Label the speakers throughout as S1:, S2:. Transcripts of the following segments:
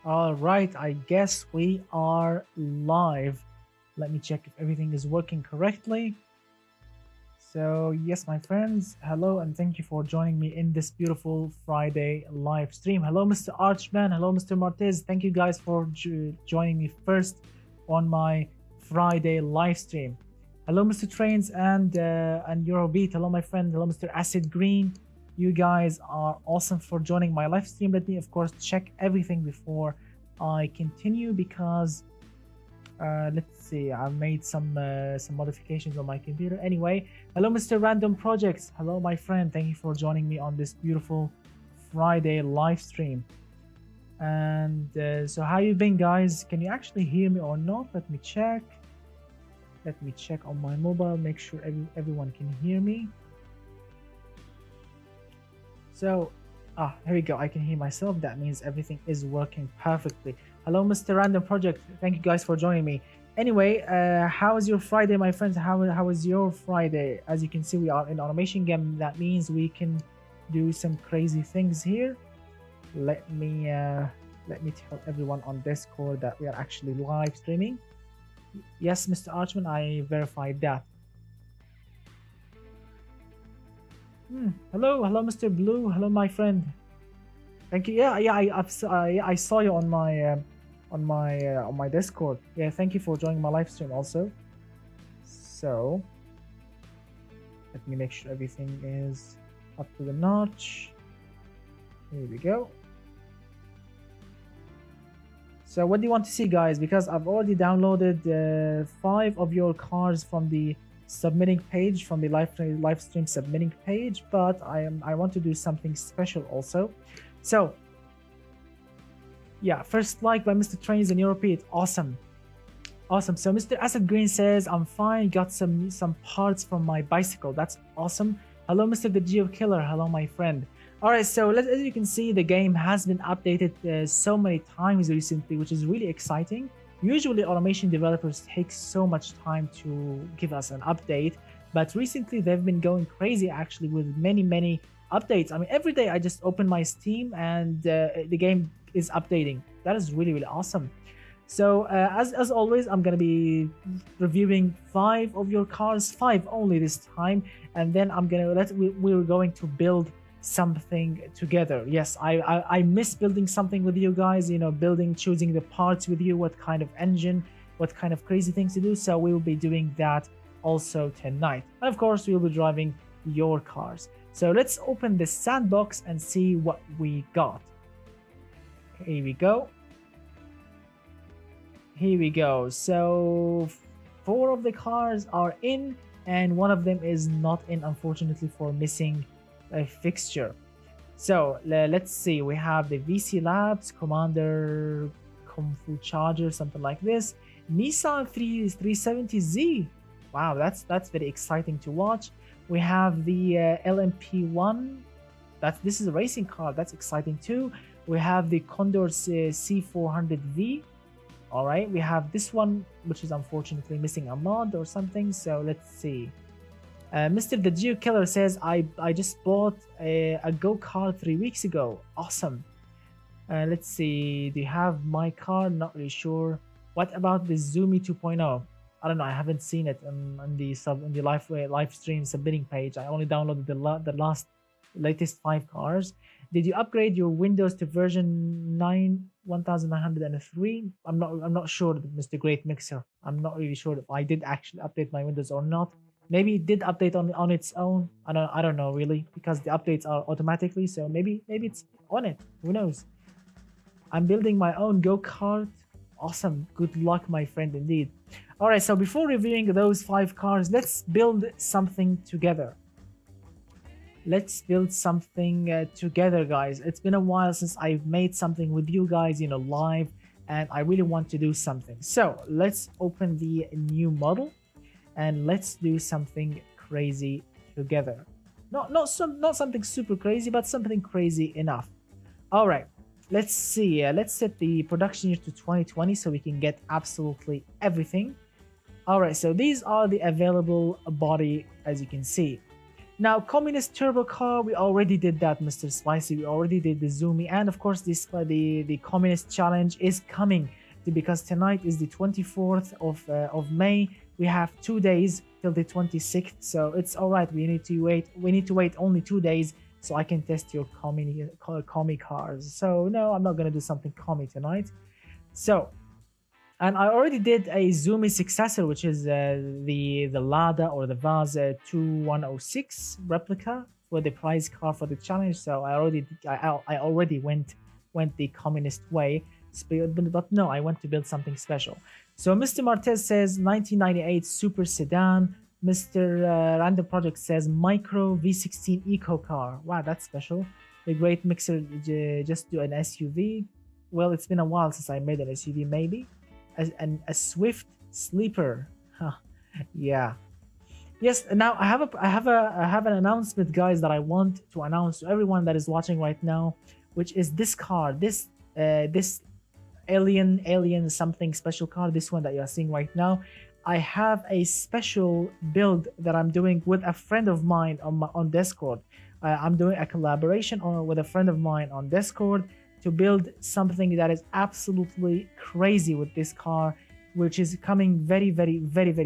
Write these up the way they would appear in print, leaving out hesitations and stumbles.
S1: All right, I guess we are live. Let me check if everything is working correctly. So, yes, my friends, hello and thank you for joining me in this beautiful Friday live stream. Hello, Mr. Archman. Hello, Mr. Martez. Thank you guys for joining me first on my Friday live stream. Hello, Mr. Trains and Eurobeat. Hello, my friend. Hello, Mr. Acid Green. You guys are awesome for joining my live stream. Let me, of course, check everything before I continue because let's see. I've made some modifications on my computer. Anyway, hello, Mr. Random Projects. Hello, my friend. Thank you for joining me on this beautiful Friday live stream. And so, how you been, guys? Can you actually hear me or not? Let me check. Let me check on my mobile. Make sure everyone can hear me. So, here we go. I can hear myself. That means everything is working perfectly. Hello, Mr. Random Project. Thank you guys for joining me. Anyway, how is your Friday, my friends? How is your Friday? As you can see, we are in automation game. That means we can do some crazy things here. Let me tell everyone on Discord that we are actually live streaming. Yes, Mr. Archman, I verified that. Hello, Mr. Blue. Hello, my friend. Thank you. Yeah, I saw you on my Discord. Yeah, thank you for joining my live stream also. So, let me make sure everything is up to the notch. Here we go. So, what do you want to see, guys? Because I've already downloaded 5 of your cars from the submitting page, from the live stream submitting page, but I want to do something special also. So yeah, first like by Mr. Trains and Europeat. Awesome. So Mr. Acid Green says I'm fine, got some parts from my bicycle. That's awesome. Hello, Mr. The Geo Killer. Hello, my friend. All right, so as you can see, the game has been updated so many times recently, which is really exciting. Usually automation developers take so much time to give us an update, but recently they've been going crazy actually with many updates. I mean, every day I just open my Steam and the game is updating. That is really awesome. So as always, I'm gonna be reviewing 5 of your cars, 5 only this time, and then we're going to build something together. Yes, I miss building something with you guys, you know, choosing the parts with you, what kind of engine, what kind of crazy things to do. So we will be doing that also tonight, and of course we'll be driving your cars. So let's open the sandbox and see what we got. Here we go. So 4 of the cars are in and 1 of them is not in, unfortunately, for missing a fixture. So let's see. We have the VC Labs, Commander Kung Fu Charger, something like this. Nissan 370Z. Wow, that's very exciting to watch. We have the LMP1. This is a racing car. That's exciting too. We have the Condor C400V. All right, we have this one, which is unfortunately missing a mod or something. So let's see. Mr. The Geo Killer says, I just bought a go-kart 3 weeks ago. Awesome. Let's see. Do you have my car? Not really sure. What about the Zoomy 2.0? I don't know. I haven't seen it on the live stream submitting page. I only downloaded the latest 5 cars. Did you upgrade your Windows to version 1903? I'm not sure, Mr. Great Mixer. I'm not really sure if I did actually update my Windows or not. Maybe it did update on its own. I don't know really, because the updates are automatically. So maybe it's on it. Who knows? I'm building my own go-kart. Awesome. Good luck, my friend, indeed. All right. So before reviewing those 5 cars, let's build something together. Let's build something together, guys. It's been a while since I've made something with you guys, you know, live, and I really want to do something. So let's open the new model and let's do something crazy together. Not something super crazy, but something crazy enough. All right, let's see. Let's set the production year to 2020 so we can get absolutely everything. All right, so these are the available body, as you can see. Now, communist turbo car, we already did that, Mr. Spicy. We already did the Zoomy, and of course, this the communist challenge is coming because tonight is the 24th of May. We have 2 days till the 26th, so it's all right. We need to wait. We need to wait only 2 days so I can test your commie cars. So no, I'm not gonna do something commie tonight. So. And I already did a Zoomy successor, which is the Lada or the Vaz 2106 replica for the prize car for the challenge. So I already went the communist way, but no, I want to build something special. So Mr. Martez says 1998 Super Sedan. Mr. Random Project says Micro V16 Eco Car. Wow, that's special. The Great Mixer just do an SUV. Well, it's been a while since I made an SUV, maybe. A Swift sleeper. Huh. Yeah. Yes. Now I have an announcement, guys, that I want to announce to everyone that is watching right now, which is this car. This alien something special car. This one that you are seeing right now. I have a special build that I'm doing with a friend of mine on Discord. I'm doing a collaboration with a friend of mine on Discord to build something that is absolutely crazy with this car, which is coming very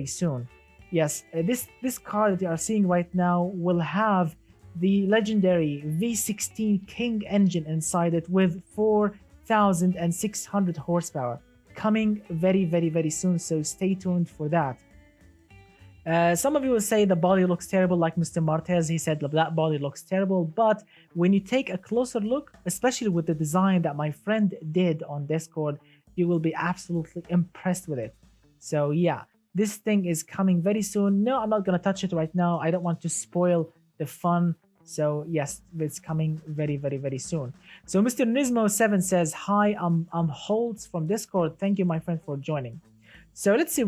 S1: soon. Yes, this car that you are seeing right now will have the legendary V16 King engine inside it with 4,600 horsepower, coming very soon, so stay tuned for that. Some of you will say the body looks terrible, like Mr. Martez. He said that body looks terrible, but when you take a closer look, especially with the design that my friend did on Discord, you will be absolutely impressed with it. So yeah, this thing is coming very soon. No, I'm not gonna touch it right now. I don't want to spoil the fun. So yes, it's coming very soon. So Mr. Nismo7 says, hi, I'm Holtz from Discord. Thank you, my friend, for joining. So let's see,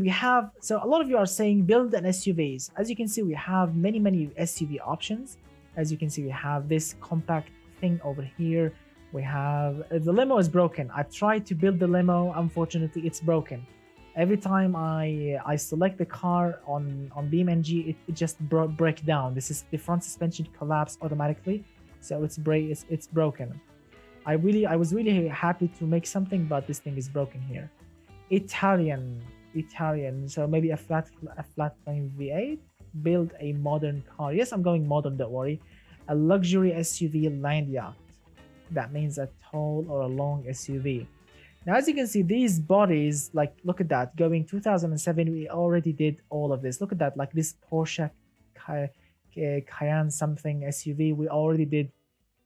S1: so a lot of you are saying build an SUVs. As you can see, we have many SUV options. As you can see, we have this compact thing over here. We have, the limo is broken. I tried to build the limo. Unfortunately, it's broken. Every time I select the car on BeamNG, it just break down. This is the front suspension collapse automatically. So it's broken. I was really happy to make something, but this thing is broken here. Italian, so maybe a flat plane V8. Build a modern car. Yes, I'm going modern, don't worry. A luxury SUV land yacht. That means a tall or a long SUV. Now, as you can see, these bodies, like, look at that. Going 2007, we already did all of this. Look at that, like this Porsche Cayenne something SUV. We already did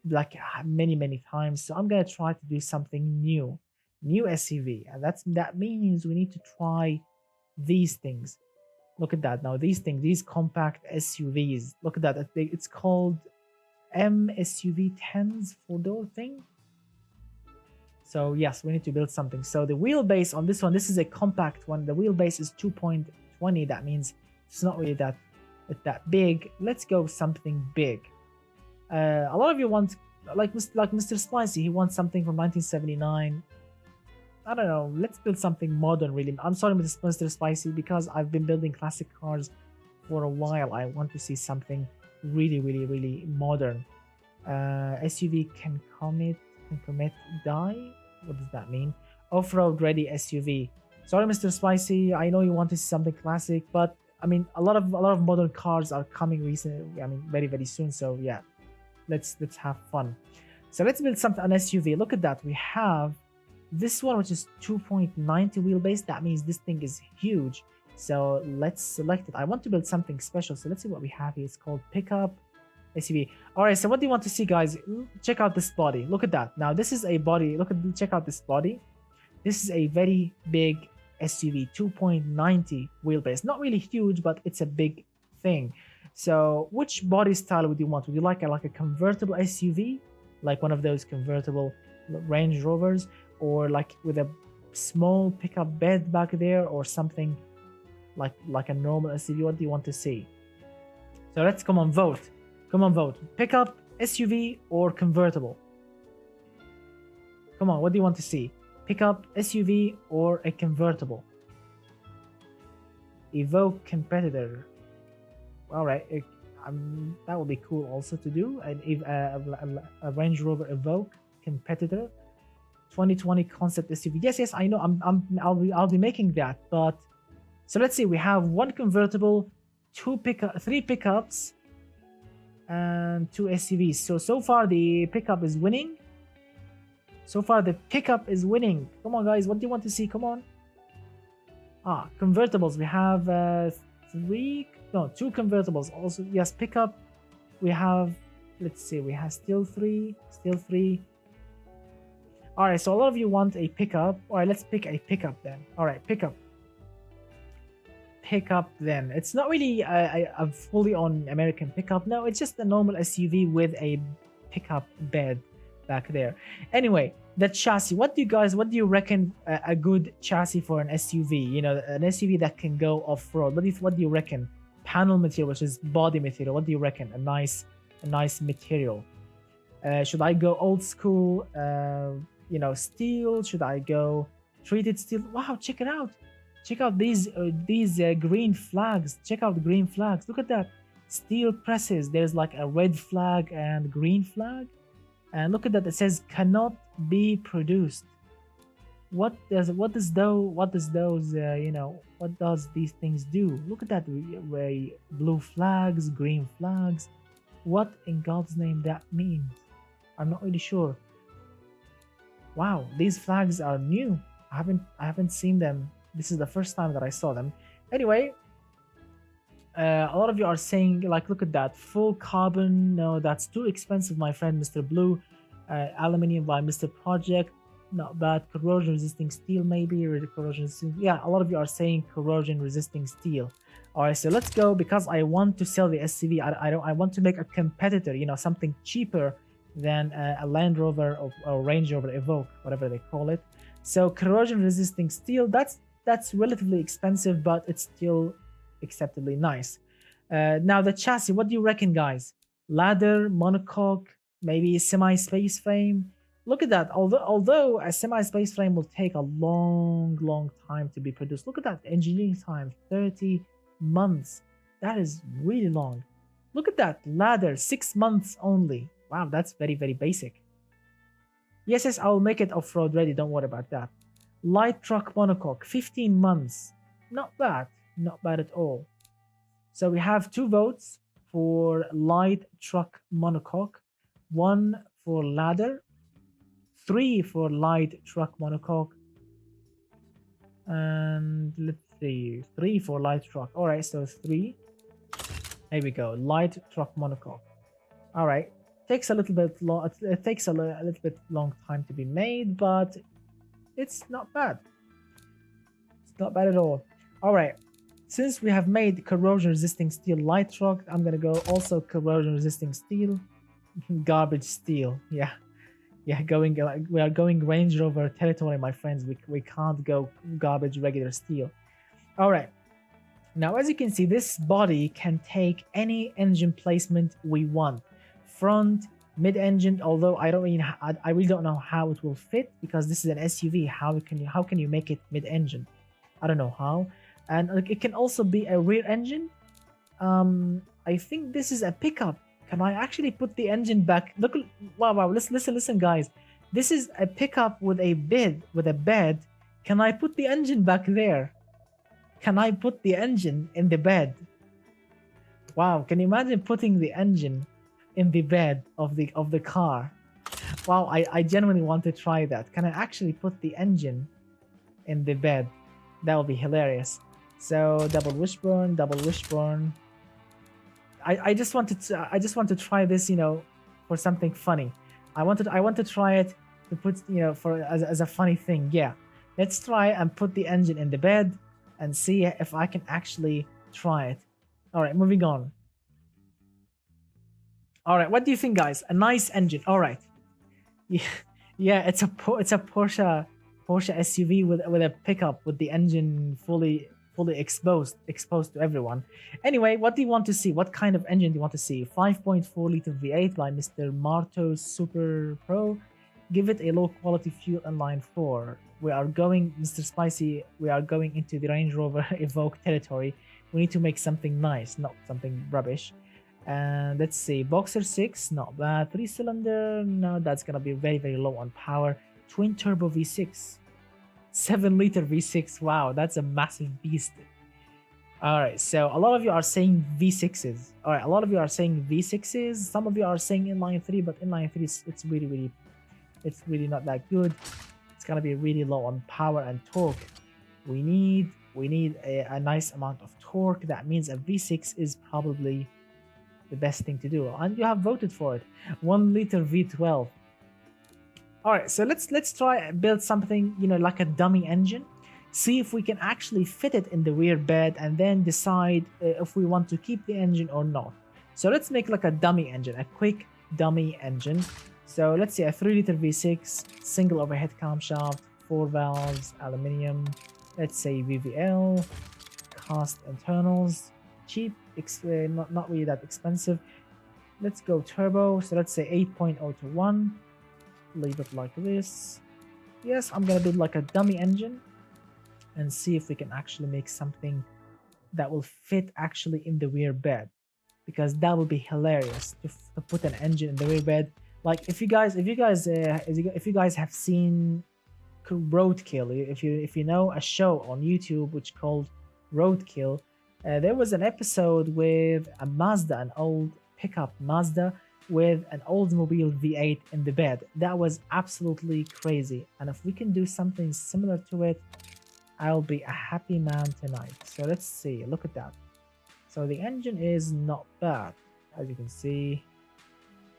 S1: like many times. So I'm gonna try to do something new SUV, and that means we need to try these things. Look at that. Now these compact SUVs, look at that. It's called MSUV 10s for door thing. So yes, we need to build something. So the wheelbase on this one, this is a compact one. The wheelbase is 2.20. That means it's not really that big. Let's go something big. A lot of you want, like Mr. Spicy, he wants something from 1979. I don't know, let's build something modern, really. I'm sorry, Mr. Spicy, because I've been building classic cars for a while. I want to see something really modern. SUV can commit, die? What does that mean? Off-road ready SUV. Sorry, Mr. Spicy, I know you want to see something classic, but I mean, a lot of modern cars are coming recently. I mean, very soon. So yeah, let's have fun. So let's build something, an SUV. Look at that. We have this one, which is 2.90 wheelbase. That means this thing is huge. So let's select it. I want to build something special. So let's see what we have here. It's called pickup SUV. All right. So what do you want to see, guys? Check out this body. Look at that. Now this is a body. Check out this body. This is a very big SUV, 2.90 wheelbase. Not really huge, but it's a big thing. So which body style would you want? Would you like a convertible SUV, like one of those convertible Range Rovers, or like with a small pickup bed back there, or something like a normal SUV? What do you want to see? So let's come on, vote. Pickup, SUV, or convertible? Come on, what do you want to see? Pickup, SUV, or a convertible? Evoke competitor. All right, that would be cool also to do. And if a Range Rover Evoque competitor, 2020 concept SUV. Yes, I know. I'll be making that. But so let's see. We have one convertible, three pickups, and two SUVs. So far the pickup is winning. So far the pickup is winning. Come on, guys. What do you want to see? Come on. Convertibles. We have two convertibles. Also, yes, pickup. We have. Let's see. We have still three. All right. So a lot of you want a pickup. All right. Let's pick a pickup then. All right. Pickup then. It's not really a fully on American pickup. No, it's just a normal SUV with a pickup bed back there. Anyway, the chassis. What do you reckon a good chassis for an SUV? You know, an SUV that can go off-road. What do you reckon? Panel material, which is body material. What do you reckon? A nice material. Should I go old school? Steel? Should I go treated steel? Wow, check it out. Check out these green flags. Check out the green flags. Look at that. Steel presses. There's like a red flag and green flag. And look at that. It says cannot be produced. What does these things do? Look at that. Blue flags, green flags. What in God's name that means? I'm not really sure. Wow, these flags are new. I haven't seen them. This is the first time that I saw them. Anyway, a lot of you are saying, like, look at that. Full carbon. No, that's too expensive, my friend, Mr. Blue. Aluminium by Mr. Project. Not bad. Corrosion resisting steel, maybe. Yeah, a lot of you are saying corrosion resisting steel. All right, so let's go, because I want to sell the SUV. I want to make a competitor, something cheaper than a Land Rover or Range Rover Evoque, whatever they call it. So corrosion resisting steel, that's relatively expensive, but it's still acceptably nice. Now the chassis, what do you reckon, guys? Ladder, monocoque, maybe semi-space frame. Look at that. Although a semi-space frame will take a long time to be produced. Look at that engineering time, 30 months. That is really long. Look at that ladder, 6 months only. Wow, that's very basic. Yes, I will make it off-road ready. Don't worry about that. Light truck monocoque, 15 months. Not bad at all. So we have 2 votes for light truck monocoque, 1 for ladder, 3 for light truck monocoque, and let's see, 3 for light truck. All right, so 3. There we go. Light truck monocoque. All right, takes a little bit long. It takes a little bit long time to be made, but it's not bad. It's not bad at all. All right, since we have made corrosion resisting steel light truck, I'm gonna go also corrosion resisting steel, garbage steel. Yeah, we are going Range Rover territory, my friends. We can't go garbage regular steel. All right. Now, as you can see, this body can take any engine placement we want. Front, mid-engine, although I really don't know how it will fit, because this is an SUV. How can you make it mid-engine? I don't know how. And it can also be a rear engine. I think this is a pickup. Can I actually put the engine back? Look, wow, listen, guys. This is a pickup with a bed. Can I put the engine back there? Can I put the engine in the bed? Wow, can you imagine putting the engine in the bed of the car? Wow, I genuinely want to try that. Can I actually put the engine in the bed? That would be hilarious. So double wishbone. I just want to try this, for something funny. I want to try it to put, as a funny thing. Yeah, let's try and put the engine in the bed and see if I can actually try it. All right, moving on. All right, what do you think, guys? A nice engine. All right. Yeah, it's a Porsche SUV with a pickup with the engine fully exposed to everyone. Anyway, what do you want to see? What kind of engine do you want to see? 5.4 liter V8 by Mr. Marto Super Pro. Give it a low quality fuel in line 4. We are going, Mr. Spicy, we are going into the Range Rover Evoque territory. We need to make something nice, not something rubbish. And let's see, Boxer 6, not bad. 3-cylinder, no, that's gonna be very, very low on power. Twin turbo V6, 7-liter V6. Wow, that's a massive beast. All right, so a lot of you are saying V6s. All right, a lot of you are saying V6s. Some of you are saying inline 3, but inline 3 it's really not that good. It's gonna be really low on power and torque. We need a nice amount of torque. That means a V6 is probably the best thing to do, and you have voted for it. 1-liter V12. All right, so let's try and build something, you know, like a dummy engine. See if we can actually fit it in the rear bed, and then decide if we want to keep the engine or not. So let's make like a dummy engine, a quick dummy engine. So let's say a 3-liter V6, single overhead camshaft, 4 valves, aluminium. Let's say VVL, cast internals, cheap, not really that expensive. Let's go turbo. So let's say 8.0 to 1. Leave it like this. Yes, I'm gonna do like a dummy engine and see if we can actually make something that will fit actually in the rear bed, because that would be hilarious to put an engine in the rear bed. Like if you guys have seen Roadkill, if you know a show on YouTube which called Roadkill, there was an episode with a Mazda, an old pickup Mazda with an Oldsmobile V8 in the bed. That was absolutely crazy, and if we can do something similar to it, I'll be a happy man tonight. So let's see, look at that. So the engine is not bad, as you can see.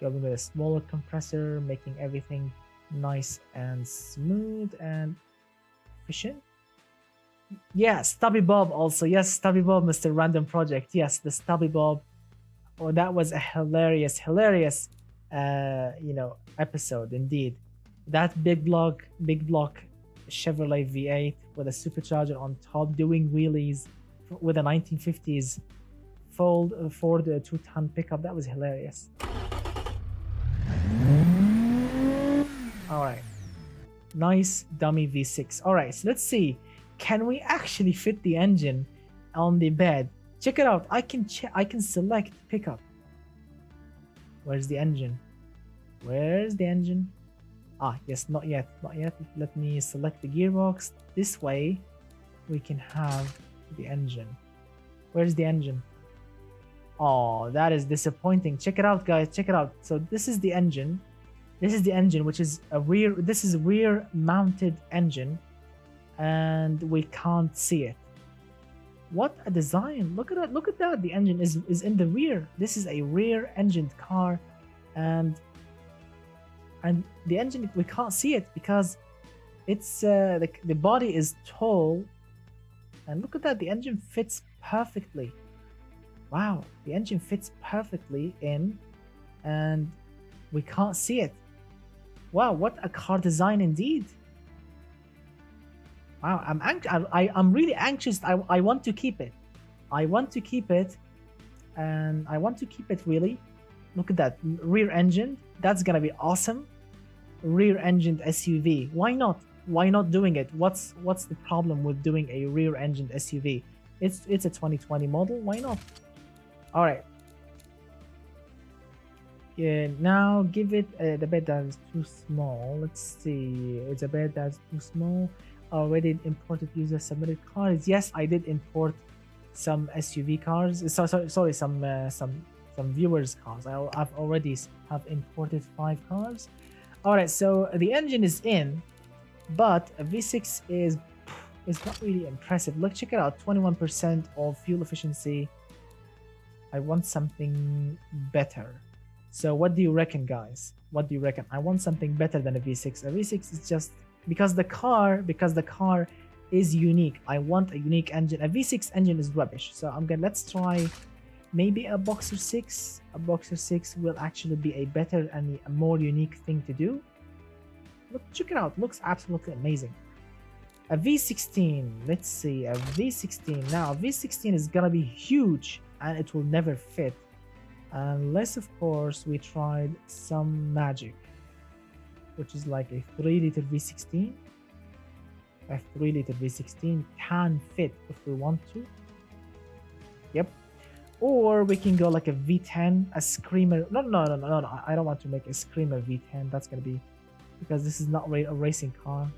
S1: Going with a smaller compressor, making everything nice and smooth and efficient. Yeah, Stubby Bob also. Yes, Stubby Bob, Mr. Random Project. Yes, the Stubby Bob. Oh, that was a hilarious episode indeed. That big block Chevrolet V8 with a supercharger on top, doing wheelies with a 1950s Ford 2-ton pickup. That was hilarious. All right, nice dummy V6. All right, so let's see, can we actually fit the engine on the bed? Check it out. I can select pickup. Where's the engine? Where's the engine? Ah, yes, not yet. Let me select the gearbox. This way we can have the engine. Where's the engine? Oh, that is disappointing. Check it out, guys. Check it out. So this is the engine. This is the engine, which is a rear mounted engine, and we can't see it. What a design. Look at it. Look at that. The engine is in the rear. This is a rear engined car, and the engine, we can't see it because it's the body is tall, and look at that. The engine fits perfectly. Wow, the engine fits perfectly in, and we can't see it. Wow, what a car design indeed. Wow, I'm really anxious. I want to keep it. I want to keep it, and I want to keep it really. Look at that, rear engine. That's gonna be awesome. Rear engined SUV. Why not? Why not doing it? What's the problem with doing a rear engined SUV? It's a 2020 model. Why not? All right. Yeah, now give it the bed that is too small. Let's see. It's a bed that's too small. Already imported user submitted cars. Yes, I did import some SUV cars. Sorry, some viewers cars. I've already have imported 5 cars. All right, so the engine is in, but a V6 is not really impressive. Look, check it out. 21% of fuel efficiency. I want something better. So what do you reckon, guys? What do you reckon? I want something better than a V6. A V6 is just because the car is unique. I want a unique engine. A V6 engine is rubbish. So let's try maybe a Boxer 6. A Boxer 6 will actually be a better and a more unique thing to do. Look, check it out. Looks absolutely amazing. A V16. Let's see. A V16. Now, a V16 is gonna be huge and it will never fit. Unless, of course, we tried some magic, which is like a 3-liter V16. A 3-liter V16 can fit if we want to. Yep. Or we can go like a V10, a Screamer. No, no, no, no, no, no. I don't want to make a Screamer V10. That's gonna be because this is not a racing car.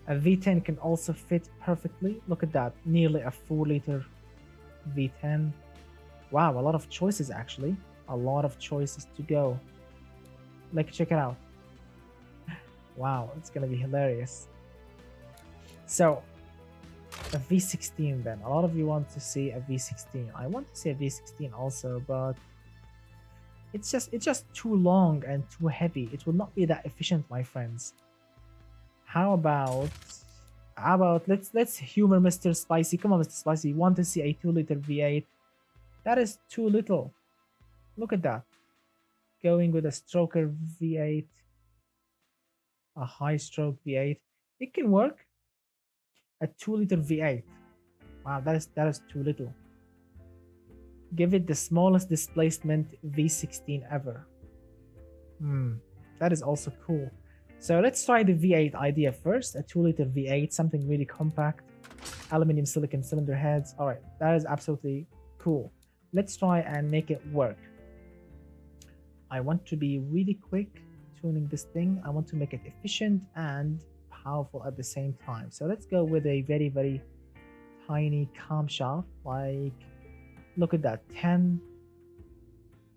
S1: A V10 can also fit perfectly. Look at that, nearly a 4-liter V10. Wow, a lot of choices actually. A lot of choices to go. Like, check it out. Wow, it's gonna be hilarious. So, a V16 then. A lot of you want to see a V16. I want to see a V16 also, but it's just too long and too heavy. It will not be that efficient, my friends. How about let's humor Mr. Spicy. Come on, Mr. Spicy. You want to see a 2-liter V8? That is too little. Look at that. Going with a stroker V8, a high stroke V8. It can work. A 2-liter V8. Wow, that is too little. Give it the smallest displacement V16 ever. That is also cool. So let's try the V8 idea first. A 2-liter V8, something really compact. Aluminum silicon cylinder heads. All right, that is absolutely cool. Let's try and make it work. I want to be really quick tuning this thing. I want to make it efficient and powerful at the same time. So let's go with a very, very tiny camshaft. Like, look at that, 10.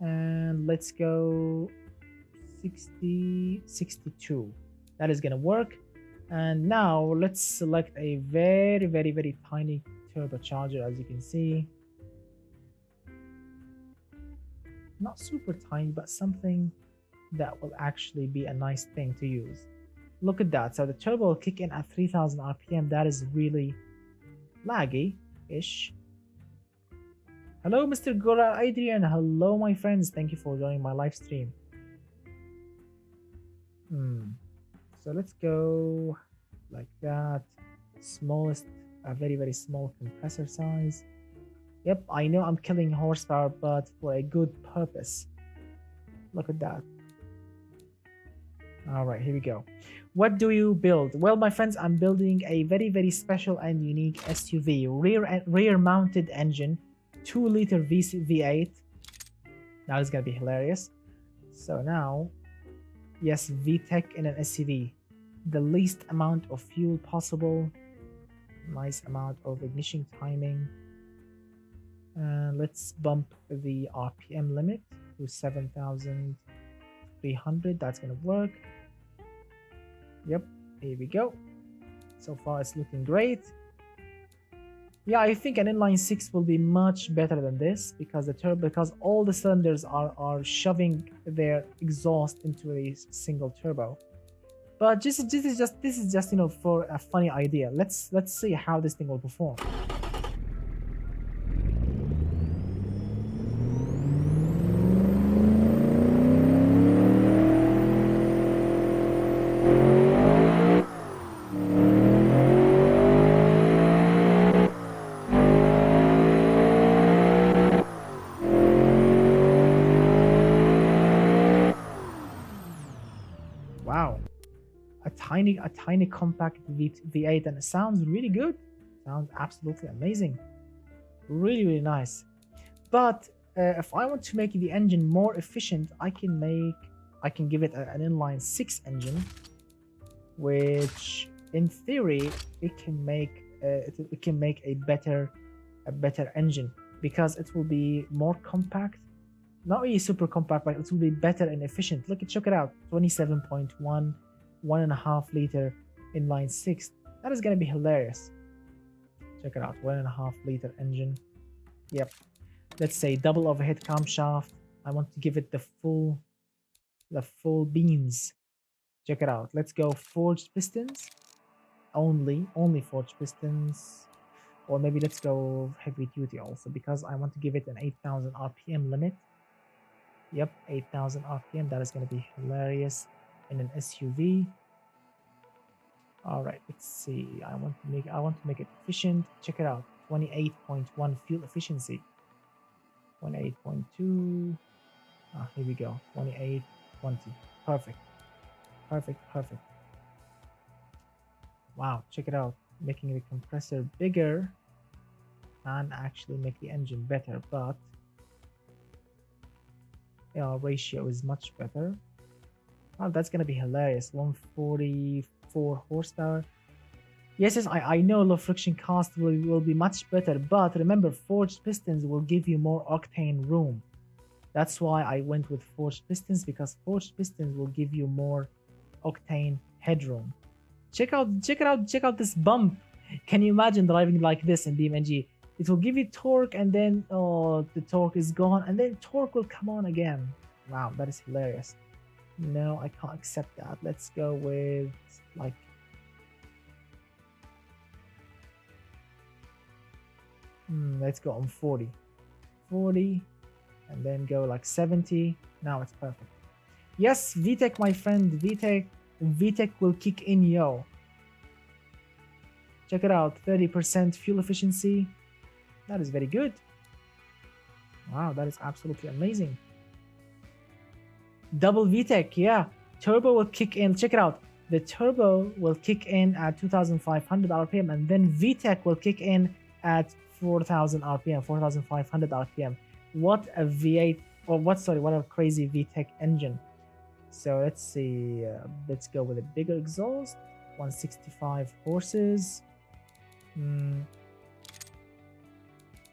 S1: And let's go 60, 62. That is gonna work. And now let's select a very, very, very tiny turbocharger, as you can see. Not super tiny, but something that will actually be a nice thing to use. Look at that. So the turbo will kick in at 3000 RPM. That is really laggy-ish. Hello, Mr. Gora Adrian. Hello, my friends. Thank you for joining my live stream. So let's go like that. Smallest, a very, very small compressor size. Yep, I know I'm killing horsepower, but for a good purpose. Look at that. All right, here we go. What do you build? Well, my friends, I'm building a very, very special and unique SUV. Rear mounted engine, 2-liter V8. Now it's gonna be hilarious. So now, yes, VTEC in an SUV. The least amount of fuel possible. Nice amount of ignition timing. Let's bump the RPM limit to 7,300. That's gonna work. Yep, here we go. So far it's looking great. Yeah, I think an inline 6 will be much better than this because all the cylinders are shoving their exhaust into a single turbo. But this is just for a funny idea. Let's see how this thing will perform. Wow, a tiny compact V8, and it sounds really good. Sounds absolutely amazing. Really, really nice. But if I want to make the engine more efficient, I can give it an inline 6 engine, which in theory it can make a better engine because it will be more compact. Not really super compact, but it will be better and efficient. Check it out. 27.1, 1.5 liter inline 6. That is gonna be hilarious. Check it out. 1.5 liter engine. Yep. Let's say double overhead camshaft. I want to give it the full beans. Check it out. Let's go forged pistons. Only forged pistons. Or maybe let's go heavy duty also because I want to give it an 8,000 RPM limit. Yep, 8,000 RPM. That is going to be hilarious in an SUV. All right, let's see. I want to make it efficient. Check it out. 28.1 fuel efficiency. 28.2. Here we go. 28.20. Perfect. Wow, check it out. Making the compressor bigger. can actually make the engine better, but ratio is much better. Oh, that's gonna be hilarious. 144 horsepower. Yes, yes, I know low friction cost will be much better, but remember, forged pistons will give you more octane room. That's why I went with forged pistons, because forged pistons will give you more octane headroom. Check out this bump. Can you imagine driving like this in BeamNG? It will give you torque, and then oh, the torque is gone, and then torque will come on again. Wow, that is hilarious. No, I can't accept that. Let's go with like let's go on 40. 40 and then go like 70. Now it's perfect. Yes, VTEC, my friend, VTEC will kick in, yo. Check it out, 30% fuel efficiency. That is very good. Wow, that is absolutely amazing. Double VTEC, yeah. Turbo will kick in. Check it out. The turbo will kick in at 2,500 RPM, and then VTEC will kick in at 4,000 RPM, 4,500 RPM. What a V8, or what a crazy VTEC engine. So let's see, let's go with a bigger exhaust, 165 horses.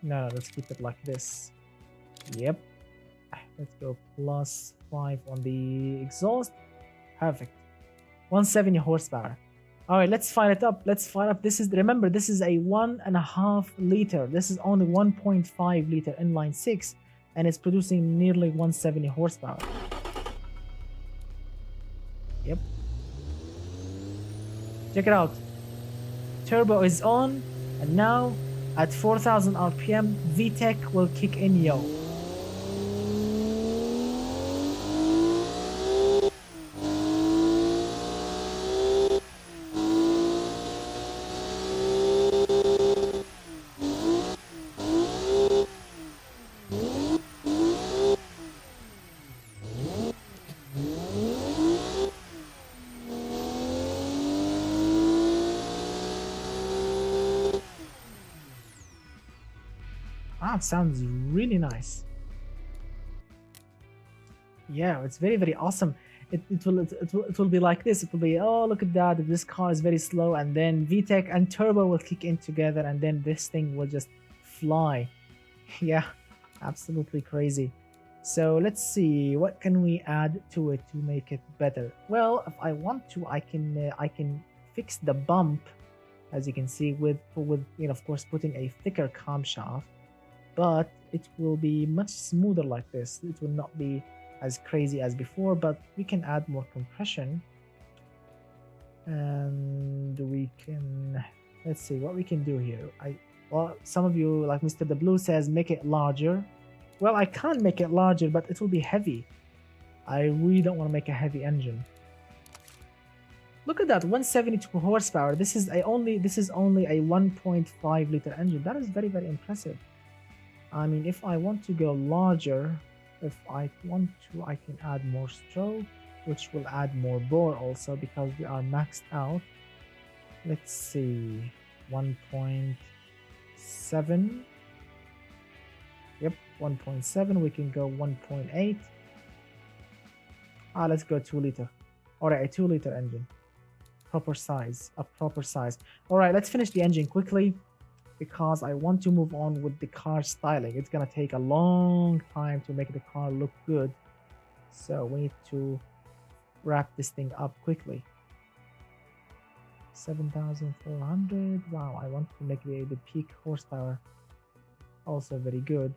S1: No, let's keep it like this. Yep. Let's go +5 on the exhaust. Perfect. 170 horsepower. All right, let's fire it up. Let's fire up. Remember, this is a 1.5 liter. This is only 1.5 liter inline six, and it's producing nearly 170 horsepower. Yep. Check it out. Turbo is on, and now at 4,000 RPM, VTEC will kick in, yo. Ah, it sounds really nice. Yeah, it's very, very awesome. It will be like this. It will be, oh, look at that. This car is very slow, and then VTEC and turbo will kick in together, and then this thing will just fly. Yeah, absolutely crazy. So let's see, what can we add to it to make it better? Well, if I want to, I can fix the bump, as you can see, with of course, putting a thicker camshaft, but it will be much smoother like this. It will not be as crazy as before, but we can add more compression, and we can, let's see what we can do here. Well, some of you, like Mr. The Blue says, make it larger. Well, I can't make it larger, but it will be heavy. I really don't want to make a heavy engine. Look at that, 172 horsepower. This is only a 1.5 liter engine. That is very, very impressive. I mean, if I want to go larger, if I want to, I can add more stroke, which will add more bore also, because we are maxed out. Let's see, 1.7. Yep, 1.7. We can go 1.8. Let's go 2 liter. All right, a 2 liter engine. Proper size, a proper size. All right, let's finish the engine quickly, because I want to move on with the car styling. It's gonna take a long time to make the car look good, so we need to wrap this thing up quickly. 7,400. Wow, I want to make the peak horsepower also very good.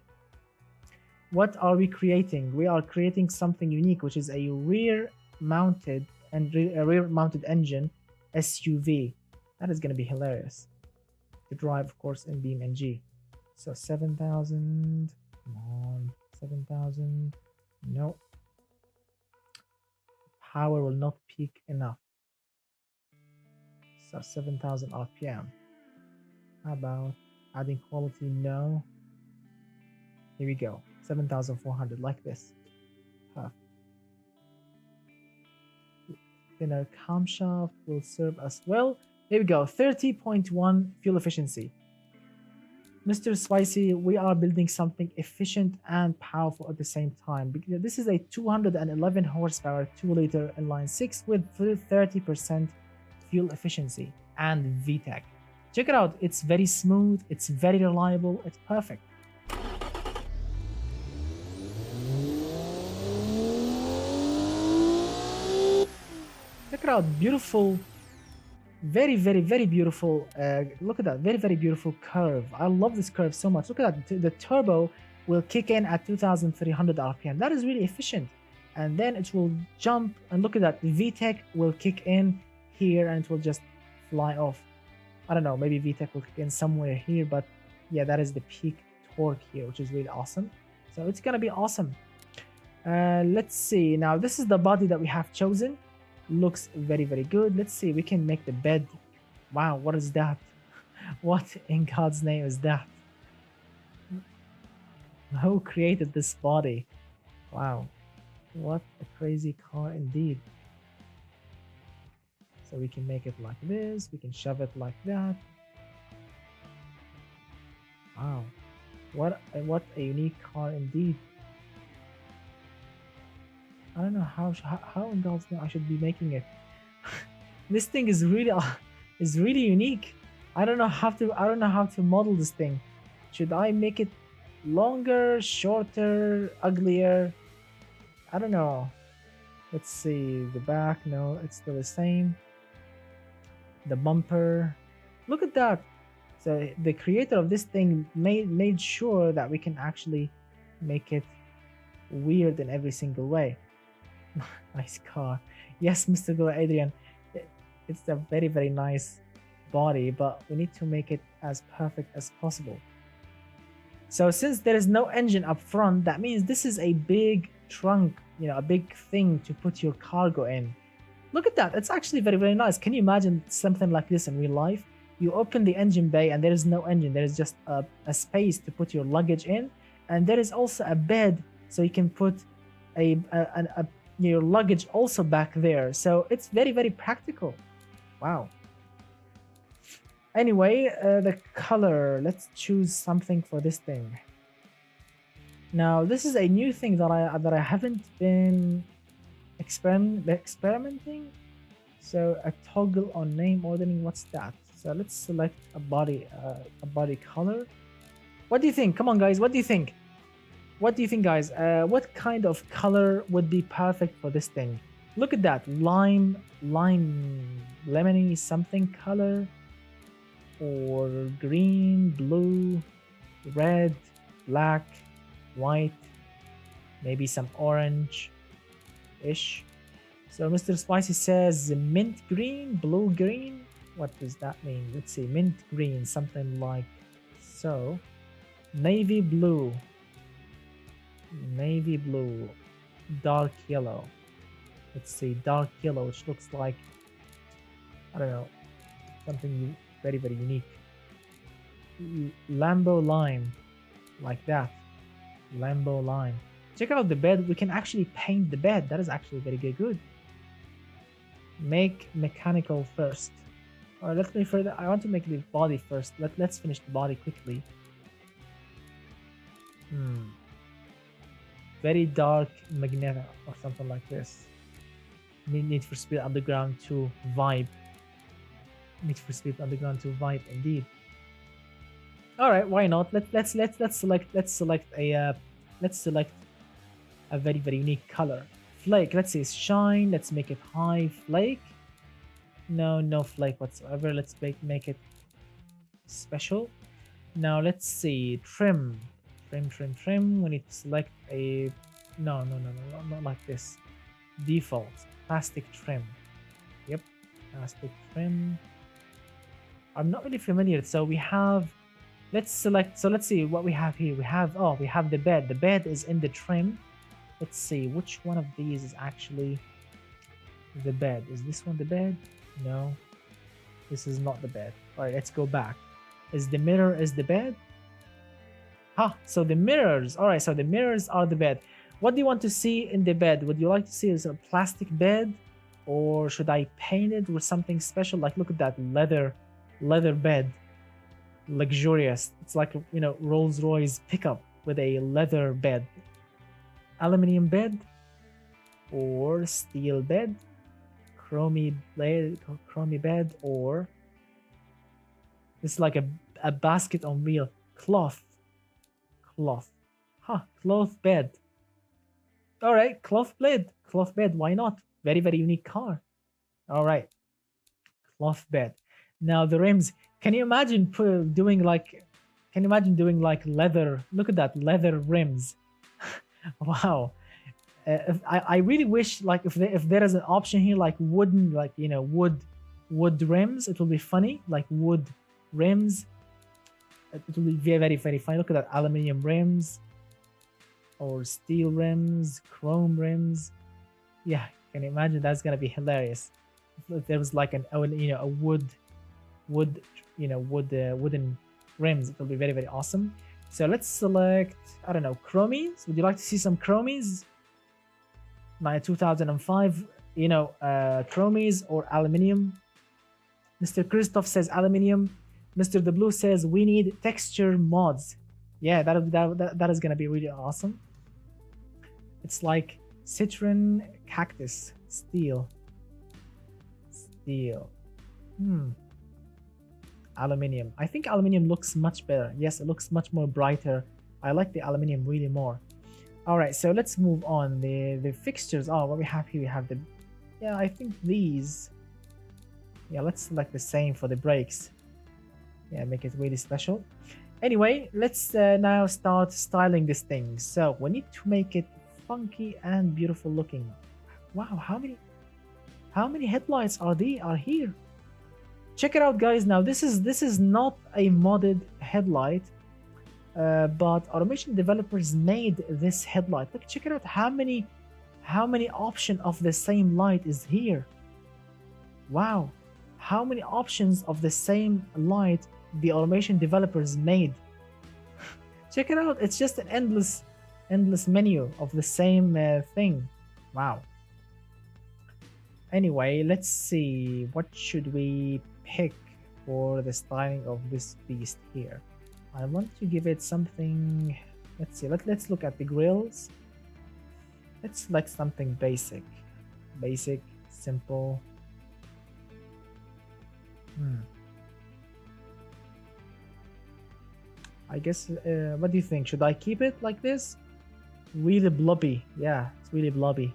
S1: What are we creating? We are creating something unique, which is a rear mounted engine SUV. That is gonna be hilarious to drive, of course, in BeamNG. So 7,000, come on, 7,000, no. Power will not peak enough. So 7,000 RPM. How about adding quality? No. Here we go, 7,400, like this. Perfect. Thinner camshaft will serve us well. Here we go, 30.1 fuel efficiency. Mr. Spicy, we are building something efficient and powerful at the same time. Because this is a 211 horsepower 2-liter inline 6 with 30% fuel efficiency and VTEC. Check it out. It's very smooth. It's very reliable. It's perfect. Check it out. Beautiful. Very, very, very beautiful. Look at that. Very, very beautiful curve. I love this curve so much. Look at that. The turbo will kick in at 2,300 RPM. That is really efficient. And then it will jump. And look at that. The VTEC will kick in here and it will just fly off. I don't know. Maybe VTEC will kick in somewhere here. But yeah, that is the peak torque here, which is really awesome. So it's going to be awesome. Let's see. Now, this is the body that we have chosen. Looks very, very good. Let's see. We can make the bed. Wow, what is that? What in God's name is that? Who created this body? Wow, what a crazy car indeed. So we can make it like this. We can shove it like that. Wow, what a unique car indeed. I don't know how in God's name I should be making it. This thing is really unique. I don't know how to model this thing. Should I make it longer, shorter, uglier? I don't know. Let's see the back. No, it's still the same. The bumper. Look at that. So the creator of this thing made sure that we can actually make it weird in every single way. Nice car. Yes, Mr. Go Adrian, it's a very, very nice body, but we need to make it as perfect as possible. So since there is no engine up front, that means this is a big trunk, you know, a big thing to put your cargo in. Look at that. It's actually very, very nice. Can you imagine something like this in real life? You open the engine bay and there is no engine. There is just a space to put your luggage in, and there is also a bed so you can put your luggage also back there. So it's very, very practical. Wow. Anyway, the color, let's choose something for this thing. Now this is a new thing that I haven't been experimenting. So a toggle on name ordering, what's that? So let's select a body color. What do you think? Come on guys, what do you think? What do you think, guys? What kind of color would be perfect for this thing? Look at that. Lime, lemony something color. Or green, blue, red, black, white. Maybe some orange-ish. So Mr. Spicy says mint green, blue green. What does that mean? Let's see. Mint green, something like so. Navy blue. Navy blue, dark yellow. Let's see, dark yellow, which looks like, I don't know, something very, very unique. Lambo lime, like that. Lambo lime. Check out the bed. We can actually paint the bed. That is actually very, very good. Make mechanical first. All right, let's make further. I want to make the body first. Let's finish the body quickly. Very dark magenta or something like this. Need for Speed Underground 2 vibe. Need for Speed Underground 2 vibe indeed. All right, why not? Let's select a very, very unique color. Flake. Let's see, shine. Let's make it high. Flake. No flake whatsoever. Let's make it special. Now let's see, trim. Trim. We need to select a no, not like this. Default plastic trim. Yep, plastic trim. I'm not really familiar. So we have, let's select. So let's see what we have here. We have the bed. The bed is in the trim. Let's see which one of these is actually the bed. Is this one the bed? No, this is not the bed. All right, let's go back. Is the mirror the bed? So the mirrors. All right, so the mirrors are the bed. What do you want to see in the bed? Would you like to see a plastic bed, or should I paint it with something special? Like, look at that leather bed. luxurious. It's like a, Rolls-Royce pickup with a leather bed, aluminum bed, or steel bed, chromy bed, or this is like a basket on wheel, cloth, cloth bed. All right, cloth bed. Why not? Very, very unique car. All right, cloth bed. Now the rims. Can you imagine doing like? Can you imagine doing like leather? Look at that, leather rims. Wow. I really wish like if there is an option here like wooden, like wood rims, it will be funny, like wood rims. It will be very, very, very funny. Look at that, aluminum rims or steel rims, chrome rims. Yeah, can you imagine? That's gonna be hilarious. If there was like a wood, wooden rims, it will be very, very awesome. So let's select, I don't know, chromies. Would you like to see some chromies? My 2005, chromies or aluminium. Mr. Christoph says aluminium. Mr. The Blue says we need texture mods. Yeah, that is gonna be really awesome. It's like citron, cactus, steel. Aluminium. I think aluminium looks much better. Yes, it looks much more brighter. I like the aluminium really more. All right, so let's move on. The fixtures. Oh, what we have here, we have the. Yeah, I think these. Yeah, let's select the same for the brakes. Yeah, make it really special. Anyway, let's now start styling this thing. So we need to make it funky and beautiful looking. Wow, how many headlights are here? Check it out, guys. Now this is not a modded headlight. But automation developers made this headlight. Look, check it out. How many options of the same light is here? Wow, how many options of the same light the automation developers made? Check it out. It's just an endless menu of the same thing. Wow. Anyway, let's see. What should we pick for the styling of this beast here? I want to give it something. Let's see. Let's look at the grills. Let's select something basic, simple. I guess. What do you think? Should I keep it like this? Really blobby. Yeah, it's really blobby.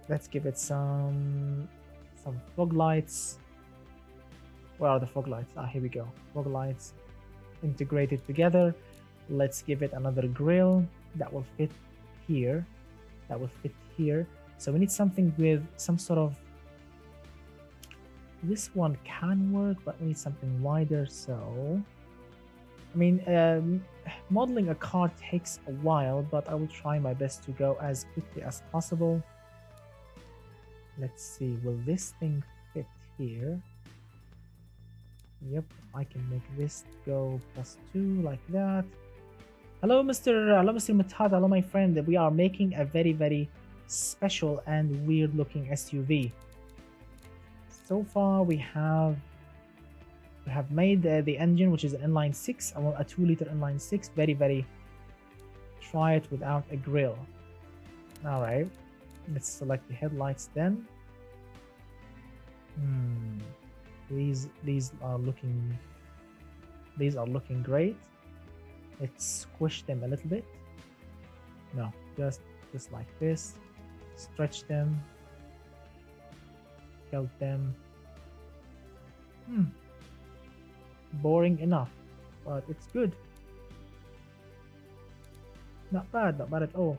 S1: Let's give it some fog lights. Where are the fog lights? Ah, here we go. Fog lights integrated together. Let's give it another grill that will fit here. So we need something with some sort of. This one can work, but we need something wider. So, I mean, modeling a car takes a while, but I will try my best to go as quickly as possible. Let's see. Will this thing fit here? Yep, I can make this go +2 like that. Hello, Mr. Mutad. Hello, my friend. We are making a very, very special and weird looking SUV. So far, we have made the engine, which is an inline 6. I want a 2-liter inline 6. Very, very. Try it without a grill. All right. Let's select the headlights then. These are looking great. Let's squish them a little bit. No, just like this. Stretch them. Tilt them. Boring enough, but it's good. Not bad at all.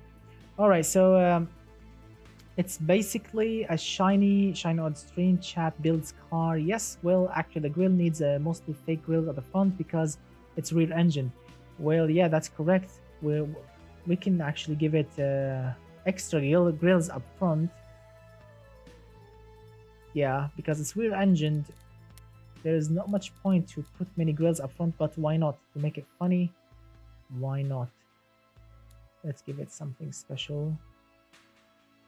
S1: All right, so it's basically a shiny on stream chat builds car. Yes, well, actually the grill needs mostly fake grills at the front because it's rear engine. Well, yeah, that's correct. We can actually give it extra grills up front. Yeah, because it's rear engined. There is not much point to put many grills up front, but why not? To make it funny, why not? Let's give it something special.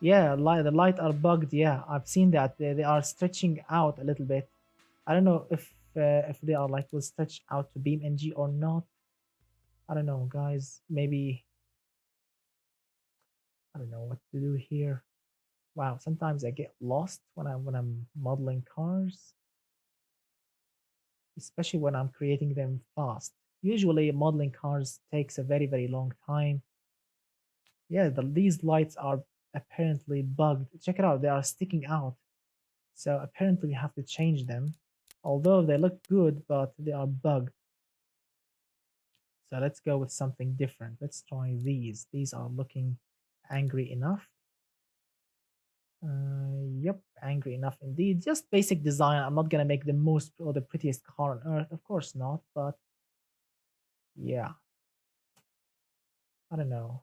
S1: Yeah, the light are bugged. Yeah, I've seen that. They are stretching out a little bit. I don't know if they are like will stretch out to BeamNG or not. I don't know, guys. Maybe I don't know what to do here. Wow, sometimes I get lost when I'm modeling cars, especially when I'm creating them fast. Usually modeling cars takes a very long time. Yeah, these lights are apparently bugged. Check it out, they are sticking out. So apparently we have to change them. Although they look good, but they are bugged. So let's go with something different. Let's try these. These are looking angry enough. Yep, angry enough indeed. Just basic design. I'm not gonna make the most or the prettiest car on earth, of course not. But yeah, I don't know.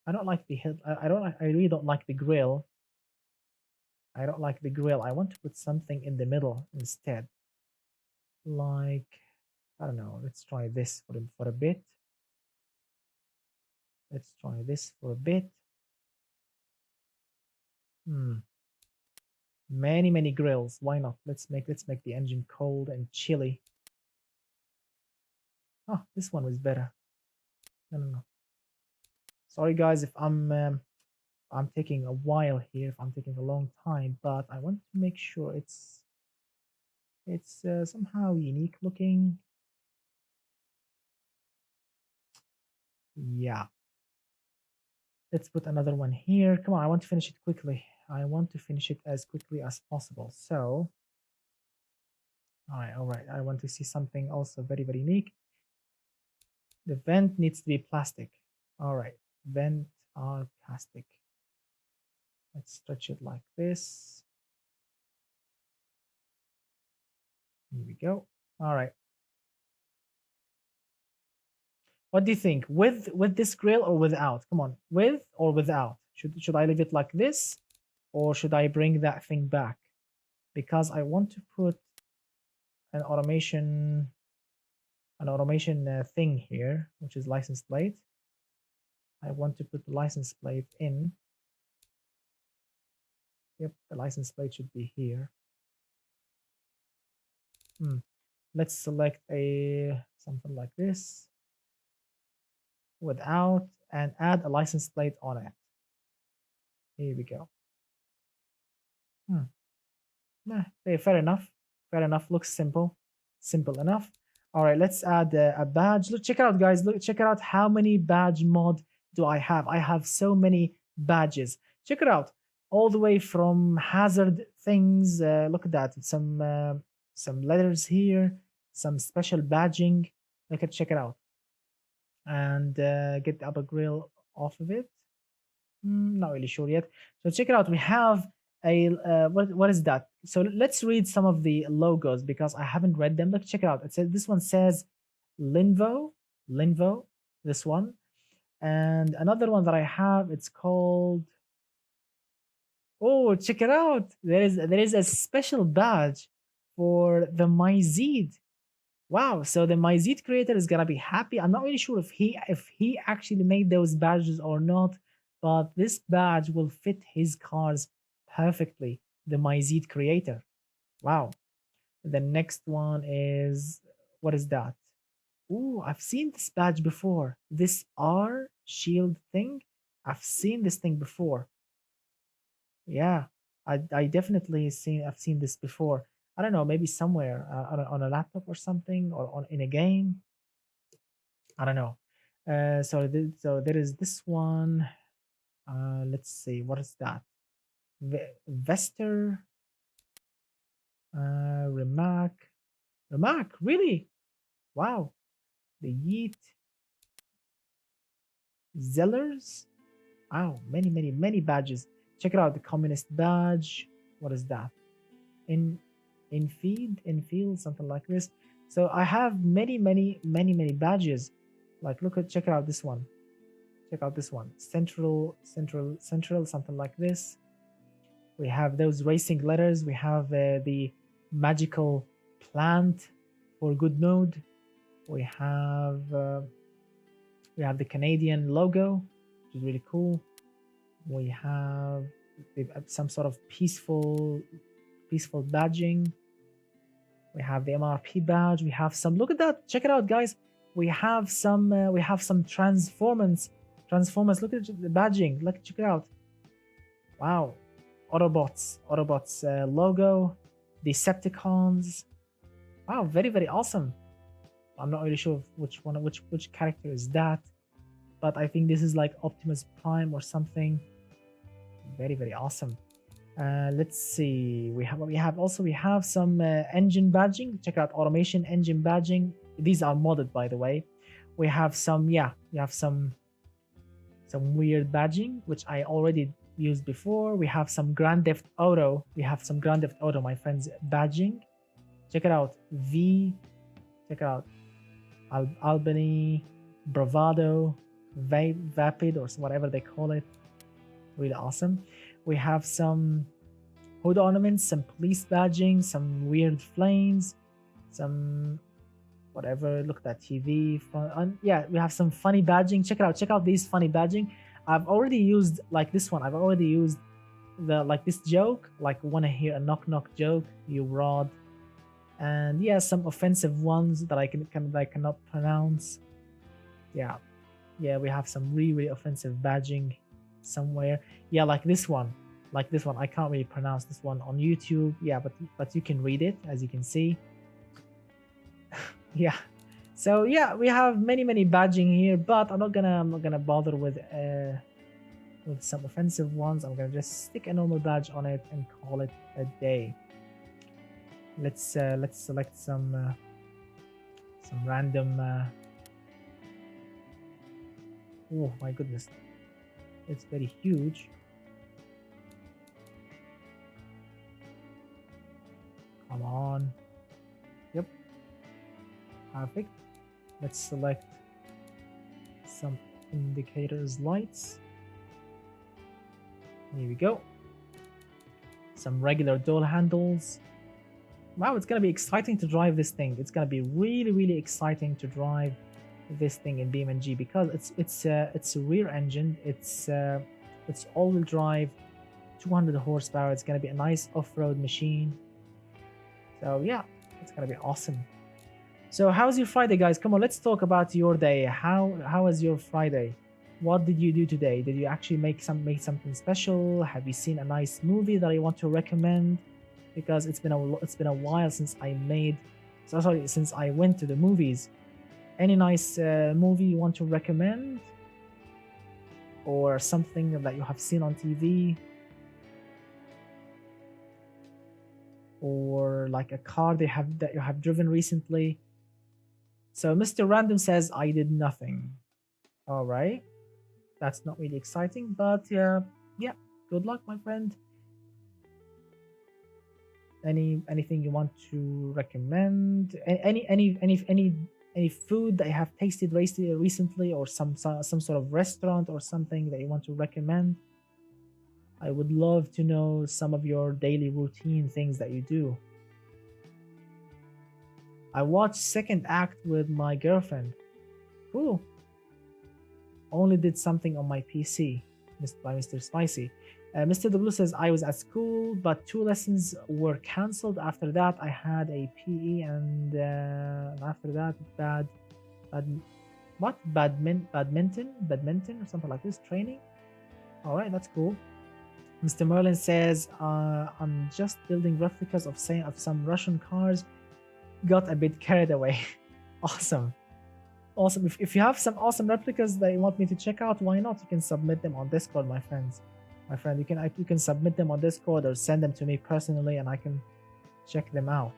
S1: I don't like the head. I don't like. I really don't like the grill. I don't like the grill. I want to put something in the middle instead. Like I don't know. Let's try this for a bit. Let's try this for a bit. Hmm. Many grills. Why not? Let's make the engine cold and chilly. Oh, this one was better. No. Sorry guys if I'm taking a while here, if I'm taking a long time, but I want to make sure it's somehow unique looking. Yeah. Let's put another one here. Come on, I want to finish it quickly. I want to finish it as quickly as possible. So, all right. I want to see something also very unique. The vent needs to be plastic. All right, vent are plastic. Let's stretch it like this. Here we go. All right. What do you think? With this grill or without? Come on, with or without? Should I leave it like this, or should I bring that thing back? Because I want to put an automation thing here, which is license plate. I want to put the license plate in. Yep, the license plate should be here. Let's select a something like this without and add a license plate on it. Here we go. Nah, fair enough. Fair enough. Looks simple. Simple enough. All right, let's add a badge. Look, check it out, guys. Look, check it out. How many badge mod do I have? I have so many badges. Check it out. All the way from hazard things. Look at that. Some letters here. Some special badging. Check it out. And get the upper grill off of it. Not really sure yet. So check it out. We have a what is that? So let's read some of the logos because I haven't read them. Look, check it out. It says this one says Linvo, this one, and another one that I have. It's called. Oh, check it out. There is a special badge for the MyZeed. Wow, so the MyZeed creator is gonna be happy. I'm not really sure if he actually made those badges or not, but this badge will fit his cars perfectly. The MyZeed creator. Wow. The next one is what is that? Ooh, I've seen this badge before. This R shield thing. I've seen this thing before. Yeah, I definitely I've seen this before. I don't know, maybe somewhere on a laptop or something, or in a game. I don't know. So there is this one. Let's see, what is that? Vester, Remark, really? Wow. The Yeet, Zellers. Wow, many badges. Check it out. The communist badge. What is that? In in field, something like this. So I have many badges. Like check out this one. Check out this one. Central, something like this. We have those racing letters. We have the magical plant for good node. We have the Canadian logo, which is really cool. We have some sort of peaceful badging. We have the MRP badge. We have some. Look at that! Check it out, guys. We have some. We have some transformance. Transformers. Look at the badging. Look, check it out. Wow. Autobots. Autobots logo. Decepticons. Wow, very awesome. I'm not really sure which character is that, but I think this is like Optimus Prime or something. Very awesome. Let's see. We have some engine badging. Check out automation engine badging. These are modded, by the way. We have some, yeah, we have some weird badging which I already used before. We have some Grand Theft Auto. We have some Grand Theft Auto, my friends, badging. Check it out. Check it out. Albany, Bravado, Vapid, or whatever they call it. Really awesome. We have some hood ornaments, some police badging, some weird flames, some whatever. Look at that TV. Yeah, we have some funny badging. Check it out. Check out these funny badging. I've already used like this one. I've already used this joke. Like, wanna hear a knock knock joke? You rod. And yeah, some offensive ones that I cannot pronounce. Yeah, we have some really offensive badging somewhere. Yeah, like this one. I can't really pronounce this one on YouTube. Yeah, but you can read it, as you can see. Yeah. So yeah, we have many badging here, but I'm not gonna bother with some offensive ones. I'm gonna just stick a normal badge on it and call it a day. Let's select some random. Oh my goodness, it's very huge. Come on. Yep. Perfect. Let's select some indicators lights. Here we go. Some regular door handles. Wow, it's gonna be exciting to drive this thing. It's gonna be really exciting to drive this thing in BeamNG because it's a rear engine. It's all-wheel drive, 200 horsepower. It's gonna be a nice off-road machine. So yeah, it's gonna be awesome. So how's your Friday, guys? Come on, let's talk about your day. How was your Friday? What did you do today? Did you actually make something special? Have you seen a nice movie that I want to recommend? Because it's been a while since since I went to the movies. Any nice movie you want to recommend, or something that you have seen on TV, or like a car that you have driven recently? So Mr. Random says I did nothing. All right, that's not really exciting, but yeah, good luck, my friend. Anything you want to recommend? Any food that you have tasted recently, or some sort of restaurant or something that you want to recommend? I would love to know some of your daily routine things that you do. I watched second act with my girlfriend. Cool. Only did something on my PC. By Mr. Spicy. Mr. W says I was at school, but 2 lessons were cancelled. After that, I had a PE, and after that, badminton, or something like this, training. All right, that's cool. Mr. Merlin says I'm just building replicas of some Russian cars. Got a bit carried away. Awesome. If you have some awesome replicas that you want me to check out, why not? You can submit them on Discord, my friends. You can submit them on Discord or send them to me personally, and I can check them out.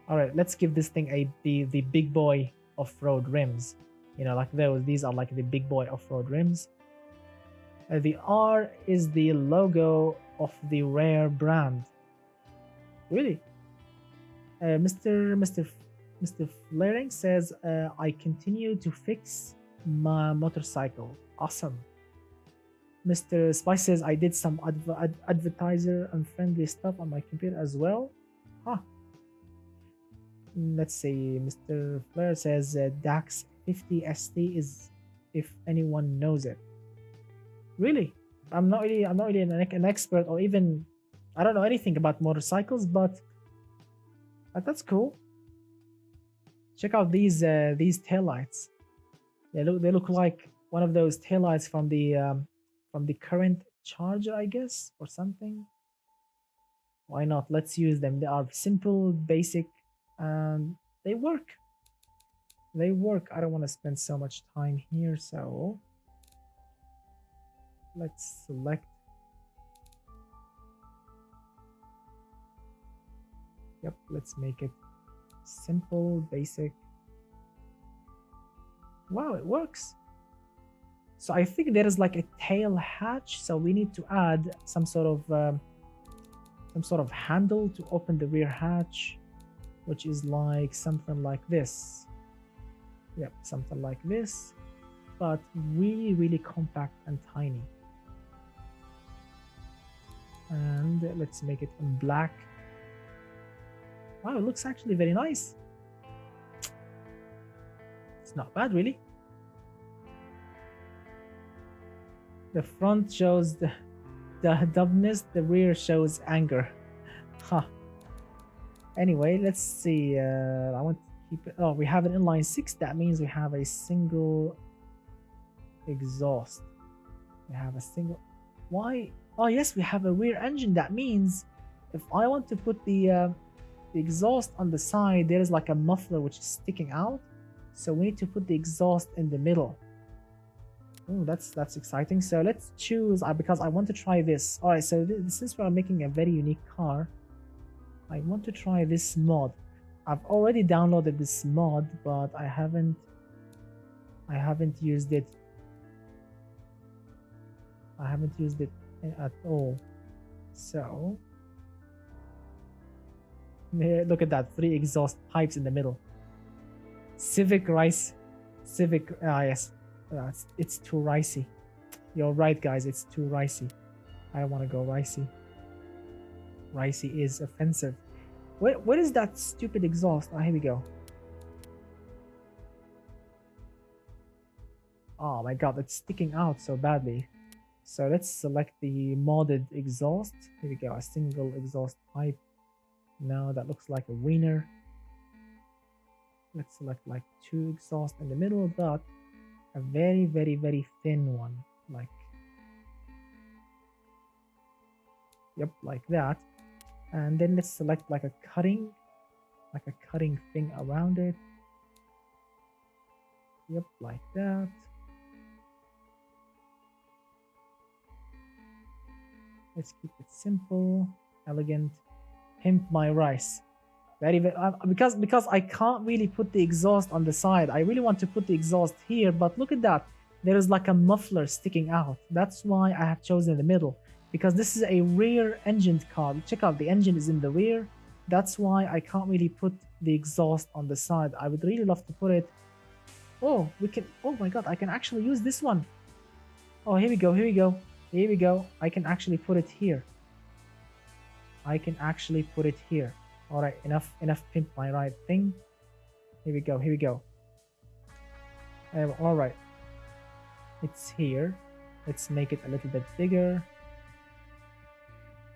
S1: All right, let's give this thing the big boy off-road rims. You know, like these are like the big boy off-road rims. The R is the logo of the Rare brand. Really? Mr. Flaring says I continue to fix my motorcycle. Awesome. Mr. Spice says I did some advertiser unfriendly stuff on my computer as well. Huh. Let's see. Mr. Flare says DAX 50 ST is, if anyone knows it. Really, I'm not really an expert, or even I don't know anything about motorcycles, but that's cool. Check out these taillights. They look like one of those taillights from the current charger, I guess, or something. Why not? Let's use them. They are simple, basic, and they work. They work. I don't want to spend so much time here, so let's select. Yep, let's make it simple, basic. Wow, it works. So I think there is like a tail hatch, so we need to add some sort of handle to open the rear hatch, which is like something like this. Yep, something like this, but really, really compact and tiny. And let's make it in black. Wow, it looks actually very nice. It's not bad, really. The front shows the dumbness, the rear shows anger. Huh. Anyway, let's see. I want to keep it. Oh, we have an inline 6. That means we have a single exhaust. We have a single. Why? Oh, yes, we have a rear engine. That means if I want to put the exhaust on the side, there is like a muffler which is sticking out. So we need to put the exhaust in the middle. Oh, that's exciting. So let's choose because I want to try this. All right, so since we're making a very unique car, I want to try this mod. I've already downloaded this mod, but I haven't used it. I haven't used it at all. So look at that, 3 exhaust pipes in the middle. Civic, yes. It's too ricey. You're right, guys. It's too ricey. I don't want to go ricey. Ricey is offensive. What is that stupid exhaust? Oh, here we go. Oh my god, it's sticking out so badly. So let's select the modded exhaust. Here we go. A single exhaust pipe. No, that looks like a wiener. Let's select like 2 exhausts in the middle, but a very, very, very thin one, like, yep, like that. And then let's select like a cutting thing around it. Yep, like that. Let's keep it simple, elegant. Pimp my rice. Very, because I can't really put the exhaust on the side. I really want to put the exhaust here, but look at that. There is like a muffler sticking out. That's why I have chosen the middle, because this is a rear engined car. Check out, the engine is in the rear. That's why I can't really put the exhaust on the side. I would really love to put it. Oh, we can. Oh my god, I can actually use this one. Oh, here we go. Here we go. Here we go. I can actually put it here. I can actually put it here. All right, enough pimp my ride thing. Here we go. Here we go. All right, it's here. Let's make it a little bit bigger.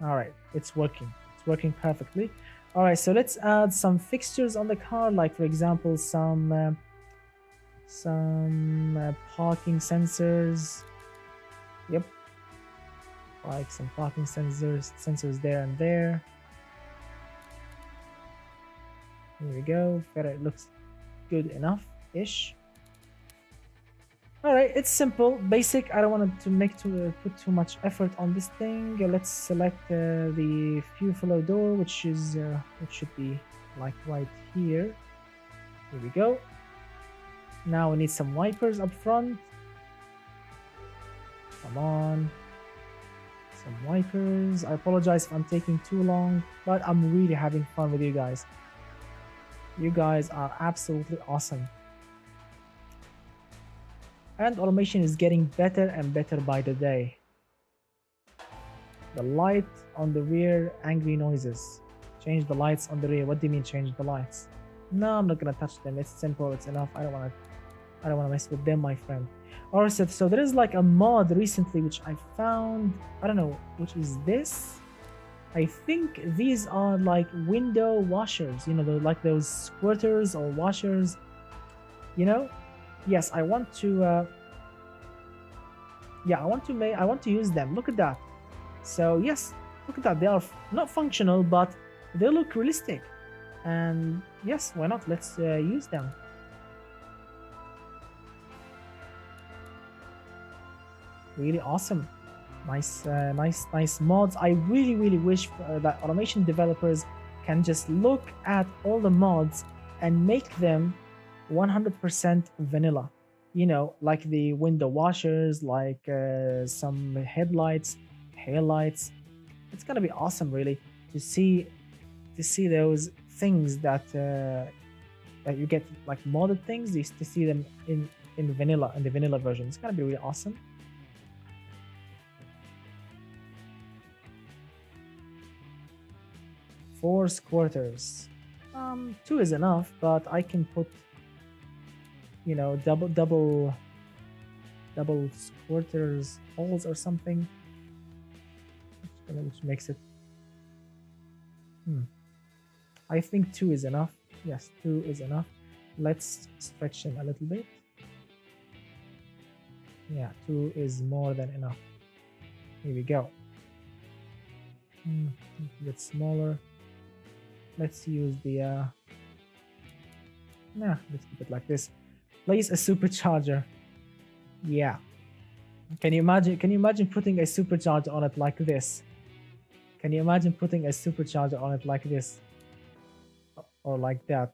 S1: All right, it's working. It's working perfectly. All right, so let's add some fixtures on the car, like for example some parking sensors. Yep, like some parking sensors there and there. Here we go. It looks good enough-ish. All right, it's simple, basic. I don't want to put too much effort on this thing. Let's select the fuel flow door, which should be like right here. Here we go. Now we need some wipers up front. Come on. Some wipers. I apologize if I'm taking too long, but I'm really having fun with you guys. You guys are absolutely awesome. And automation is getting better and better by the day. The light on the rear, angry noises. Change the lights on the rear. What do you mean change the lights? No, I'm not gonna touch them. It's simple, it's enough. I don't wanna mess with them, my friend. Or so there is like a mod recently which I found. I don't know which is this. I think these are like window washers. You know, like those squirters or washers. You know, yes, I want to. Yeah, I want to use them. Look at that. So yes, look at that. They are not functional, but they look realistic. And yes, why not? Let's use them. Really awesome. Nice mods. I really wish that automation developers can just look at all the mods and make them 100% vanilla. You know, like the window washers, like some headlights, taillights. It's gonna be awesome, really, to see those things that you get like modded things. To see them in vanilla, in the vanilla version. It's gonna be really awesome. Four squirters. Two is enough, but I can put, you know, double squirters holes or something, which makes it. I think two is enough. Yes, two is enough. Let's stretch him a little bit. Yeah, two is more than enough. Here we go. A bit smaller. Let's use the let's keep it like this. Place a supercharger. Yeah. Can you imagine putting a supercharger on it like this? Can you imagine putting a supercharger on it like this? Or like that?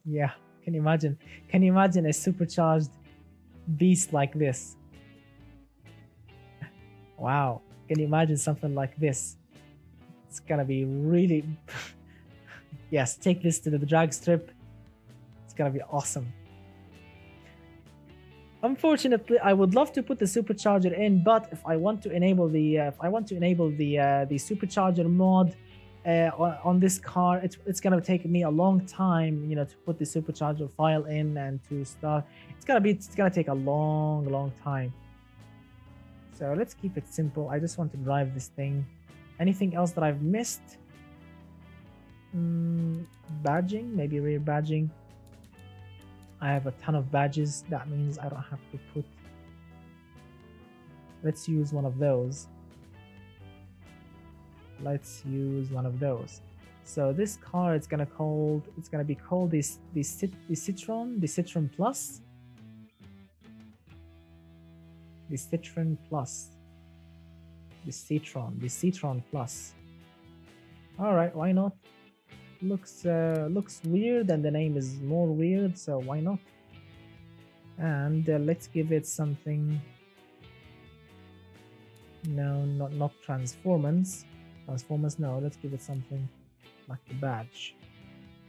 S1: Yeah. Can you imagine? Can you imagine a supercharged beast like this? Wow. Can you imagine something like this? It's gonna be really yes, take this to the drag strip. It's gonna be awesome. Unfortunately, I would love to put the supercharger in, but if I want to enable the the supercharger mod on this car, it's gonna take me a long time, you know, to put the supercharger file in and to start. It's gonna take a long time. So let's keep it simple. I just want to drive this thing. Anything else that I've missed? Badging, maybe rear badging. I have a ton of badges. That means I don't have to put. Let's use one of those. Let's use one of those. So this car, it's gonna be called the Citroen Plus. The Citroen Plus. The Citroen Plus. All right, why not? Looks weird, and the name is more weird, so why not? And let's give it something. No, not transformance. Transformance, no. Let's give it something like the badge.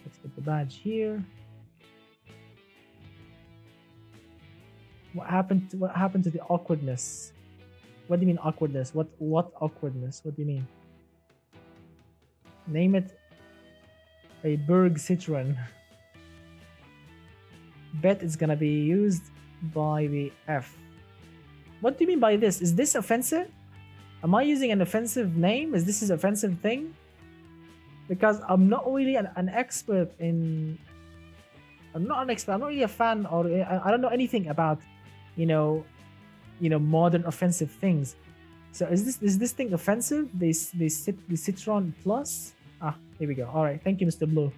S1: Let's put the badge here. What happened to the awkwardness? What do you mean awkwardness? What awkwardness? What do you mean? Name it a Berg Citroen. Bet it's gonna be used by the F. What do you mean by this? Is this offensive? Am I using an offensive name? Is this an offensive thing? Because I'm not really an expert in. I'm not an expert. I'm not really a fan, or I don't know anything about, you know, modern offensive things. So is this thing offensive? The Citroen Plus? Ah, here we go. All right, thank you, Mr. Blue.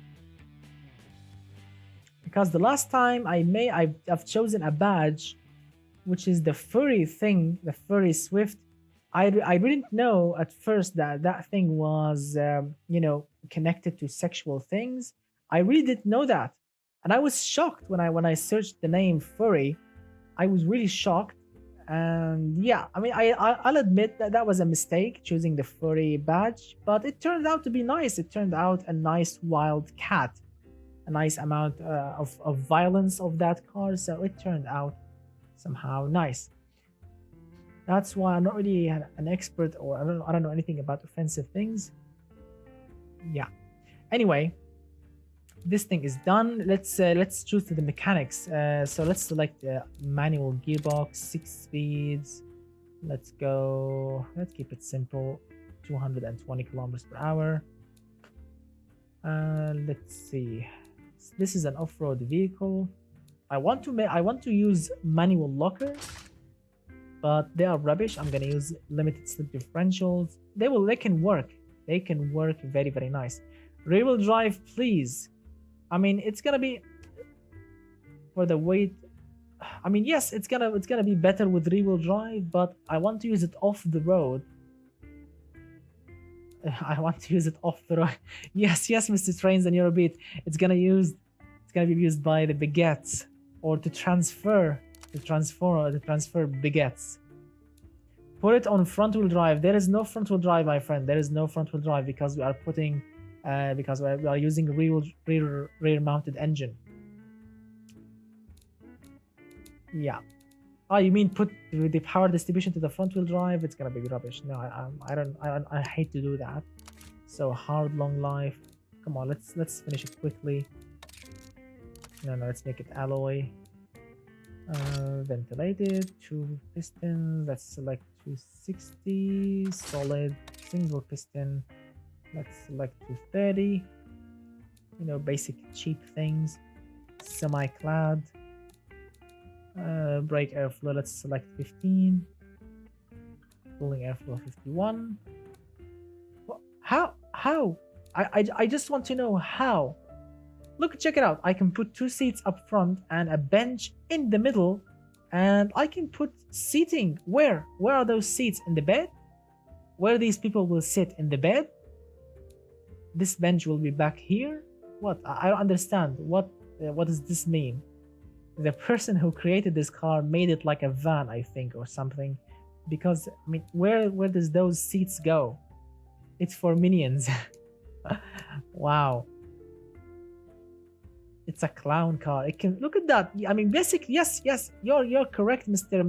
S1: Because the last time I've chosen a badge, which is the furry thing, the furry Swift. I didn't know at first that thing was connected to sexual things. I really didn't know that, and I was shocked when I searched the name furry. I was really shocked. And yeah, I mean, I'll admit that was a mistake choosing the furry badge, but it turned out to be nice. It turned out a nice wild cat, a nice amount of violence of that car, so it turned out somehow nice. That's why I'm not really an expert, or I don't know anything about offensive things. Yeah. Anyway, This thing is done. Let's choose the mechanics. So let's select manual gearbox, 6 speeds. Let's go. Let's keep it simple. 220 kilometers per hour. Let's see. This is an off-road vehicle. I want to use manual lockers, but they are rubbish. I'm gonna use limited slip differentials. They can work. They can work very, very nice. Rear wheel drive, please. I mean, it's gonna be for the weight. I mean, yes, it's gonna be better with rear wheel drive, but I want to use it off the road. I want to use it off the road. Yes, Mr. Trains and your beat. It's gonna be used by the baguettes, or to transfer baguettes. Put it on front wheel drive. There is no front wheel drive, my friend. There is no front wheel drive because we are putting because we are using rear mounted engine. Yeah. Oh, you mean put the power distribution to the front wheel drive? It's gonna be rubbish. No, I hate to do that. So hard long life. Come on, let's finish it quickly. No, let's make it alloy. Ventilated, 2 pistons. Let's select 260. Solid, single piston. Let's select 230. You know, basic cheap things. Semi-clad. Brake airflow, let's select 15. Cooling airflow 51. How? I just want to know how. Look, check it out. I can put 2 seats up front and a bench in the middle, and I can put seating. Where are those seats? In the bed? Where these people will sit? In the bed? This bench will be back here? What? I don't understand. What does this mean? The person who created this car made it like a van, I think, or something, because I mean, where does those seats go? It's for minions. Wow, it's a clown car. It can look at that. I mean, basically, yes, you're correct, Mr.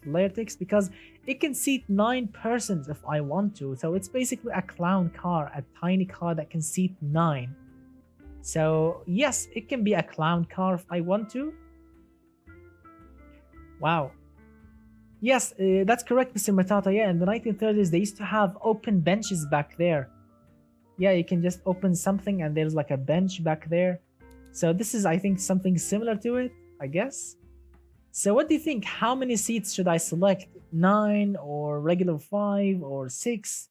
S1: Flairtix, because it can seat 9 persons if I want to. So it's basically a clown car, a tiny car that can seat 9. So yes, it can be a clown car if I want to. Wow. Yes, that's correct, Mr. Matata. Yeah, in the 1930s, they used to have open benches back there. Yeah, you can just open something and there's like a bench back there. So this is, I think, something similar to it, I guess. So what do you think? How many seats should I select? 9 or regular 5 or 6?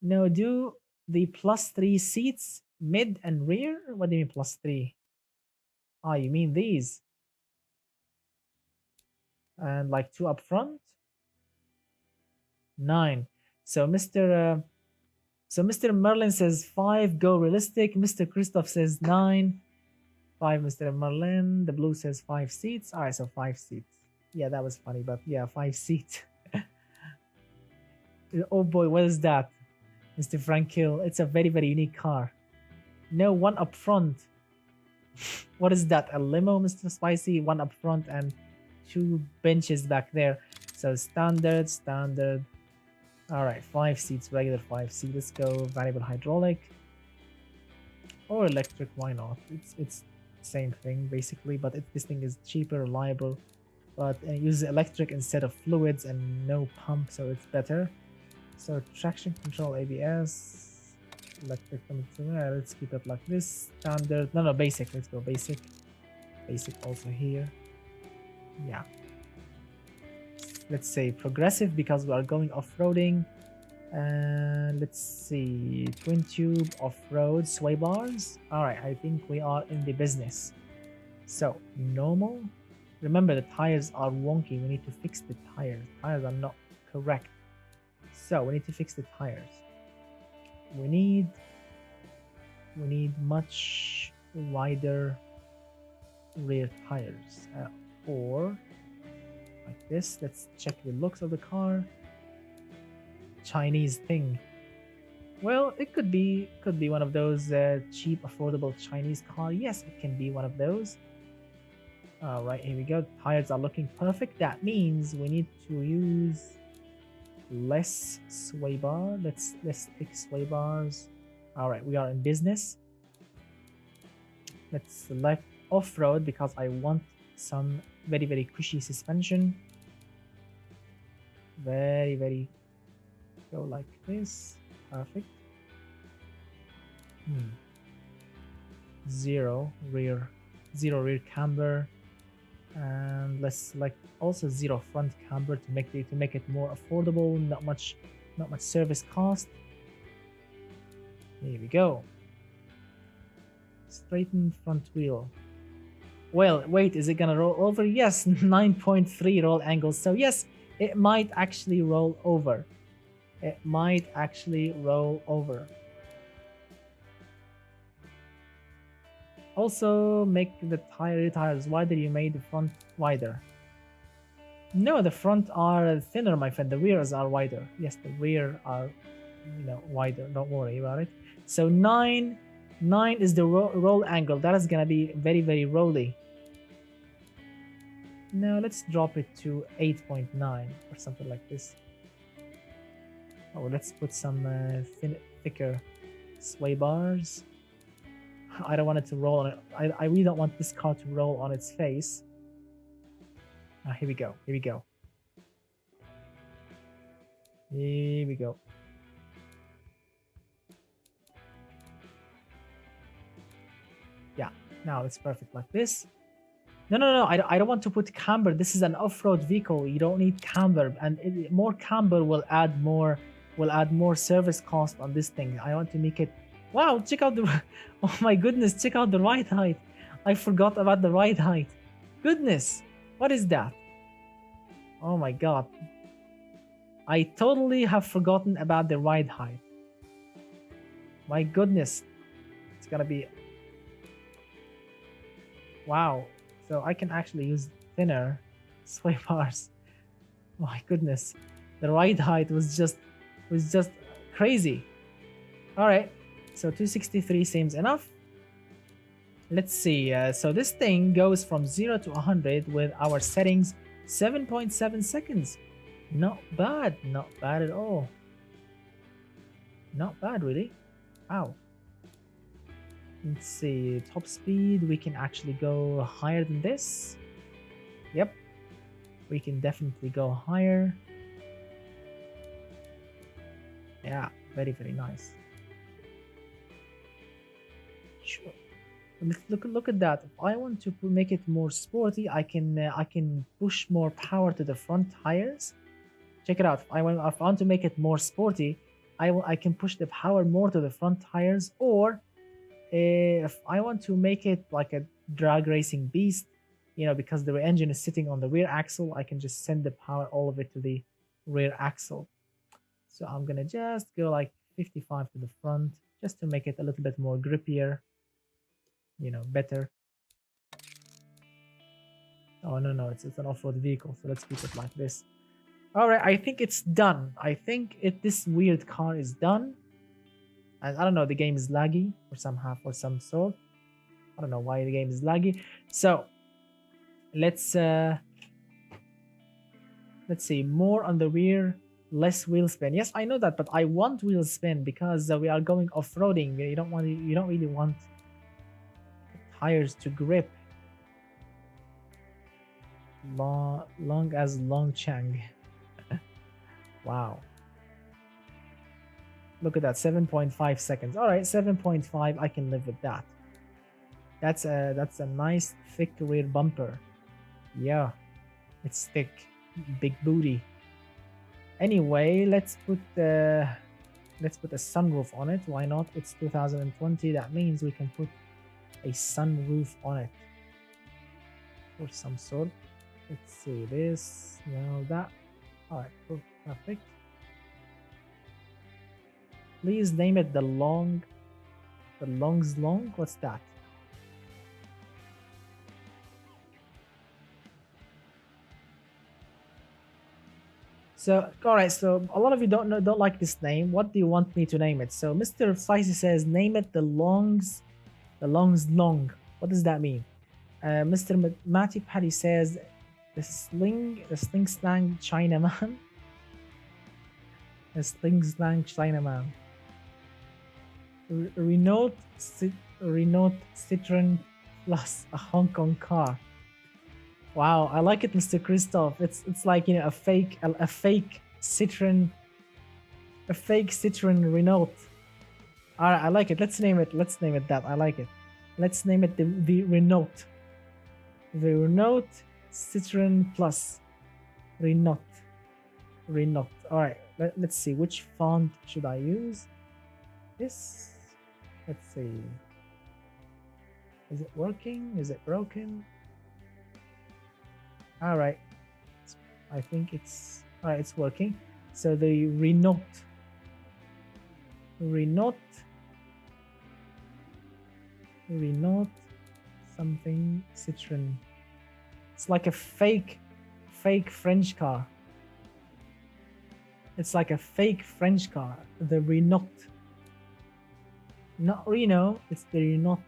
S1: No, do the +3 seats. Mid and rear? What do you mean +3? Ah, you mean these? And like 2 up front? 9. So Mr. Merlin says 5. Go realistic. Mr. Christoph says 9. 5. Mr. Merlin. The blue says 5 seats. All right, so 5 seats. Yeah, that was funny, but yeah, 5 seats. Oh boy, what is that, Mr. Frank Hill? It's a very, very unique car. No, 1 up front. What is that? A limo, Mr. Spicy? 1 up front and 2 benches back there. So standard. All right, 5 seats, regular 5 seats. Let's go variable hydraulic or electric. Why not? It's same thing basically, but this thing is cheaper, reliable. But it uses electric instead of fluids and no pump, so it's better. So traction control, ABS. Electric. Let's keep it like this. Standard. No, basic. Let's go basic. Basic also here. Yeah. Let's say progressive because we are going off-roading. Let's see. Twin tube off-road sway bars. All right. I think we are in the business. So normal. Remember, the tires are wonky. We need to fix the tires. Tires are not correct. So we need to fix the tires. We need much wider rear tires, or like this. Let's check the looks of the car. Chinese thing. Well, it could be one of those cheap, affordable Chinese car. Yes, it can be one of those. All right, here we go. Tires are looking perfect. That means we need to use less sway bar. Let's pick sway bars. All right, we are in business. Let's select off-road because I want some very, very cushy suspension. Very, very, go like this. Perfect. Zero rear camber, and let's select also zero front camber to make it more affordable. Not much service cost. Here we go. Straighten front wheel. Well, wait, is it gonna roll over? Yes, 9.3 roll angle. So yes, it might actually roll over. It might actually roll over. Also, make the rear tires wider. You made the front wider. No, the front are thinner, my friend. The rears are wider. Yes, the rear are, wider. Don't worry about it. So 9 is the roll angle. That is gonna be very, very rolly. No, let's drop it to 8.9 or something like this. Oh, let's put some thicker sway bars. I don't want it to roll on it. I really don't want this car to roll on its face. Here we go. Here we go. Here we go. Yeah, now it's perfect like this. No. I don't want to put camber. This is an off-road vehicle. You don't need camber, and more camber will add more service cost on this thing. I want to make it. Wow, check out the. Oh my goodness, check out the ride height. I forgot about the ride height. Goodness, what is that? Oh my god. I totally have forgotten about the ride height. My goodness. It's gonna be. Wow. So I can actually use thinner sway bars. My goodness. The ride height was just crazy. All right. So 263 seems enough. Let's see. So this thing goes from 0 to 100 with our settings 7.7 seconds. Not bad. Not bad at all. Not bad, really. Wow. Let's see. Top speed. We can actually go higher than this. Yep. We can definitely go higher. Yeah. Very, very nice. Sure. Look at that. If I want to make it more sporty, I can push more power to the front tires. Check it out. If I want to make it more sporty, I can push the power more to the front tires. Or if I want to make it like a drag racing beast, because the engine is sitting on the rear axle, I can just send the power all of it to the rear axle. So I'm gonna just go like 55 to the front, just to make it a little bit more grippier. Better. Oh no, it's an off-road vehicle, so let's keep it like this. All right, I think it's done. I think this weird car is done. And I don't know, the game is laggy for some sort. I don't know why the game is laggy. So let's see, more on the rear, less wheel spin. Yes, I know that, but I want wheel spin because we are going off-roading. You don't really want tires to grip. Long as Long Chang. Wow. Look at that, 7.5 seconds. All right, 7.5, I can live with that. That's a nice thick rear bumper. Yeah, it's thick, big booty. Anyway, let's put a sunroof on it. Why not? It's 2020. That means we can put a sunroof on it for some sort. Let's see this, that. All right, cool, perfect. Please name it the Long's Long. What's that? So, all right. So a lot of you don't like this name. What do you want me to name it? So Mr. Spicy says name it the Long's Long. What does that mean? Mr. Matty Paddy says the Sling Slang Chinaman. The Sling Slang Chinaman. Renault Renault Citroen Plus, a Hong Kong car. Wow, I like it, Mr. Christoph. It's like, a fake Citroen, Renault. All right, I like it. Let's name it. Let's name it that. I like it. Let's name it the Renault. The Renault Citroen Plus. Renault. Renault. All right. Let's see. Which font should I use? This. Let's see. Is it working? Is it broken? All right. I think it's all right. It's working. So the Renault. Renault something Citroen. It's like a fake French car. It's like a fake French car. The Renault. Not Renault, it's the Renault.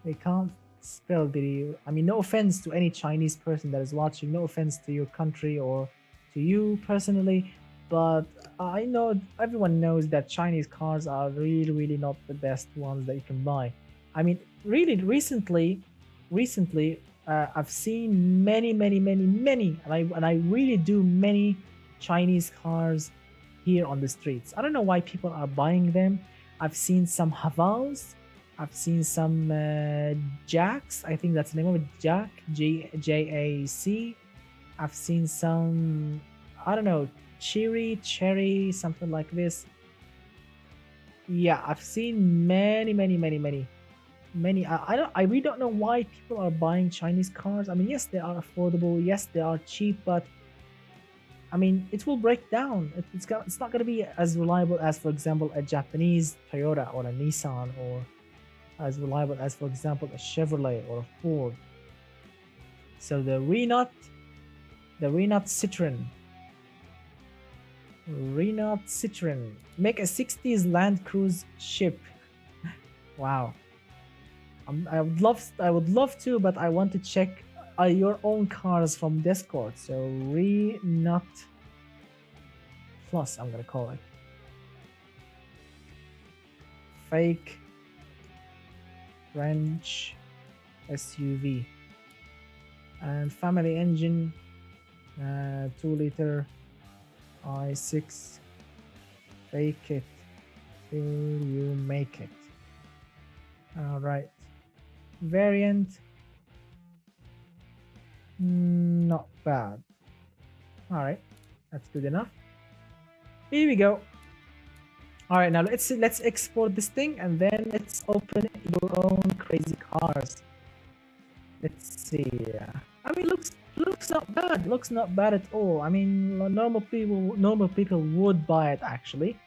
S1: They can't spell the. I mean, no offense to any Chinese person that is watching. No offense to your country or to you personally. But I know everyone knows that Chinese cars are really not the best ones that you can buy. I mean, really recently, I've seen many, and I really do many Chinese cars here on the streets. I don't know why people are buying them. I've seen some Havals. I've seen some Jacks. I think that's the name of it, Jack, Jac. I've seen some, I don't know, cherry, something like this. Yeah, I've seen many. I really don't know why people are buying Chinese cars. I mean, yes, they are affordable. Yes, they are cheap, but I mean, it will break down. It's not going to be as reliable as, for example, a Japanese Toyota or a Nissan, or as reliable as, for example, a Chevrolet or a Ford. So the Renault Citroen. Renault Citroen. Make a 60s Land Cruise ship. Wow. I would love to, but I want to check your own cars from Discord. So Renault Plus, I'm gonna call it. Fake French SUV. And family engine, 2-liter i6. Fake it till you make it. All right. Variant, not bad. All right, that's good enough. Here we go. All right, now let's export this thing and then let's open your own crazy cars. Let's see. I mean, looks not bad. Looks not bad at all. I mean, normal people would buy it actually,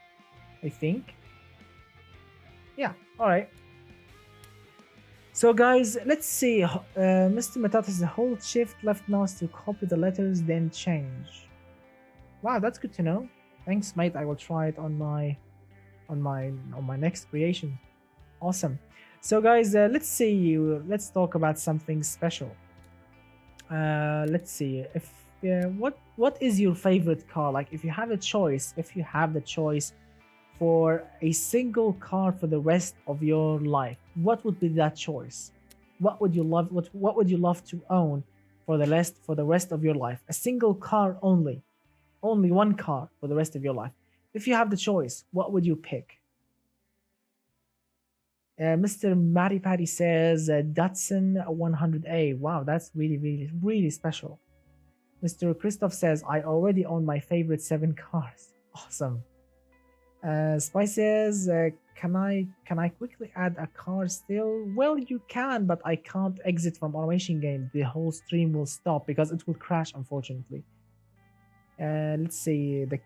S1: I think. Yeah. All right. So guys, let's see. Mr. Metatus, hold shift left mouse to copy the letters, then change. Wow, that's good to know. Thanks, mate. I will try it on my next creation. Awesome. So guys, let's see. Let's talk about something special. Let's see. If what is your favorite car? Like, if you have the choice for a single car for the rest of your life, what would be that choice? What would you love? What would you love to own for the rest of your life? A single car only one car for the rest of your life. If you have the choice, what would you pick? Mr. Matty Patty says Datsun 100A. Wow, that's really special. Mr. Christoph says I already own my favorite 7 cars. Awesome. Spice says, can I quickly add a car still? Well, you can, but I can't exit from automation game. The whole stream will stop because it will crash, unfortunately. Let's see. The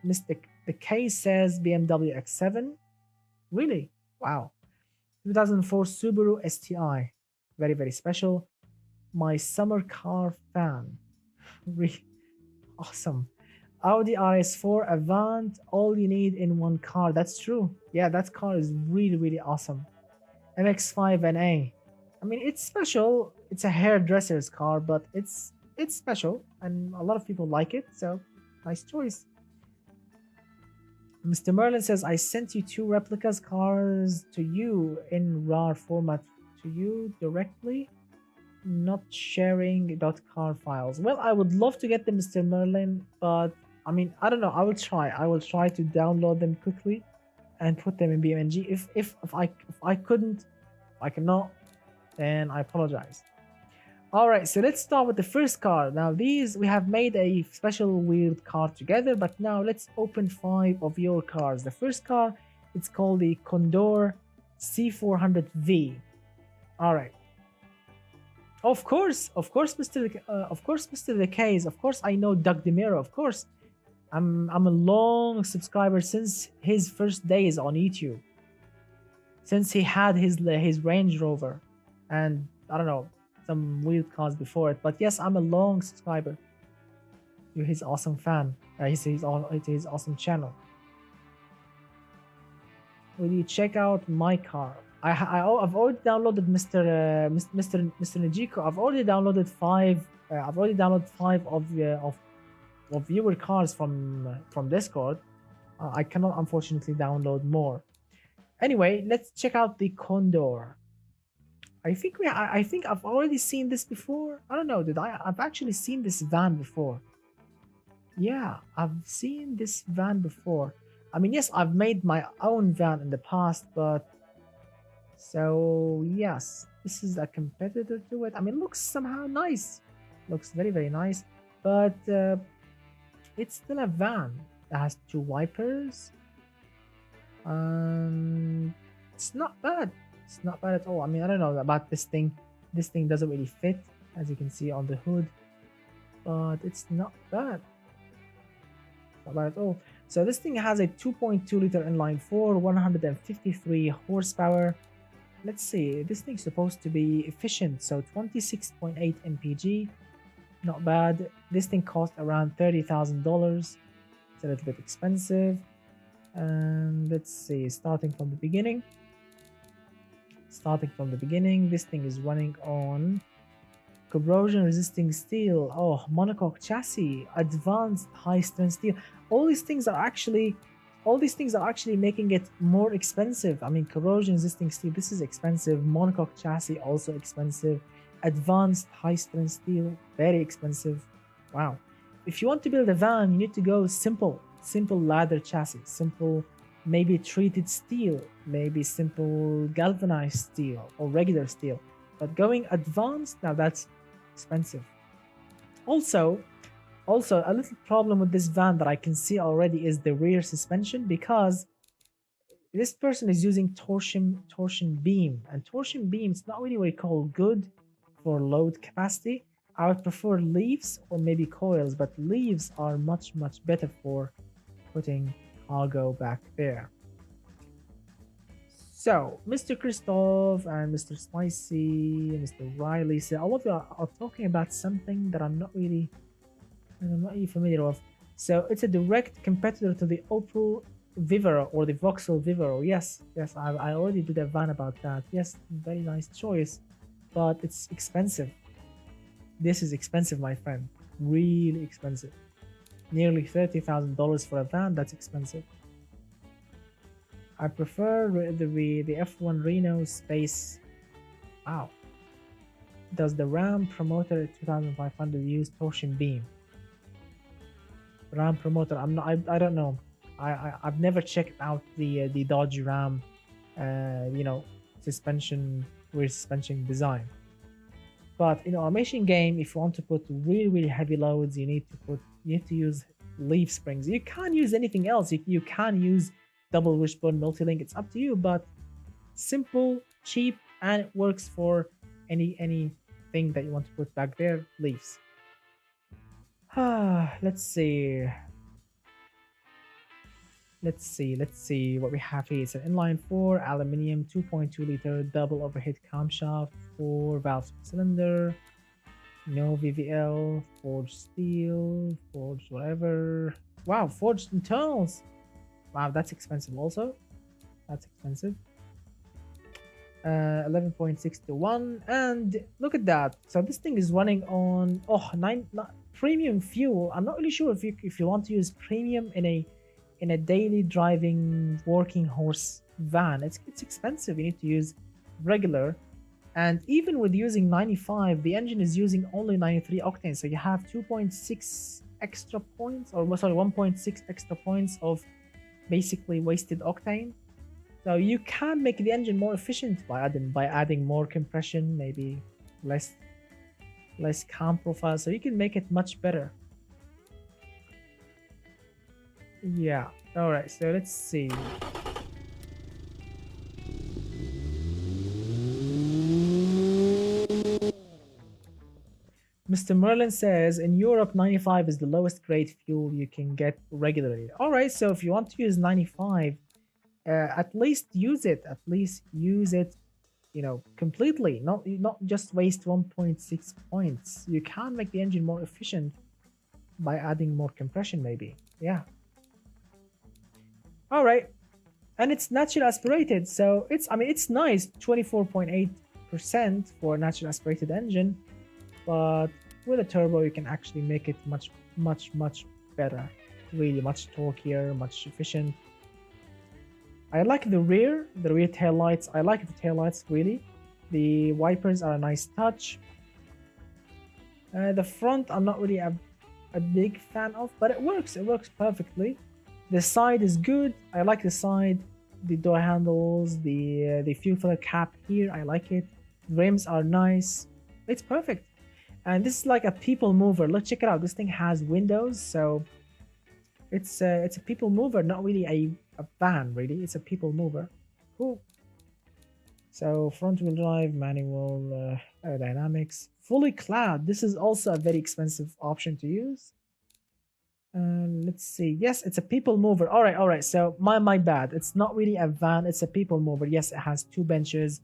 S1: K says BMW X7. Really? Wow. 2004 Subaru STI. Very special. My summer car fan. Really awesome. Audi RS4 Avant, all you need in one car. That's true. Yeah, that car is really awesome. MX-5 NA. I mean, it's special. It's a hairdresser's car, but it's special, and a lot of people like it. So, nice choice. Mr. Merlin says, I sent you 2 replicas cars to you in RAR format to you directly, not sharing .car files. Well, I would love to get them, Mr. Merlin, but I mean, I don't know. I will try. I will try to download them quickly and put them in BeamNG. If I couldn't, if I cannot, then I apologize. All right, so let's start with the first card. Now these, we have made a special weird card together, but now let's open 5 of your cards. The first card, it's called the Condor C400V. All right. Of course, Mr. Mr. The Case. Of course, I know Doug DeMiro. Of course, I'm a long subscriber since his first days on YouTube. Since he had his Range Rover, and I don't know, some weird cars before it. But yes, I'm a long subscriber to his awesome fan. His awesome channel. Will you check out my car? I've already downloaded Mr. Najiko. I've already downloaded 5. I've already downloaded 5 of viewer cars from Discord. I cannot unfortunately download more. Anyway, let's check out the Condor. I think I've already seen this before. I don't know. I've actually seen this van before. Yeah, I've seen this van before. I mean, yes, I've made my own van in the past, but so yes, this is a competitor to it. I mean, it looks somehow nice. Looks very, very nice, but it's still a van that has 2 wipers. It's not bad. It's not bad at all. I mean, I don't know about this thing. This thing doesn't really fit, as you can see on the hood, but it's not bad. Not bad at all. So this thing has a 2.2 liter inline 4, 153 horsepower. Let's see. This thing's supposed to be efficient, so 26.8 mpg. Not bad. This thing cost around $30,000. It's a little bit expensive. And let's see. Starting from the beginning, this thing is running on corrosion resisting steel. Oh, monocoque chassis, advanced high strength steel. All these things are actually making it more expensive. I mean, corrosion resisting steel, this is expensive. Monocoque chassis, also expensive. Advanced high strength steel, very expensive. Wow. If you want to build a van, you need to go simple ladder chassis, simple, maybe treated steel, maybe simple galvanized steel or regular steel. But going advanced, now that's expensive. Also a little problem with this van that I can see already is the rear suspension, because this person is using torsion beam, and torsion beam is not really what you call good for load capacity. I would prefer leaves or maybe coils, but leaves are much better for putting cargo back there. So Mr. Christoph and Mr. Spicy and Mr. Riley, so all of you are talking about something that I'm not really familiar with. So it's a direct competitor to the Opel Vivaro or the Vauxhall Vivaro. Yes, I already did a van about that. Yes, very nice choice, but it's expensive. This is expensive, my friend. Really expensive. Nearly $30,000 for a van. That's expensive. I prefer the F1 Reno Space. Wow. Does the Ram Promoter 2500 use torsion beam? Ram Promoter. I don't know. I've never checked out the Dodge Ram, suspension, rear suspension design. But in a machine game, if you want to put really heavy loads, you need to use leaf springs. You can't use anything else. You can use double wishbone multi-link. It's up to you, but simple, cheap, and it works for anything that you want to put back there. Leaves. Let's see what we have here. It's an inline 4 aluminium 2.2 liter double overhead camshaft, 4 valves per cylinder, no VVL, forged steel, forged whatever. Wow, forged internals. Wow, that's expensive also. That's expensive. 11.6 to 1, and look at that. So this thing is running on premium fuel. I'm not really sure if you want to use premium in in a daily driving working horse van. It's expensive. You need to use regular, and even with using 95, the engine is using only 93 octane, so you have 2.6 extra points, or sorry, 1.6 extra points of basically wasted octane. So you can make the engine more efficient by adding more compression, maybe less cam profile, so you can make it much better. Yeah. All right. So let's see. Mr. Merlin says in Europe 95 is the lowest grade fuel you can get regularly. All right. So if you want to use 95, at least use it. At least use it, completely. Not just waste 1.6 points. You can make the engine more efficient by adding more compression, maybe. Yeah. All right. And it's natural aspirated, so it's nice, 24.8% for a natural aspirated engine, but with a turbo you can actually make it much better, really much torquier, much efficient. I like the rear tail lights. I like the tail lights, really. The wipers are a nice touch. The front I'm not really a big fan of, but it works perfectly. The side is good. I like the side, the door handles, the fuel filler cap here. I like it. Rims are nice. It's perfect. And this is like a people mover. Let's check it out. This thing has windows, so it's a people mover, not really a van. Really, it's a people mover. Cool. So front wheel drive, manual, aerodynamics, fully clad. This is also a very expensive option to use. Let's see. Yes, it's a people mover. All right. So my bad. It's not really a van. It's a people mover. Yes, it has 2 benches.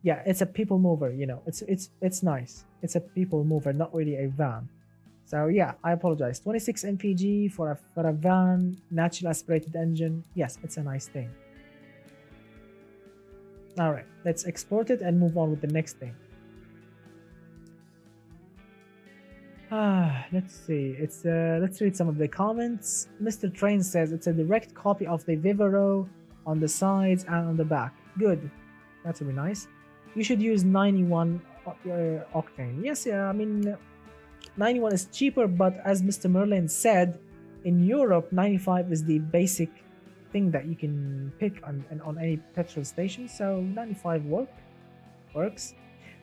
S1: Yeah, it's a people mover. It's nice. It's a people mover, not really a van. So yeah, I apologize. 26 mpg for a van, natural aspirated engine. Yes, it's a nice thing. All right, let's export it and move on with the next thing. Let's see. Let's read some of the comments. Mr. Train says it's a direct copy of the Vivaro on the sides and on the back. Good. That would be nice. You should use 91 octane. Yes, yeah, 91 is cheaper, but as Mr. Merlin said, in Europe 95 is the basic thing that you can pick on any petrol station, so 95 works.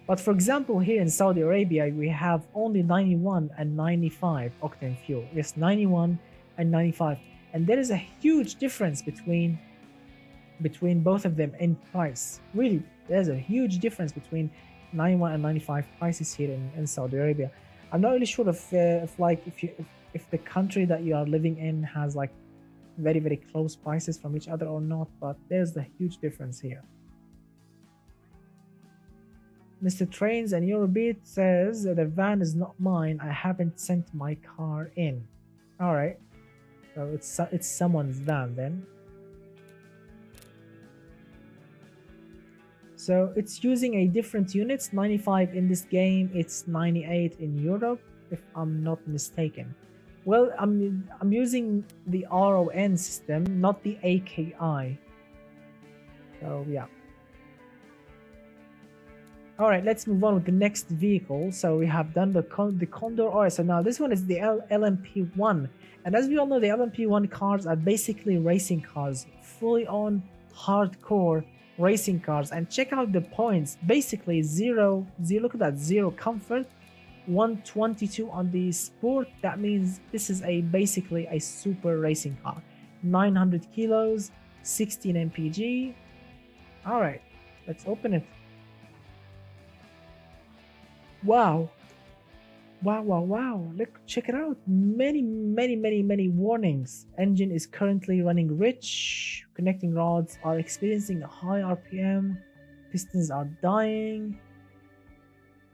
S1: But for example, here in Saudi Arabia, we have only 91 and 95 octane fuel. Yes, 91 and 95. And there is a huge difference between both of them in price. Really, there's a huge difference between 91 and 95 prices here in Saudi Arabia. I'm not really sure if the country that you are living in has like very, very close prices from each other or not, but there's the huge difference here. Mr. Trains and Eurobeat says the van is not mine. I haven't sent my car in. All right, so it's someone's van then. So it's using a different units. 95 in this game. It's 98 in Europe, if I'm not mistaken. Well, I'm using the RON system, not the AKI. So yeah. All right, let's move on with the next vehicle. So we have done the Condor. All right, so now this one is the LMP1. And as we all know, the LMP1 cars are basically racing cars, fully on hardcore racing cars. And check out the points. Basically zero, look at that, 0 comfort, 122 on the sport. That means this is basically a super racing car. 900 kilos, 16 mpg. All right, let's open it. Wow. Look, check it out. Many warnings. Engine is currently running rich. Connecting rods are experiencing a high RPM. Pistons are dying.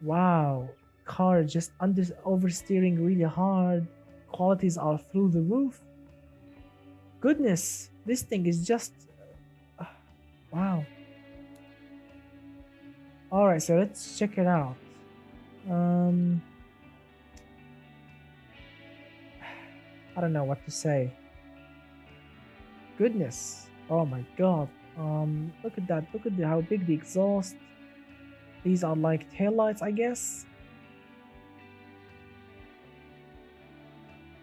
S1: Wow. Car just oversteering really hard. Qualities are through the roof. Goodness, this thing is just wow. All right, so let's check it out. I don't know what to say. goodness. Oh my god. Look at that. Look at how big the exhaust. These are like taillights, I guess.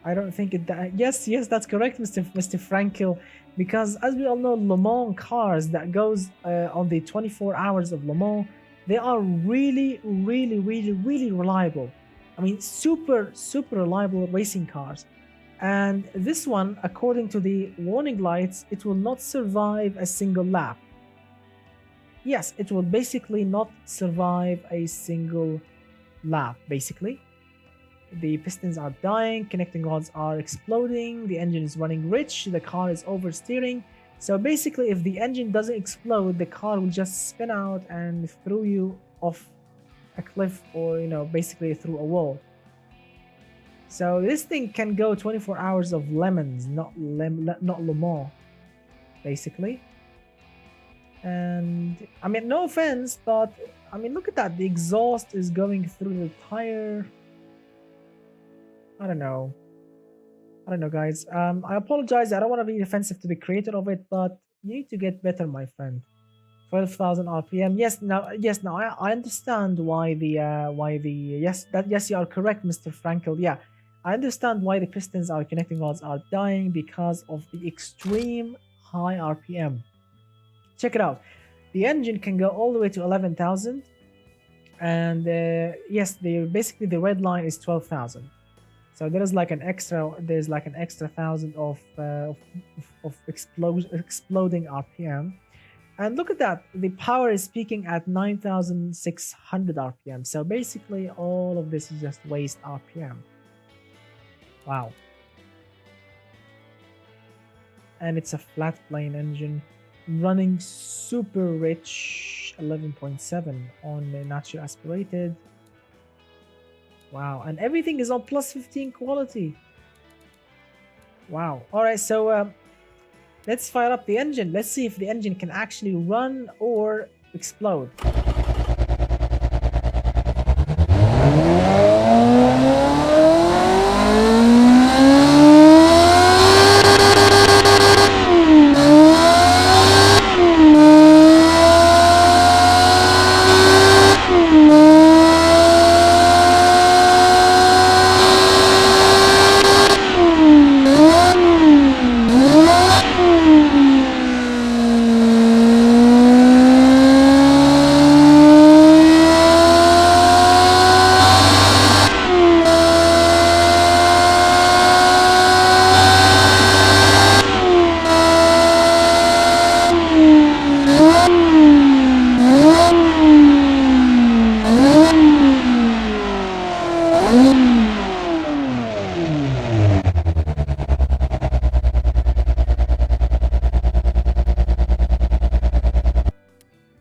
S1: I don't think it that yes, yes, that's correct, Mr. Frankel, because as we all know, Le Mans cars that goes on the 24 hours of Le Mans, they are really, really, really, really reliable. I mean, super, super reliable racing cars. And this one, according to the warning lights, it will not survive a single lap. Yes, it will basically not survive a single lap, basically. The pistons are dying, connecting rods are exploding, the engine is running rich, the car is oversteering. So basically, if the engine doesn't explode, the car will just spin out and throw you off a cliff or, basically through a wall. So this thing can go 24 hours of lemons, not Le Mans, basically. And I mean, no offense, but I mean, look at that. The exhaust is going through the tire. I don't know. Guys. I apologize. I don't want to be offensive to the creator of it, but you need to get better, my friend. 12,000 RPM. Yes, now I understand why yes, you are correct, Mr. Frankel. Yeah, I understand why the pistons are connecting rods are dying because of the extreme high RPM. Check it out. The engine can go all the way to 11,000, and yes, basically the red line is 12,000. So there's like an extra 1,000 of exploding RPM. And look at that, the power is peaking at 9,600 RPM. So basically all of this is just waste RPM. Wow. And it's a flat plane engine running super rich 11.7 on naturally aspirated. Wow, and everything is on plus 15 quality. Wow. All right, so let's fire up the engine. Let's see if the engine can actually run or explode.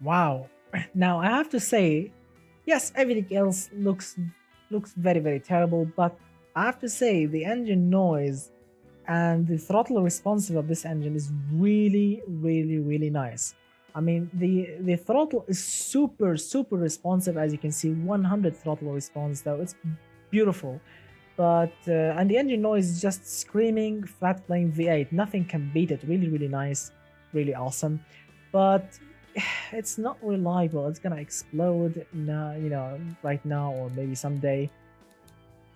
S1: Wow. Now I have to say, yes, everything else looks very, very terrible, but I have to say the engine noise and the throttle responsive of this engine is really, really, really nice. I mean, the throttle is super, super responsive, as you can see, 100 throttle response, though it's beautiful. But and the engine noise is just screaming flat plane V8. Nothing can beat it. Really, really nice, really awesome. But it's not reliable. It's gonna explode now, right now or maybe someday.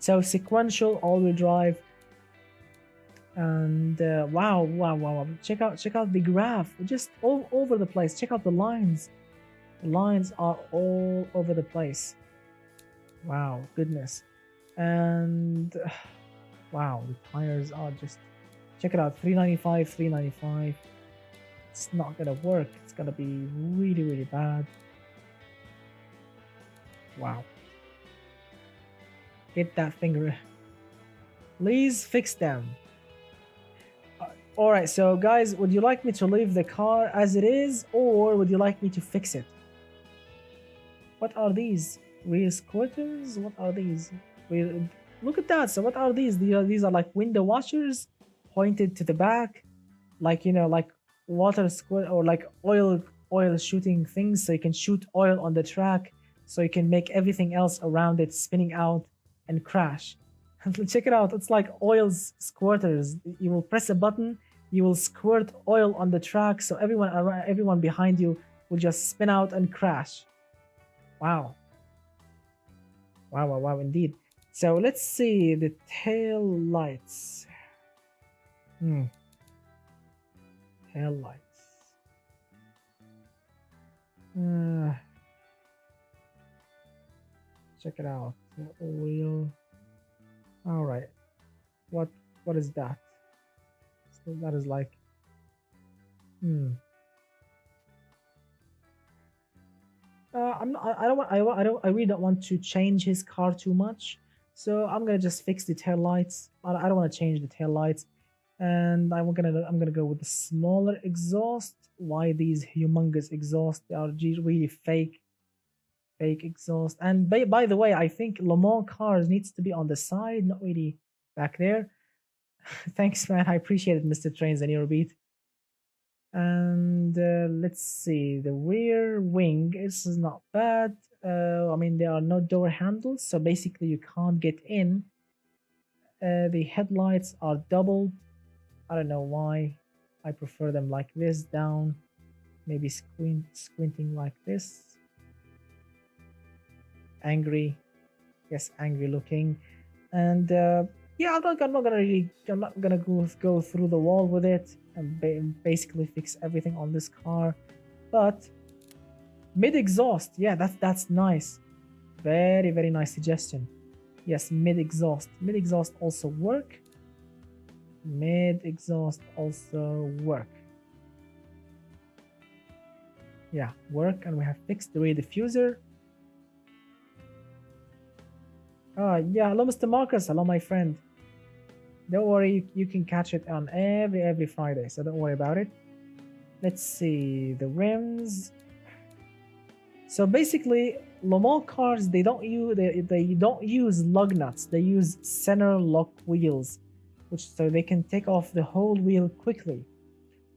S1: So sequential all-wheel drive, and wow! Check out the graph. Just all over the place. Check out the lines. The lines are all over the place. Wow, goodness, and wow, the tires are just. Check it out. 395, 395. It's not gonna work. It's gonna be really, really bad. Wow. Get that finger. Please fix them. Alright, so guys, would you like me to leave the car as it is, or would you like me to fix it? What are these? Rear squitters? What are these? Look at that. So what are these? These are like window washers pointed to the back. Like, like water squirt or like oil shooting things, so you can shoot oil on the track, so you can make everything else around it spinning out and crash. Check it out. It's like oil squirters. You will press a button You will squirt oil on the track, so everyone behind you will just spin out and crash. Wow. Wow, wow, wow, indeed. So let's see the tail lights. Tail lights. Check it out. Oil. All right. What is that? So that is like. I'm not, I really don't want to change his car too much, so I'm gonna just fix the tail lights. I don't want to change the tail lights, and I'm gonna go with the smaller exhaust. Why these humongous exhausts? They are really fake exhaust. And by the way, I think Le Mans cars needs to be on the side, not really back there. Thanks, man. I appreciate it, Mr. Trains and your beat. And let's see, the rear wing is not bad. I mean, there are no door handles, so basically you can't get in. The headlights are doubled. I don't know why. I prefer them like this, down, maybe squinting like this. Angry, yes, angry looking. And yeah, I'm not gonna go through the wall with it and basically fix everything on this car. But mid exhaust, yeah, that's nice. Very nice suggestion. Yes, mid exhaust also work. Mid exhaust also work. Yeah, work. And we have fixed the rear diffuser. Yeah, hello, Mr. Marcus. Hello, my friend. Don't worry, you can catch it on every Friday, so don't worry about it. Let's see the rims. So basically, Le Mans cars, they don't use lug nuts. They use center lock wheels, so they can take off the whole wheel quickly.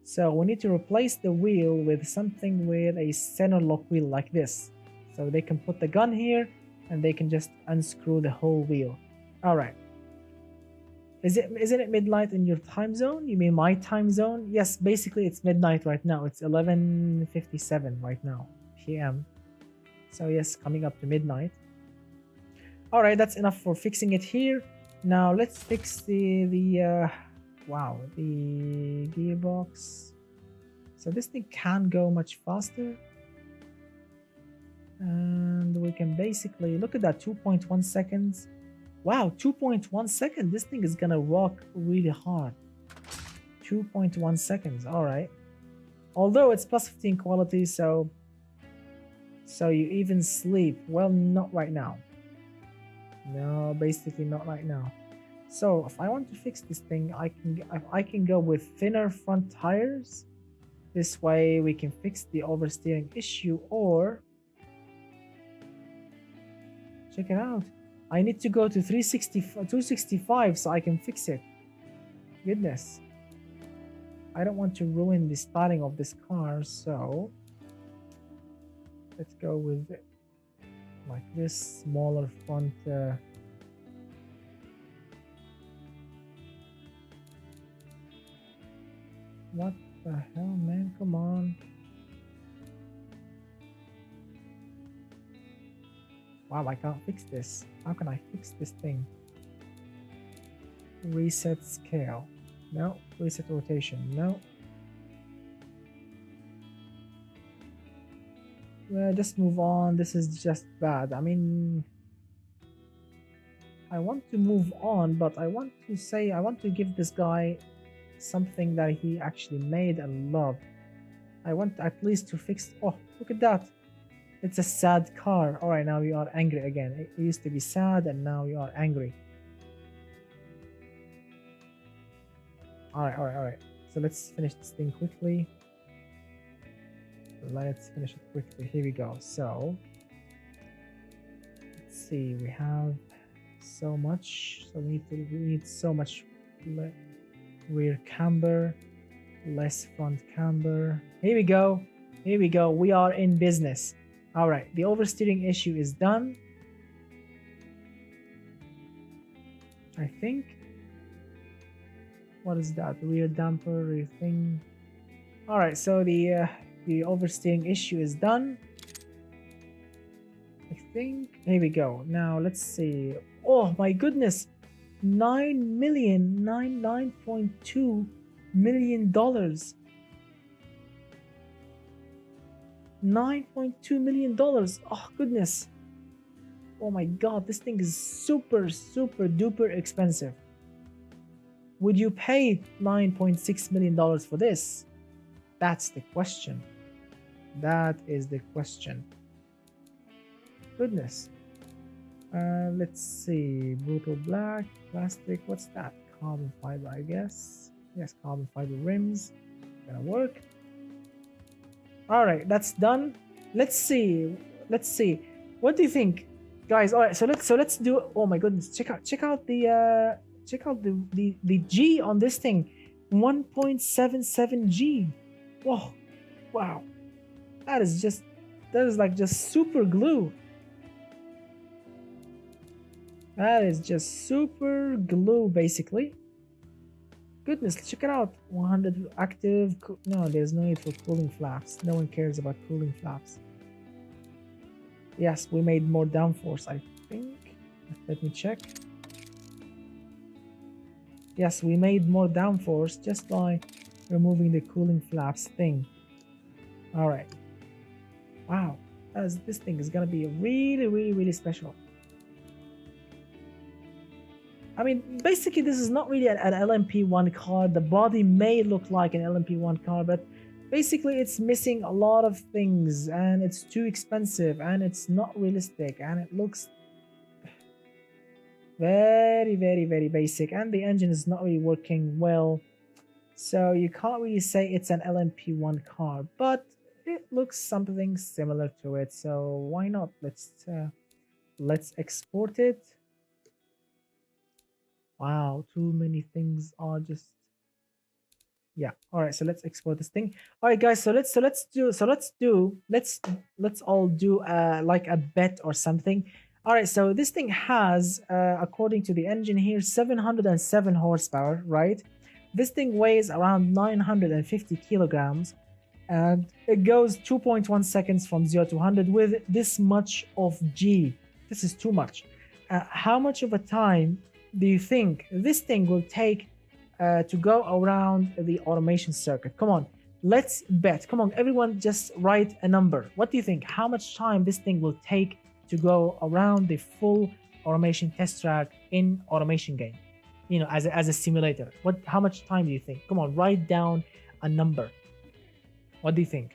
S1: So we need to replace the wheel with something with a center lock wheel like this. So they can put the gun here and they can just unscrew the whole wheel. All right. Isn't it midnight in your time zone? You mean my time zone? Yes, basically it's midnight right now. It's 11:57 right now, PM. So yes, coming up to midnight. All right, that's enough for fixing it here. Now let's fix the gearbox. So this thing can go much faster. And we can basically look at that, 2.1 seconds. Wow, 2.1 seconds. This thing is gonna rock really hard. 2.1 seconds. All right. Although it's plus 15 quality, so you even sleep. Well, not right now. No, basically not right now. So if I want to fix this thing, I can go with thinner front tires. This way we can fix the oversteering issue, or check it out. I need to go to 265 so I can fix it. Goodness. I don't want to ruin the styling of this car, so let's go with like this smaller front. What the hell, man? Come on. Wow, I can't fix this. How can I fix this thing? Reset scale. No. Reset rotation. No. Well, just move on. This is just bad. I mean, I want to move on, but I want to give this guy something that he actually made and loved. I want at least to fix. Oh, look at that. It's a sad car. All right, now you are angry again. It used to be sad and now you are angry. All right. So let's finish this thing quickly. Let's finish it quickly. Here we go. So let's see. We have so much. So we need so much rear camber, less front camber. Here we go. We are in business. All right. The oversteering issue is done. I think. What is that? Rear damper, rear thing. All right, so the oversteering issue is done. I think. Here we go. Now let's see. Oh my goodness, 9.2 million dollars. $9.2 million. Oh goodness. Oh my god, this thing is super duper expensive. Would you pay $9.6 million for this? That's the question. That is the question. Goodness. Let's see. Brutal black, plastic. What's that? Carbon fiber, I guess. Yes, carbon fiber rims. Gonna work. All right, that's done. Let's see. Let's see. What do you think, guys? All right, so let's do. Oh my goodness! Check out the G on this thing. 1.77 G. Whoa, wow. That is like just super glue. That is just super glue, basically. Goodness, check it out. 100 active. No, there's no need for cooling flaps. No one cares about cooling flaps. Yes, we made more downforce, I think. Let me check. Yes, we made more downforce just by removing the cooling flaps thing. All right. Wow, this thing is gonna be really special. I mean, basically, this is not really an LMP1 car. The body may look like an LMP1 car, but basically, it's missing a lot of things, and it's too expensive, and it's not realistic, and it looks very basic, and the engine is not really working well. So you can't really say it's an LMP1 car, but it looks something similar to it. So why not? Let's export it. Wow, too many things are just. Yeah. All right. So let's export this thing. All right, guys. So let's all do like a bet or something. All right. So this thing has, according to the engine here, 707 horsepower. Right. This thing weighs around 950 kilograms, and it goes 2.1 seconds from 0 to 100 with this much of G. This is too much. How much of a time do you think this thing will take to go around the automation circuit? Come on, let's bet. Come on, everyone, just write a number. What do you think? How much time this thing will take to go around the full automation test track in automation game? You know, as a simulator. How much time do you think? Come on, write down a number. What do you think?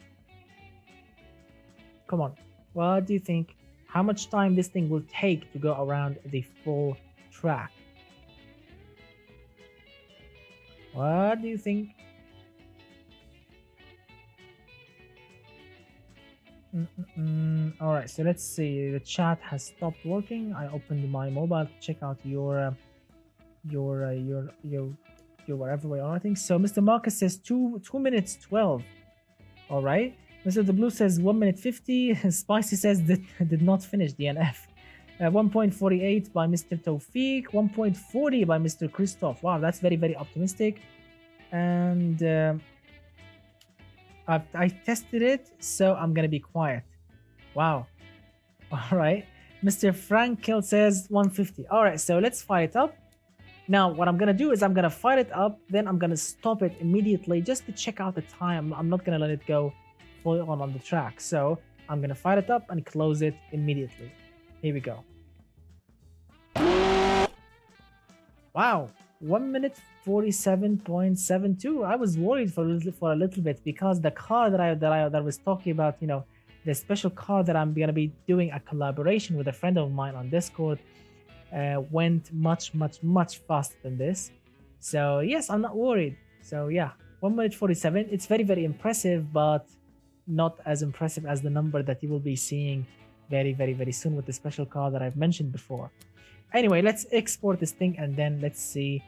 S1: Come on, what do you think? How much time this thing will take to go around the full track? What do you think? All right, so let's see. The chat has stopped working. I opened my mobile to check out your whatever way on. I think so. Mr. Marcus says 2 minutes 12. All right. Mr. The Blue says 1 minute 50. Spicy says that did not finish DNF. 1.48 by Mr. Tawfiq, 1.40 by Mr. Christoph. Wow, that's very optimistic. And I tested it, so I'm gonna be quiet. Wow. All right. Mr. Frankel says 150. All right, so let's fire it up. Now, what I'm gonna do is I'm gonna fire it up, then I'm gonna stop it immediately just to check out the time. I'm not gonna let it go full on the track. So I'm gonna fire it up and close it immediately. Here we go. Wow, 1 minute 47.72. I was worried for a little bit because the car that I was talking about, you know, the special car that I'm gonna be doing a collaboration with a friend of mine on Discord, went much faster than this. So yes, I'm not worried. So yeah, 1 minute 47. It's very impressive, but not as impressive as the number that you will be seeing very soon with the special car that I've mentioned before. Anyway, let's export this thing and then let's see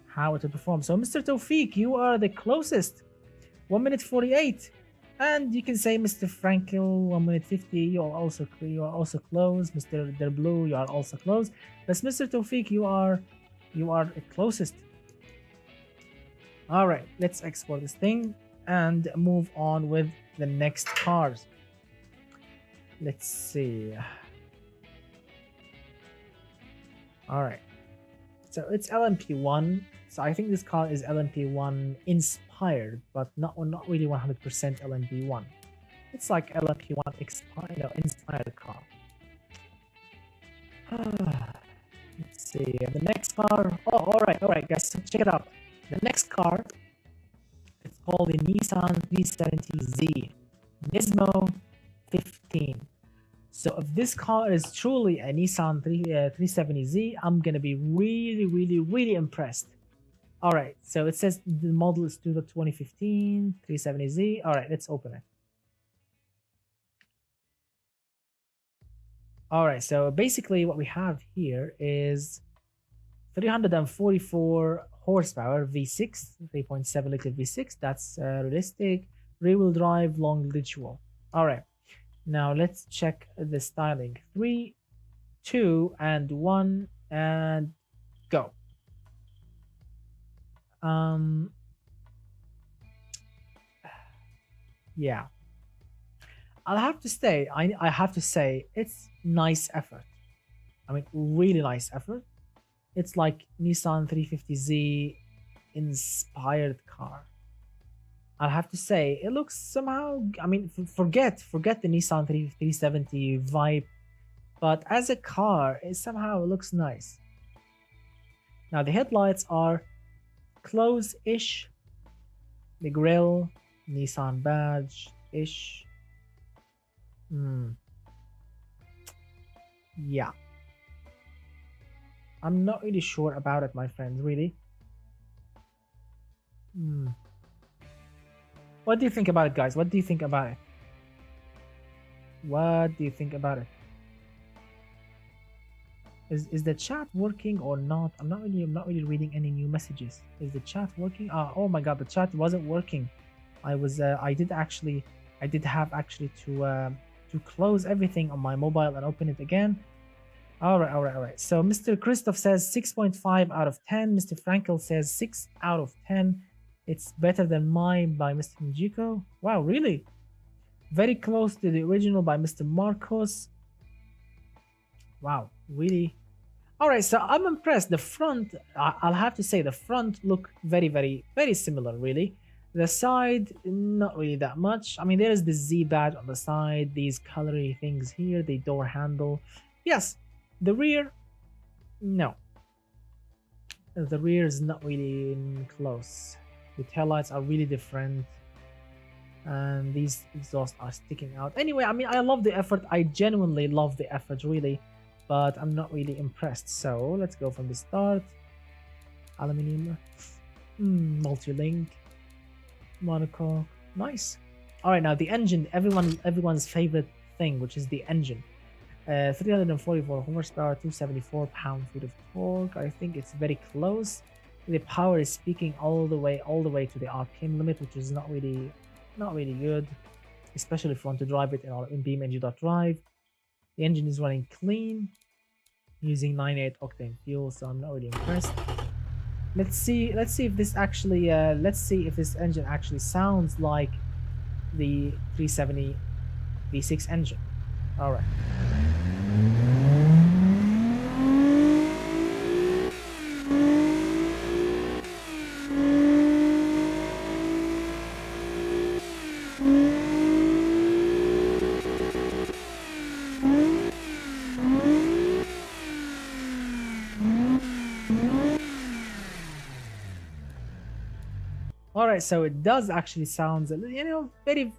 S1: how it will perform. So Mr. Tawfiq, you are the closest. 1 minute 48. And you can say Mr. Frankel, 1 minute 50. You are also close. Mr. Der Blue, you are also close. But Mr. Tawfiq, you are closest. All right, let's export this thing and move on with the next cars. Let's see. All right, so it's LMP1. So I think this car is LMP1 inspired, but not really 100% LMP1. It's like LMP1 inspired car. Let's see the next car. Oh, all right, guys. So check it out. The next car, it's called the Nissan 370Z Nismo 15. So if this car is truly a Nissan 370Z, I'm gonna be really impressed. All right, so it says the model is 2015 370Z. All right, let's open it. All right, so basically what we have here is 344 horsepower V6, 3.7 liter V6. That's realistic. Rear-wheel drive, long ritual. All right, now let's check the styling. 3, 2, and 1, and go. Yeah, I'll have to say, I have to say, it's nice effort. I mean, really nice effort. It's like Nissan 350Z inspired car. I'll have to say, it looks somehow, I mean, forget the Nissan 370 vibe, but as a car, it somehow looks nice. Now, the headlights are close-ish. The grille, Nissan badge-ish. Yeah. I'm not really sure about it, my friends, really. What do you think about it, guys? What do you think about it? What do you think about it? Is the chat working or not? I'm not really reading any new messages. Is the chat working? Oh my god, the chat wasn't working. I did have actually to close everything on my mobile and open it again. All right. So Mr. Christoph says 6.5 out of 10. Mr. Frankel says 6 out of 10. It's better than mine by Mr. Njiko. Wow, really? Very close to the original by Mr. Marcos. Wow, really? All right, so I'm impressed. The front, I'll have to say, the front look very similar, really. The side, not really that much. I mean, there is the Z badge on the side, these colory things here, the door handle. Yes, the rear, no. The rear is not really close. The taillights are really different. And these exhausts are sticking out. Anyway, I mean, I love the effort. I genuinely love the effort, really. But I'm not really impressed. So let's go from the start. Aluminium. Multi-link. Monocoque. Nice. All right, now the engine. Everyone's favorite thing, which is the engine. 344 horsepower, 274 pound-feet of torque. I think it's very close. The power is speaking all the way to the RPM limit, which is not really good, especially if you want to drive it in BeamNG.drive. The engine is running clean, using 98 octane fuel, so I'm not really impressed. Let's see if this actually if this engine actually sounds like the 370 V6 engine. All right. Alright, so it does actually sound, very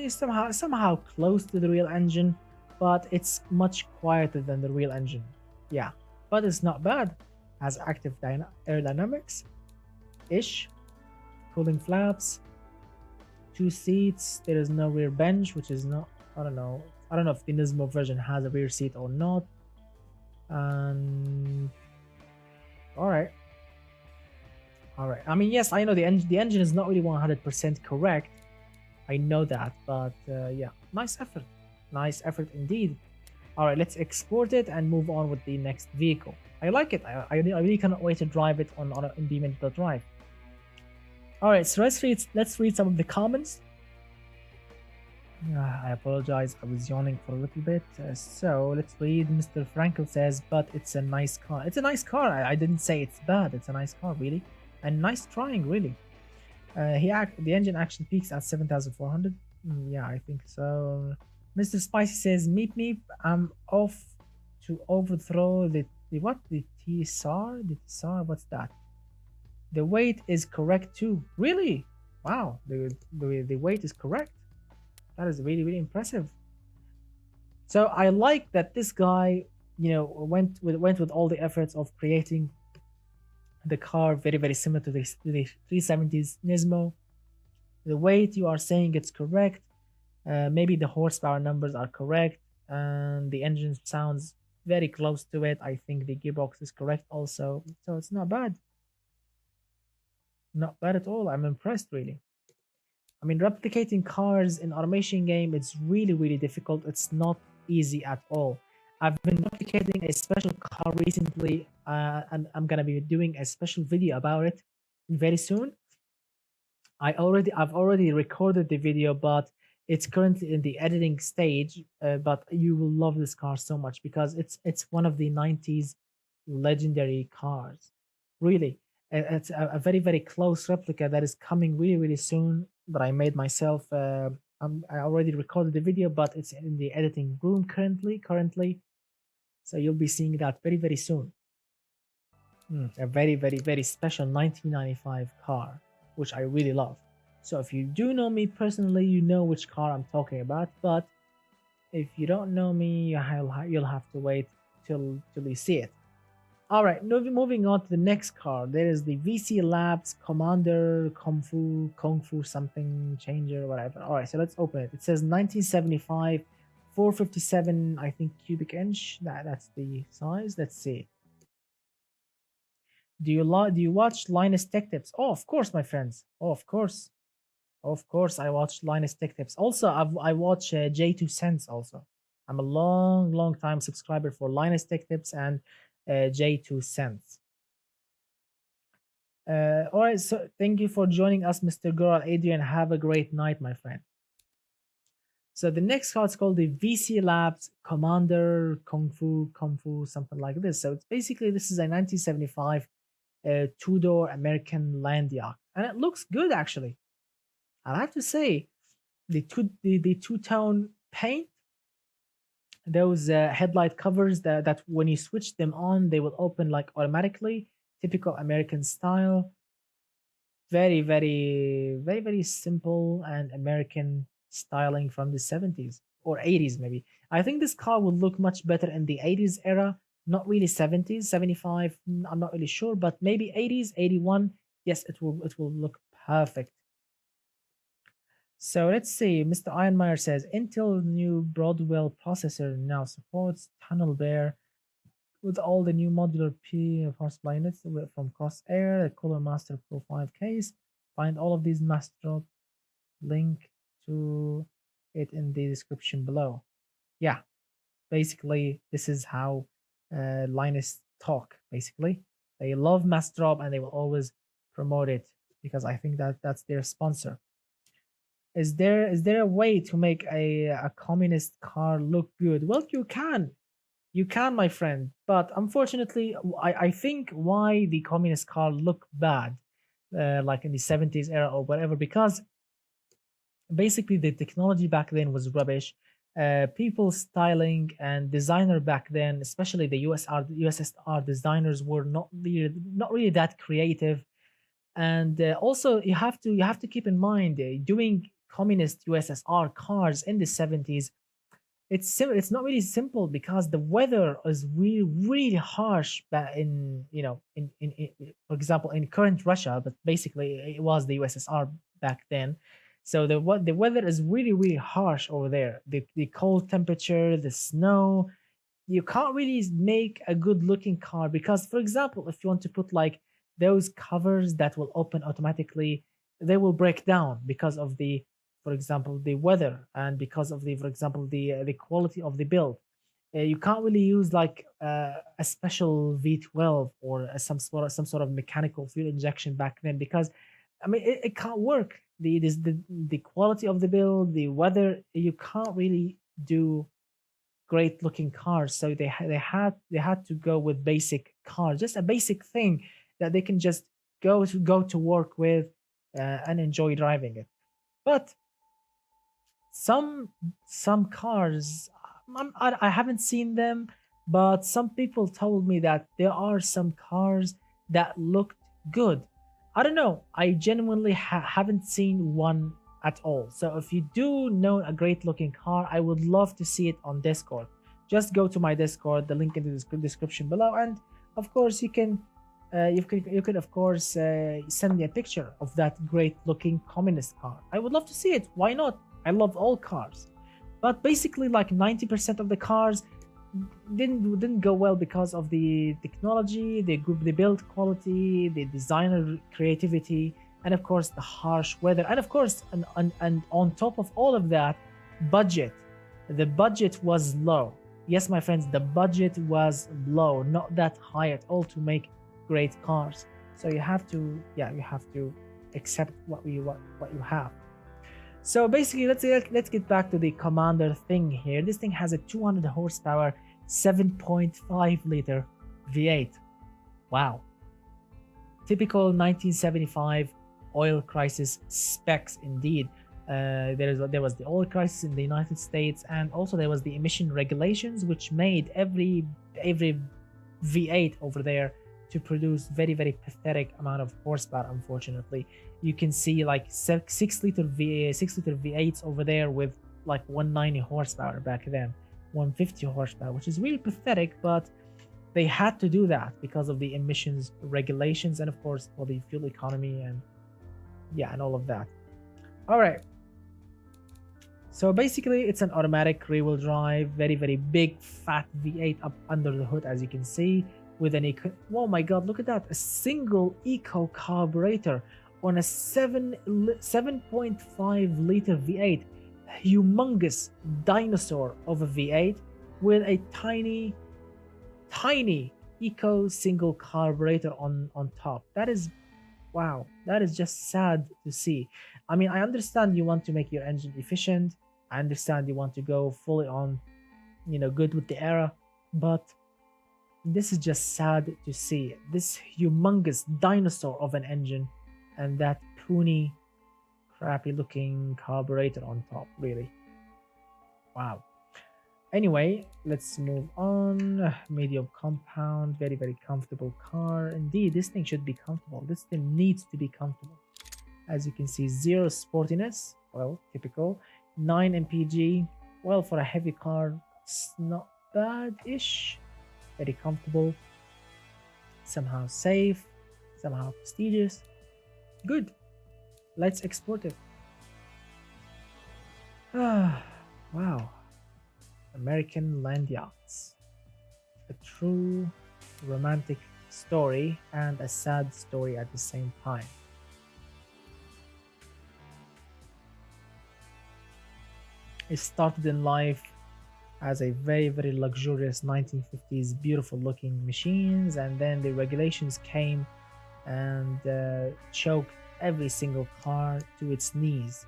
S1: somehow close to the real engine, but it's much quieter than the real engine. Yeah, but it's not bad. Has active aerodynamics-ish, cooling flaps, 2 seats. There is no rear bench, which is not, I don't know if the Nismo version has a rear seat or not. And alright. I mean, yes, I know the engine is not really 100% correct. I know that, but yeah, nice effort indeed. All right, let's export it and move on with the next vehicle. I like it. I really cannot wait to drive it in BeamNG.drive. All right, so let's read some of the comments. I apologize, I was yawning for a little bit. So let's read. Mr. Frankel says, but it's a nice car. It's a nice car. I didn't say it's bad. It's a nice car, really. And nice trying, really. The engine actually peaks at 7,400. Yeah, I think so. Mr. Spicy says, meep meep, I'm off to overthrow the what? The TSR? The TSR? What's that? The weight is correct too. Really? Wow, the weight is correct. That is really, really impressive. So I like that this guy, went with all the efforts of creating the car very, very similar to the 370s Nismo. The weight you are saying it's correct. Maybe the horsepower numbers are correct, and the engine sounds very close to it. I think the gearbox is correct also, so it's not bad. Not bad at all. I'm impressed, really. I mean, replicating cars in automation game, it's really, really difficult. It's not easy at all. I've been replicating a special car recently, and I'm gonna be doing a special video about it very soon. I've already recorded the video, but it's currently in the editing stage. But you will love this car so much because it's one of the 90s legendary cars. Really, it's a very, very close replica that is coming really, really soon. That I made myself. I already recorded the video, but it's in the editing room currently. So you'll be seeing that very, very soon. A very, very, very special 1995 car, which I really love. So if you do know me personally, you know which car I'm talking about. But if you don't know me, you'll have to wait till you see it. All right, moving on to the next car. There is the VC Labs Commander Kung Fu something changer, whatever. All right, so let's open it. It says 1975, 457, I think, cubic inch. That's the size. Let's see. Do you watch Linus Tech Tips? Oh, of course, my friends. Oh, of course. Of course, I watch Linus Tech Tips. Also, I watch J2 Cents also. I'm a long, long time subscriber for Linus Tech Tips and J2 Cents. All right, so thank you for joining us, Mr. Girl Adrian. Have a great night, my friend. So the next card is called the VC Labs Commander Kung Fu, something like this. So it's basically this is a 1975 two-door American land yacht, and it looks good actually. I have to say, the two-tone paint, those headlight covers that when you switch them on, they will open like automatically, typical American style. Very, very, very, very simple and American styling from the 70s or 80s, maybe. I think this car would look much better in the 80s era, not really 70s, 75. I'm not really sure, but maybe 80s, 81. Yes, it will look perfect. So let's see. Mr. Ironmeyer says Intel new Broadwell processor now supports Tunnel Bear with all the new modular P force units from Crosshair, the Cooler Master Pro 5 case. Find all of these master link to it in the description below. Yeah, basically this is how Linus talk. Basically, they love Mastrop and they will always promote it because I think that's their sponsor. Is there a way to make a communist car look good? Well, you can, my friend, but unfortunately, I think why the communist car look bad, like in the 70s era or whatever, because basically the technology back then was rubbish. People styling and designer back then, especially the USSR designers, were not really that creative. And also you have to keep in mind doing communist USSR cars in the 70s, it's not really simple because the weather is really, really harsh in for example in current Russia, but basically it was the USSR back then. So the weather is really, really harsh over there. The cold temperature, the snow, you can't really make a good looking car because, for example, if you want to put like those covers that will open automatically, they will break down because of the, for example, the weather, and because of the, for example, the quality of the build. You can't really use like a special V12 or some sort of mechanical fuel injection back then because I mean, it can't work. The quality of the build, the weather, you can't really do great looking cars. So they had to go with basic cars, just a basic thing that they can just go to work with and enjoy driving it. But some some cars, I haven't seen them, but some people told me that there are some cars that looked good. I don't know, I genuinely haven't seen one at all. So if you do know a great looking car, I would love to see it on Discord. Just go to my Discord, the link in the description below, and of course you can of course send me a picture of that great looking communist car. I would love to see it. Why not? I love all cars, but basically like 90% of the cars didn't go well because of the technology, the build quality, the designer creativity, and of course the harsh weather, and of course and on top of all of that, budget. The budget was low. Yes, my friends, the budget was low, not that high at all to make great cars. So you have to, yeah, you have to accept what you have. So basically, let's get back to the Commander thing here. This thing has a 200 horsepower, 7.5 liter V8. Wow. Typical 1975 oil crisis specs indeed. There was the oil crisis in the United States, and also there was the emission regulations, which made every V8 over there to produce very pathetic amount of horsepower. Unfortunately, you can see like 6 liter V8s over there with like 190 horsepower back then, 150 horsepower, which is really pathetic, but they had to do that because of the emissions regulations and of course for the fuel economy and yeah, and all of that. All right, so basically it's an automatic rear-wheel drive, very big fat V8 up under the hood, as you can see, with an eco. Oh my god, look at that, a single eco carburetor on a 7.5 liter V8, humongous dinosaur of a V8 with a tiny eco single carburetor on top. That is, wow, that is just sad to see. I mean, I understand you want to make your engine efficient, I understand you want to go fully on, good with the era, but this is just sad to see. This humongous dinosaur of an engine and that puny, crappy looking carburetor on top, really. Wow. Anyway, let's move on. Medium compound, very comfortable car. Indeed, this thing should be comfortable. This thing needs to be comfortable. As you can see, zero sportiness. Well, typical. 9 mpg. Well, for a heavy car, it's not bad-ish. Very comfortable. Somehow safe. Somehow prestigious. Good. Let's export it. Wow. American land yachts. A true romantic story and a sad story at the same time. It started in life as a very luxurious 1950s beautiful looking machines, and then the regulations came and choked every single car to its knees.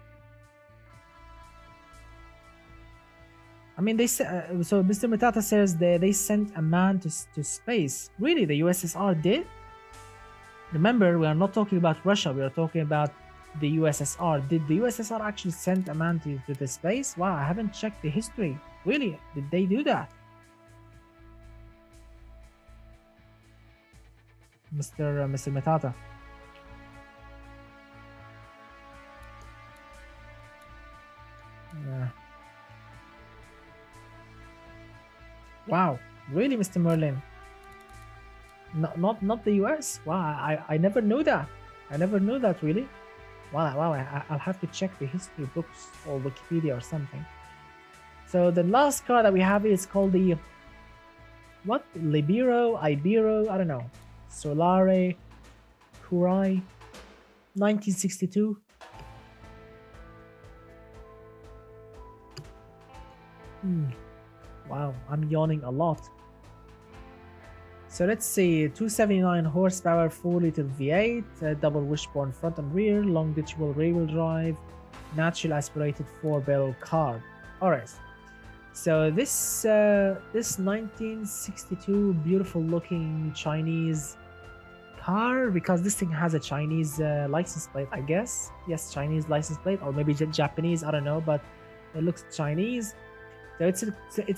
S1: I mean, so Mr. Matata says they sent a man to space. Really, the USSR did? Remember, we are not talking about Russia, we are talking about the USSR. Did the USSR actually send a man to the space? Wow, I haven't checked the history. Really, did they do that? Mr. Matata. Wow, really, Mr. Merlin? Not the US? Wow, I never knew that. I never knew that, really. Wow, I'll have to check the history books or Wikipedia or something. So the last car that we have is called the, what? Libero, Ibero, I don't know. Solare, Kurai, 1962. Wow, I'm yawning a lot. So let's see, 279 horsepower, 4-liter V8, double wishbone front and rear, long ditchable rear-wheel drive, naturally aspirated 4-barrel car. Alright, so this 1962 beautiful looking Chinese car, because this thing has a Chinese license plate, I guess. Yes, Chinese license plate, or maybe Japanese, I don't know, but it looks Chinese. So it's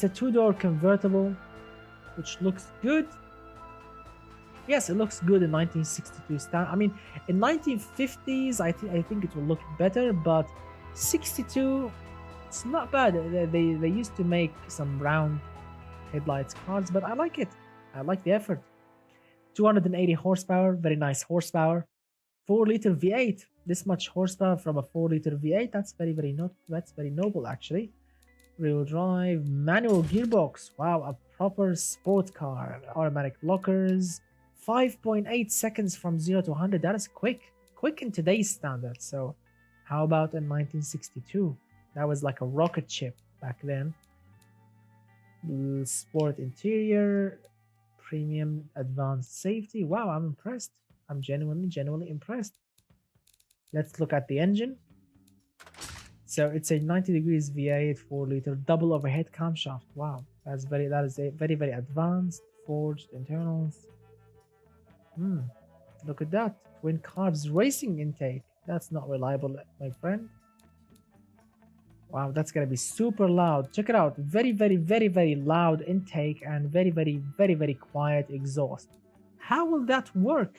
S1: a two-door convertible, which looks good. Yes, it looks good in 1962 style. I mean, in 1950s, I think it will look better, but 62, it's not bad. They used to make some round headlights cars, but I like it. I like the effort. 280 horsepower, very nice horsepower. 4-liter V8. This much horsepower from a 4-liter V8. That's very noble actually. Rear drive, manual gearbox. Wow, a proper sport car. Automatic blockers. 5.8 seconds from 0 to 100. That is quick. Quick in today's standards. So how about in 1962? That was like a rocket ship back then. Sport interior. Premium advanced safety. Wow, I'm impressed. I'm genuinely impressed. Let's look at the engine. So it's a 90 degrees V8 4-liter double overhead camshaft. Wow, that is a very advanced forged internals. Look at that. Twin carbs racing intake. That's not reliable, my friend. Wow, that's gonna be super loud. Check it out. Very loud intake and very quiet exhaust. How will that work?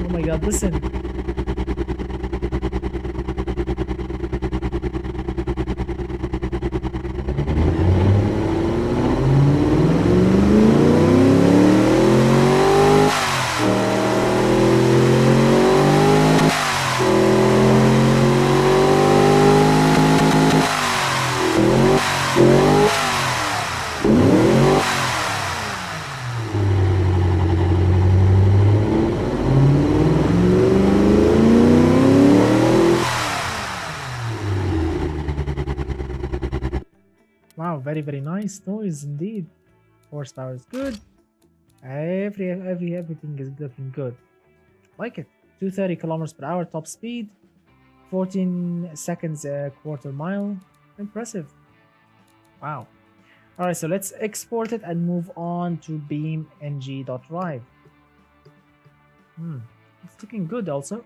S1: Oh my god, listen. Wow, very nice noise indeed. Horsepower is good. Everything is looking good. Like it. 230 kilometers per hour top speed. 14 seconds a quarter mile. Impressive. Wow. Alright, so let's export it and move on to BeamNG.drive. It's looking good also.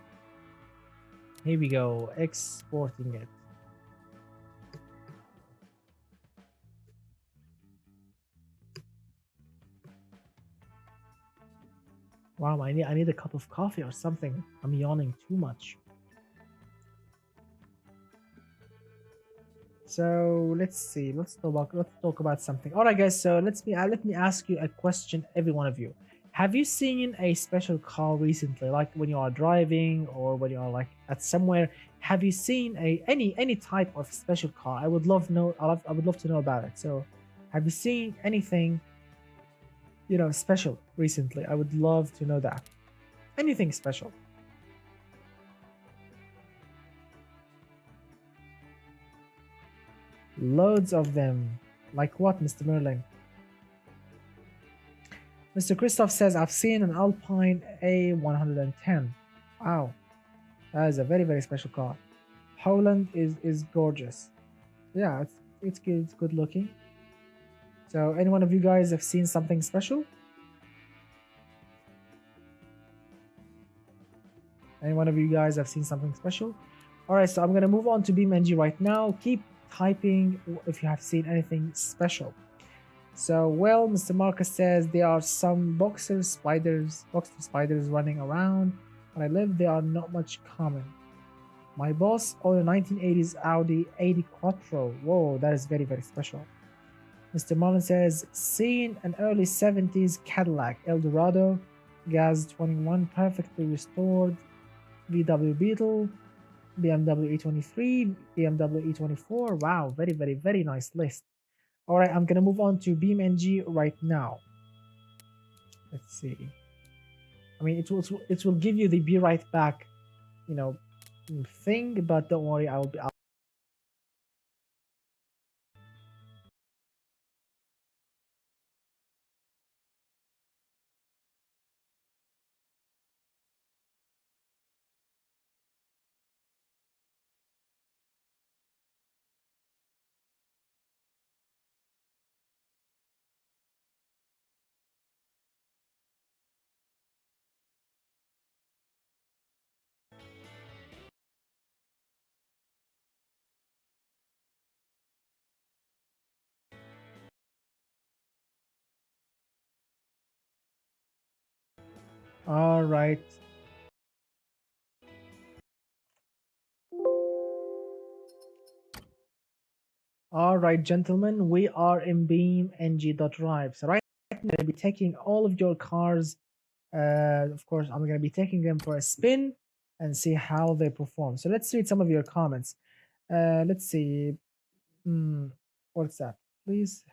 S1: Here we go, exporting it. Wow, I need a cup of coffee or something. I'm yawning too much. So let's see. Let's talk about something. All right, guys. So let me ask you a question, every one of you. Have you seen a special car recently, like when you are driving or when you are like at somewhere? Have you seen any type of special car? I would love to know about it. So, have you seen anything, special recently? I would love to know that. Anything special? Loads of them. Like what, Mr. Merlin? Mr. Christoph says, I've seen an Alpine A110. Wow. That is a very special car. Holland is gorgeous. Yeah, it's good. It's good looking. So, any one of you guys have seen something special? Any one of you guys have seen something special? All right, so I'm gonna move on to BeamNG right now. Keep typing if you have seen anything special. So, well, Mr. Marcus says there are some boxer spiders running around. When I live, they are not much common. My boss owned a 1980s Audi 80 Quattro. Whoa, that is very special. Mr. Marlin says, seen an early 70s Cadillac Eldorado, Gas 21, perfectly restored, VW Beetle, BMW E23, BMW E24. Wow, very nice list. All right, I'm gonna move on to BeamNG right now. Let's see. I mean, it will give you the be right back, thing, but don't worry, All right. All right, gentlemen, we are in BeamNG.drive. So right now, I'm going to be taking all of your cars. Of course, I'm going to be taking them for a spin and see how they perform. So let's read some of your comments. Let's see. Hmm, what's that? Please.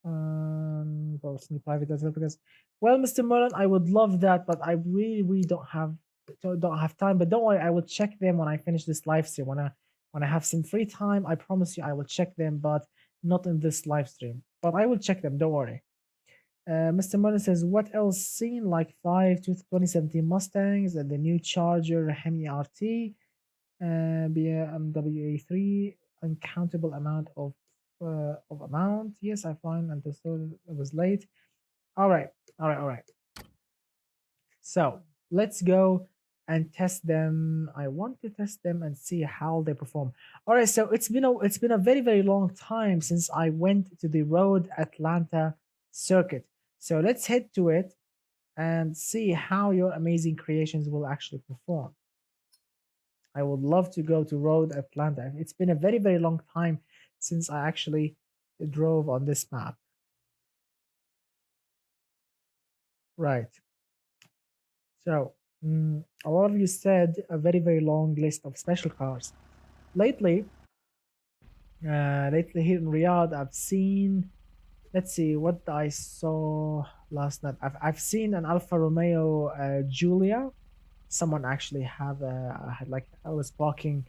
S1: Personally private as well because, well, Mr. Merlin, I would love that, but I really don't have time. But don't worry, I will check them when I finish this live stream. When I have some free time, I promise you I will check them, but not in this live stream. But I will check them. Don't worry. Mr. Merlin says, what else seen? Like 2017 Mustangs and the new Charger Hemi RT, BMW A3, uncountable amount of amount. Yes, I find understood it was late. All right, all right. So let's go and test them. I want to test them and see how they perform. All right, so it's been a very long time since I went to the Road Atlanta circuit. So let's head to it and see how your amazing creations will actually perform. I would love to go to Road Atlanta. It's been a very long time since I actually drove on this map. Right. So, a lot of you said a very long list of special cars. Lately, lately here in Riyadh, I've seen. Let's see what I saw last night. I've seen an Alfa Romeo Giulia. Someone actually had like I was walking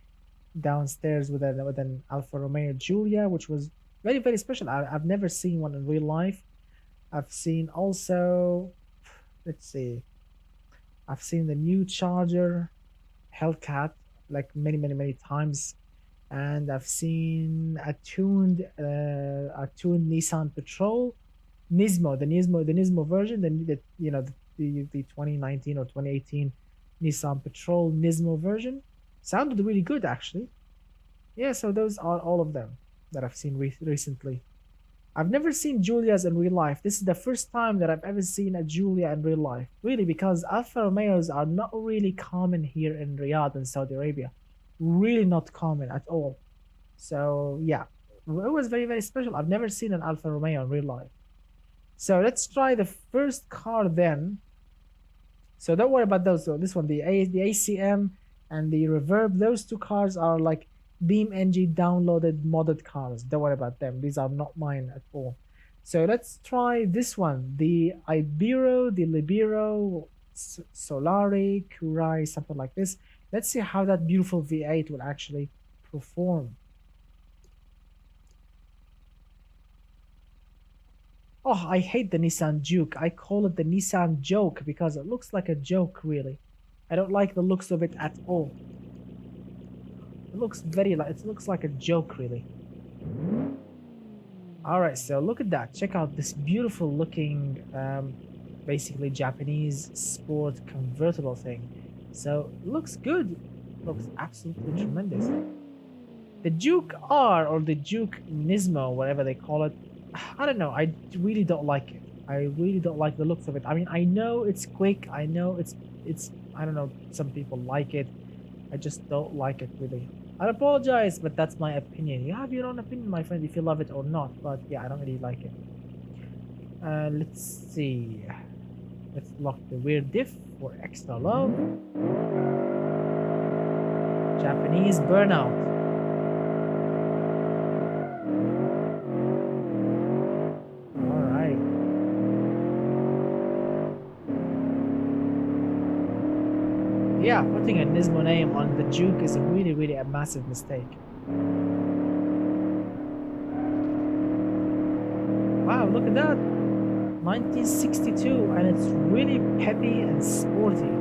S1: downstairs with an Alfa Romeo Giulia, which was very special. I've never seen one in real life. I've seen also. Let's see. I've seen the new Charger Hellcat like many times, and I've seen a tuned Nissan Patrol the Nismo version, the 2019 or 2018 Nissan Patrol Nismo version sounded really good actually. Yeah, so those are all of them that I've seen recently. I've never seen Julias in real life. This is the first time that I've ever seen a Julia in real life. Really, because Alfa Romeos are not really common here in Riyadh in Saudi Arabia. Really not common at all. So yeah, it was very special. I've never seen an Alfa Romeo in real life. So let's try the first car then. So don't worry about those. So this one, the ACM and the Reverb, those two cars are like BeamNG downloaded modded cars. Don't worry about them. These are not mine at all. So let's try this one, the Ibero, the Libero, Solari, Kurai, something like this. Let's see how that beautiful V8 will actually perform. Oh, I hate the Nissan Juke. I call it the Nissan Joke because it looks like a joke, really. I don't like the looks of it at all. It looks it looks like a joke, really. All right, so look at that. Check out this beautiful looking, basically Japanese sport convertible thing. So looks good. Looks absolutely tremendous. The Juke R or the Juke Nismo, whatever they call it, I don't know. I really don't like it. I really don't like the looks of it. I mean, I know it's quick. I know it's. I don't know. Some people like it. I just don't like it really. I apologize, but that's my opinion. You have your own opinion, my friend, if you love it or not. But yeah, I don't really like it. Let's see. Let's lock the weird diff for extra love. Japanese burnout. Yeah, putting a Nismo name on the Juke is really a massive mistake. Wow, look at that! 1962, and it's really peppy and sporty.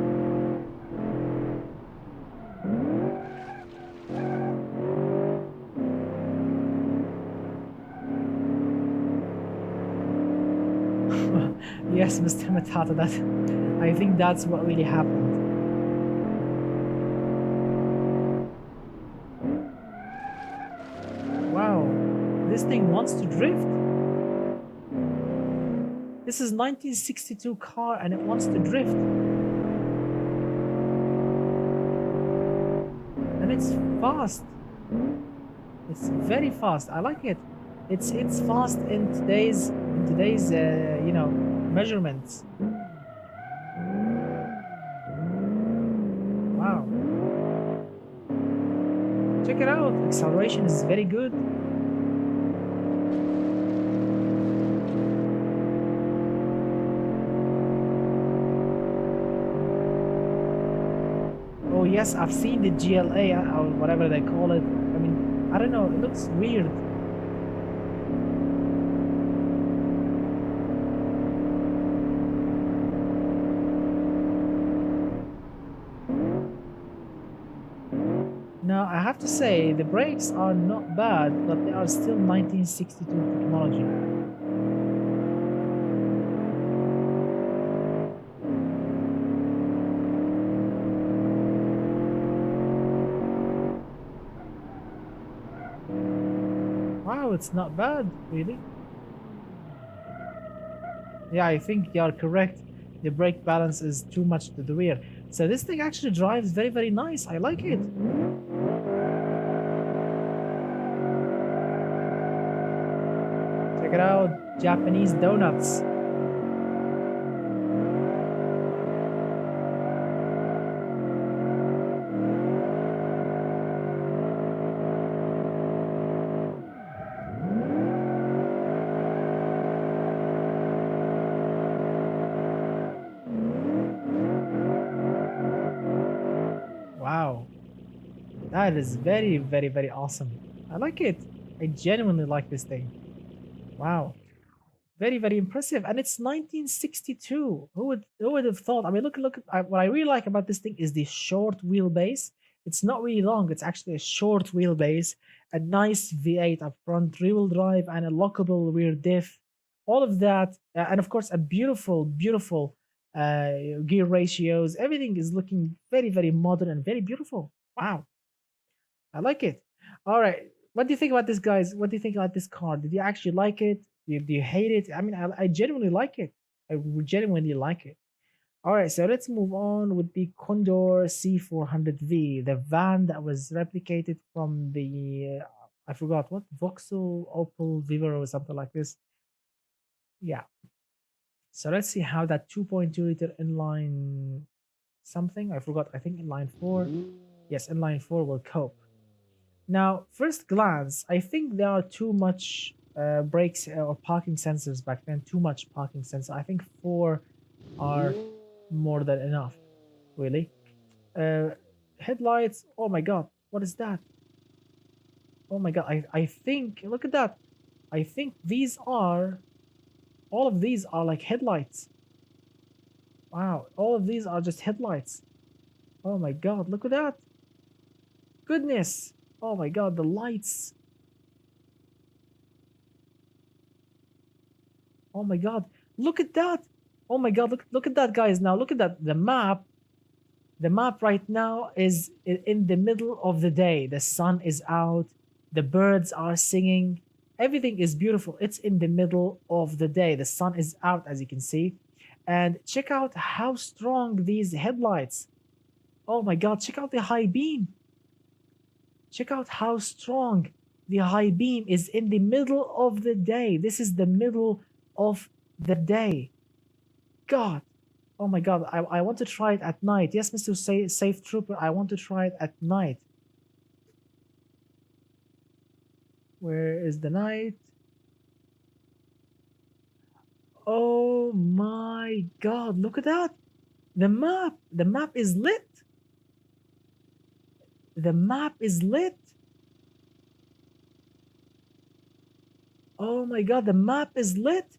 S1: Yes, Mr. Matata, I think that's what really happened. Wow, this thing wants to drift. This is 1962 car and it wants to drift. And it's fast. It's very fast. I like it. It's fast in today's measurements. Wow. Check it out. Acceleration is very good. Oh yes, I've seen the GLA or whatever they call it. I mean, I don't know. It looks weird. Now, I have to say, the brakes are not bad, but they are still 1962 technology. Wow, it's not bad, really. Yeah, I think you are correct. The brake balance is too much to the rear. So this thing actually drives very, very nice. I like it. Check it out. Japanese donuts. Wow. That is very, very, very awesome. I like it. I genuinely like this thing. Wow. Very, very impressive. And it's 1962. Who would have thought? I mean, look. What I really like about this thing is the short wheelbase. It's not really long. It's actually a short wheelbase, a nice V8 up front, rear-wheel drive, and a lockable rear diff. All of that, and of course, a beautiful, beautiful gear ratios. Everything is looking very, very modern and very beautiful. Wow, I like it. All right. What do you think about this, guys? What do you think about this car? Did you actually like it? Do you hate it? I mean, I genuinely like it. I genuinely like it. All right, so let's move on with the Condor C400V, the van that was replicated from the, I forgot what, Vauxhall Opel Vivaro or something like this. Yeah. So let's see how that 2.2 liter inline something, I forgot, I think inline 4. Yes, inline 4 will cope. Now, first glance, I think there are too much brakes or parking sensors back then, too much parking sensors. I think 4 are more than enough, really. Uh, Headlights, oh my god, what is that? Oh my god, I think, look at that. I think all of these are like headlights. Wow, all of these are just headlights. Oh my god, look at that. Goodness. Oh my god, the lights. Oh my god, look at that. Oh my god, look at that, guys. Now look at that. The map right now is in the middle of the day. The sun is out, the birds are singing, everything is beautiful. It's in the middle of the day. The sun is out, as you can see. And check out how strong these headlights. Oh my god, check out the high beam. Check out how strong the high beam is in the middle of the day. This is the middle of the day. God. Oh my god, I want to try it at night. Yes, Mr. Safe Trooper, I want to try it at night. Where is the night? Oh my god, look at that. The map. The map is lit. The map is lit. Oh my god, the map is lit.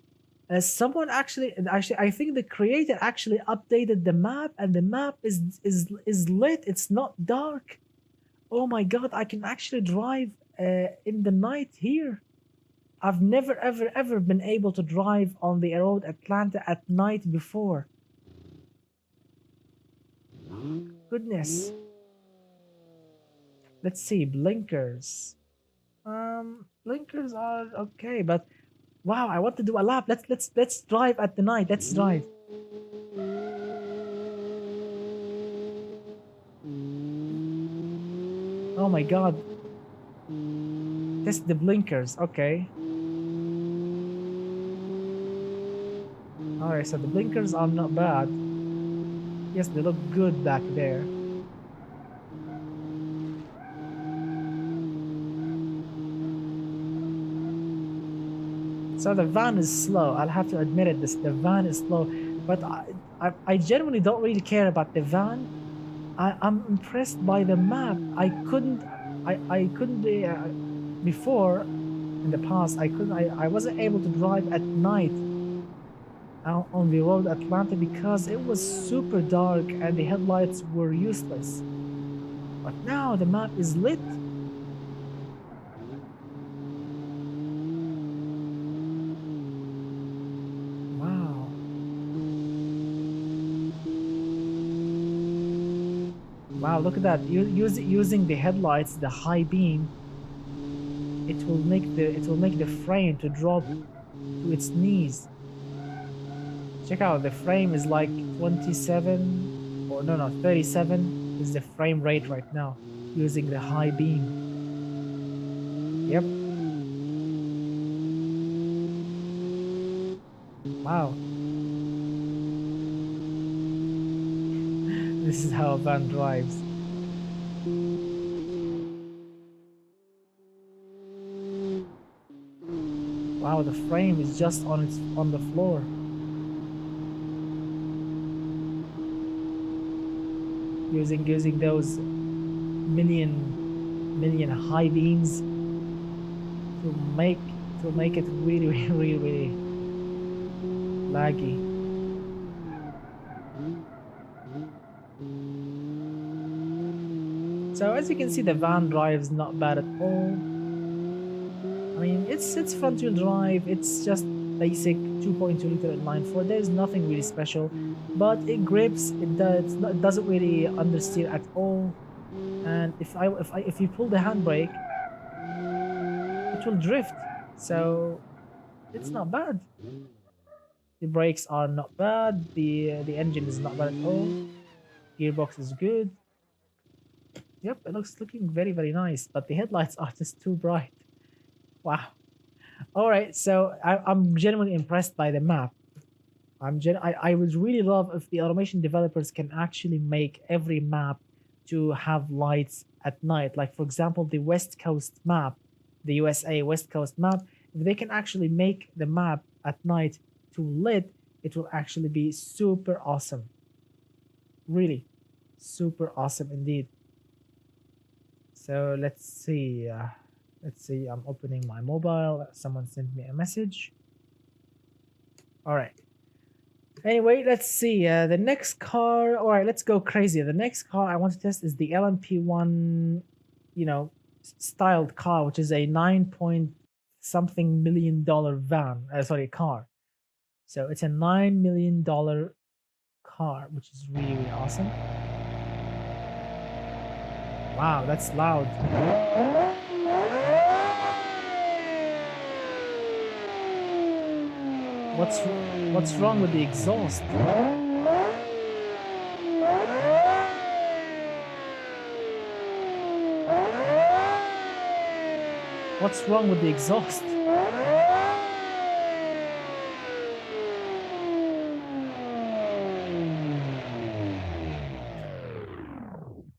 S1: Someone actually, I think the creator actually updated the map, and the map is lit. It's not dark. Oh my god, I can actually drive in the night here. I've never ever been able to drive on the road Atlanta at night before. Goodness. Let's see, blinkers. Blinkers are okay, but Wow, I want to do a lap. Let's drive at the night. Let's drive. Oh my god. Test the blinkers. Okay. Alright, so the blinkers are not bad. Yes, they look good back there. So the van is slow. I'll have to admit it. The van is slow, but I genuinely don't really care about the van. I'm impressed by the map. I couldn't before in the past. I wasn't able to drive at night out on the road Atlanta because it was super dark and the headlights were useless. But now the map is lit. Wow. Wow, look at that. Using the headlights, the high beam, it will make the frame to drop to its knees. Check out, the frame is like 27 or no 37 is the frame rate right now using the high beam. Yep. Wow. This is how a van drives. Wow, the frame is just on the floor. Using those million high beams to make it really really laggy. So as you can see, the van drives not bad at all. I mean, it's front wheel drive. It's just basic 2.2 liter inline 4. There's nothing really special, but it grips. It doesn't really understeer at all. And if you pull the handbrake, it will drift. So it's not bad. The brakes are not bad. The engine is not bad at all. Gearbox is good. Yep, it looking very nice, but the headlights are just too bright. Wow. All right, so I'm genuinely impressed by the map. I would really love if the automation developers can actually make every map to have lights at night. Like for example, the West Coast map, the USA West Coast map. If they can actually make the map at night to lit, it will actually be super awesome. Really, super awesome indeed. So let's see. Let's see. I'm opening my mobile. Someone sent me a message. All right. Anyway, let's see. The next car. All right, let's go crazy. The next car I want to test is the LMP1, you know, styled car, which is a 9 point something million dollar van. Sorry, car. So it's a $9 million car, which is really awesome. Wow, that's loud. What's wrong with the exhaust? What's wrong with the exhaust?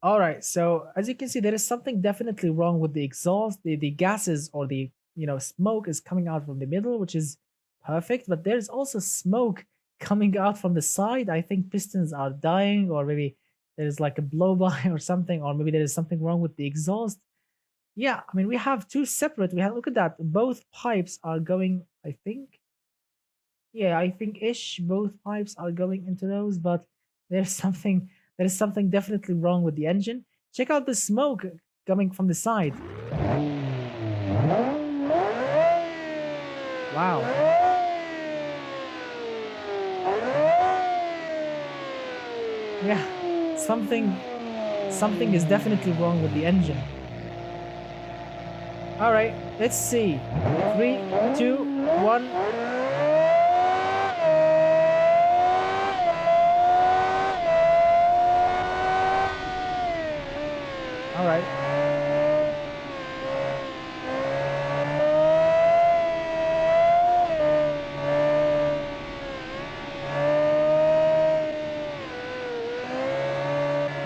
S1: All right, so as you can see, there is something definitely wrong with the exhaust. The gases or the smoke is coming out from the middle, which is perfect, but there's also smoke coming out from the side. I think pistons are dying, or maybe there's like a blow-by or something, or maybe there is something wrong with the exhaust. Yeah, I mean, we have two separate. Look at that. Both pipes are going, I think. Yeah, I think ish. Both pipes are going into those, but there's something there is something definitely wrong with the engine. Check out the smoke coming from the side. Wow. Yeah, something is definitely wrong with the engine. All right, let's see. 3, 2, one. All right.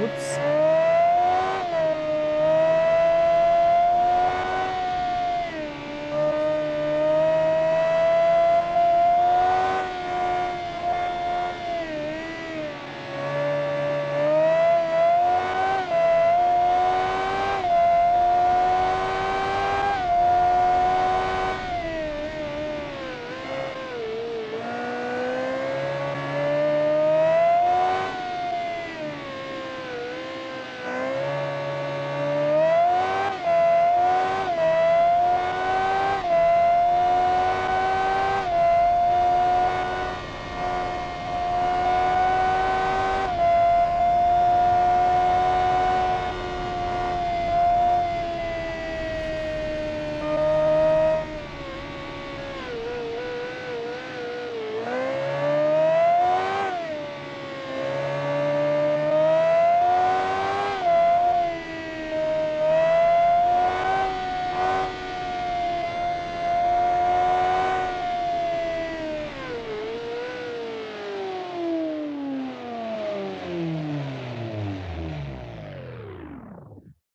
S1: Oops.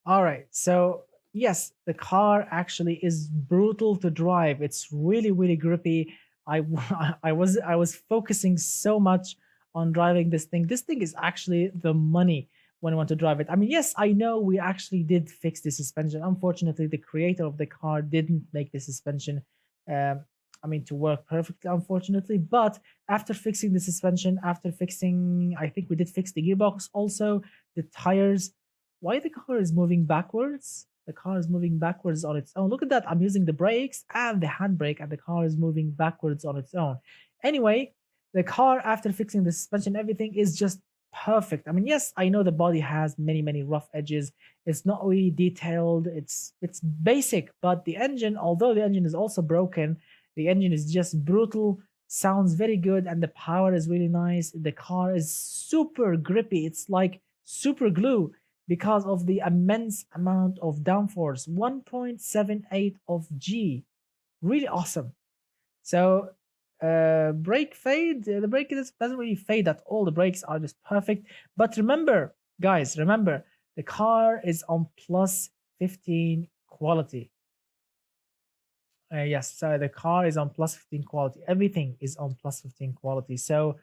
S1: All right. So, yes, the car actually is brutal to drive. It's really, really grippy. I was focusing so much on driving this thing. This thing is actually the money when I want to drive it. I mean, yes, I know we actually did fix the suspension. Unfortunately, the creator of the car didn't make the suspension um, I mean to work perfectly, unfortunately. But after fixing the suspension, after fixing, I think we did fix the gearbox also, the tires. Why the car is moving backwards? The car is moving backwards on its own. Look at that. I'm using the brakes and the handbrake, and the car is moving backwards on its own. Anyway, the car, after fixing the suspension, everything is just perfect. I mean, yes, I know the body has many, many rough edges. It's not really detailed. It's basic, but the engine, although the engine is also broken, the engine is just brutal, sounds very good, and the power is really nice. The car is super grippy. It's like super glue because of the immense amount of downforce, 1.78 of G. Really awesome. So brake fade, the brake doesn't really fade at all. The brakes are just perfect. But remember, guys, remember, the car is on plus 15 quality. Yes, so the car is on plus 15 quality. Everything is on plus 15 quality. So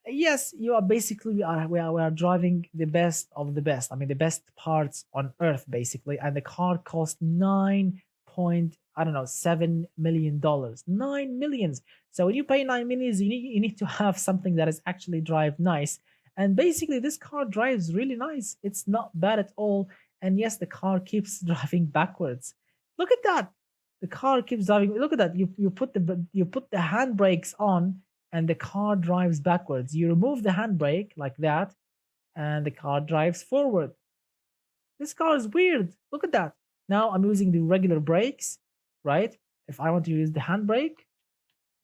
S1: yes, you are basically we are driving the best of the best. I mean, the best parts on earth, basically. And the car cost 9 point, I don't know, $7 million, 9 millions. So when you pay 9 millions, you need to have something that is actually drive nice. And basically, this car drives really nice. It's not bad at all. And yes, the car keeps driving backwards. Look at that. The car keeps driving. Look at that. You put the handbrakes on, and the car drives backwards. You remove the handbrake like that, and the car drives forward. This car is weird. Look at that. Now I'm using the regular brakes, right? If I want to use the handbrake,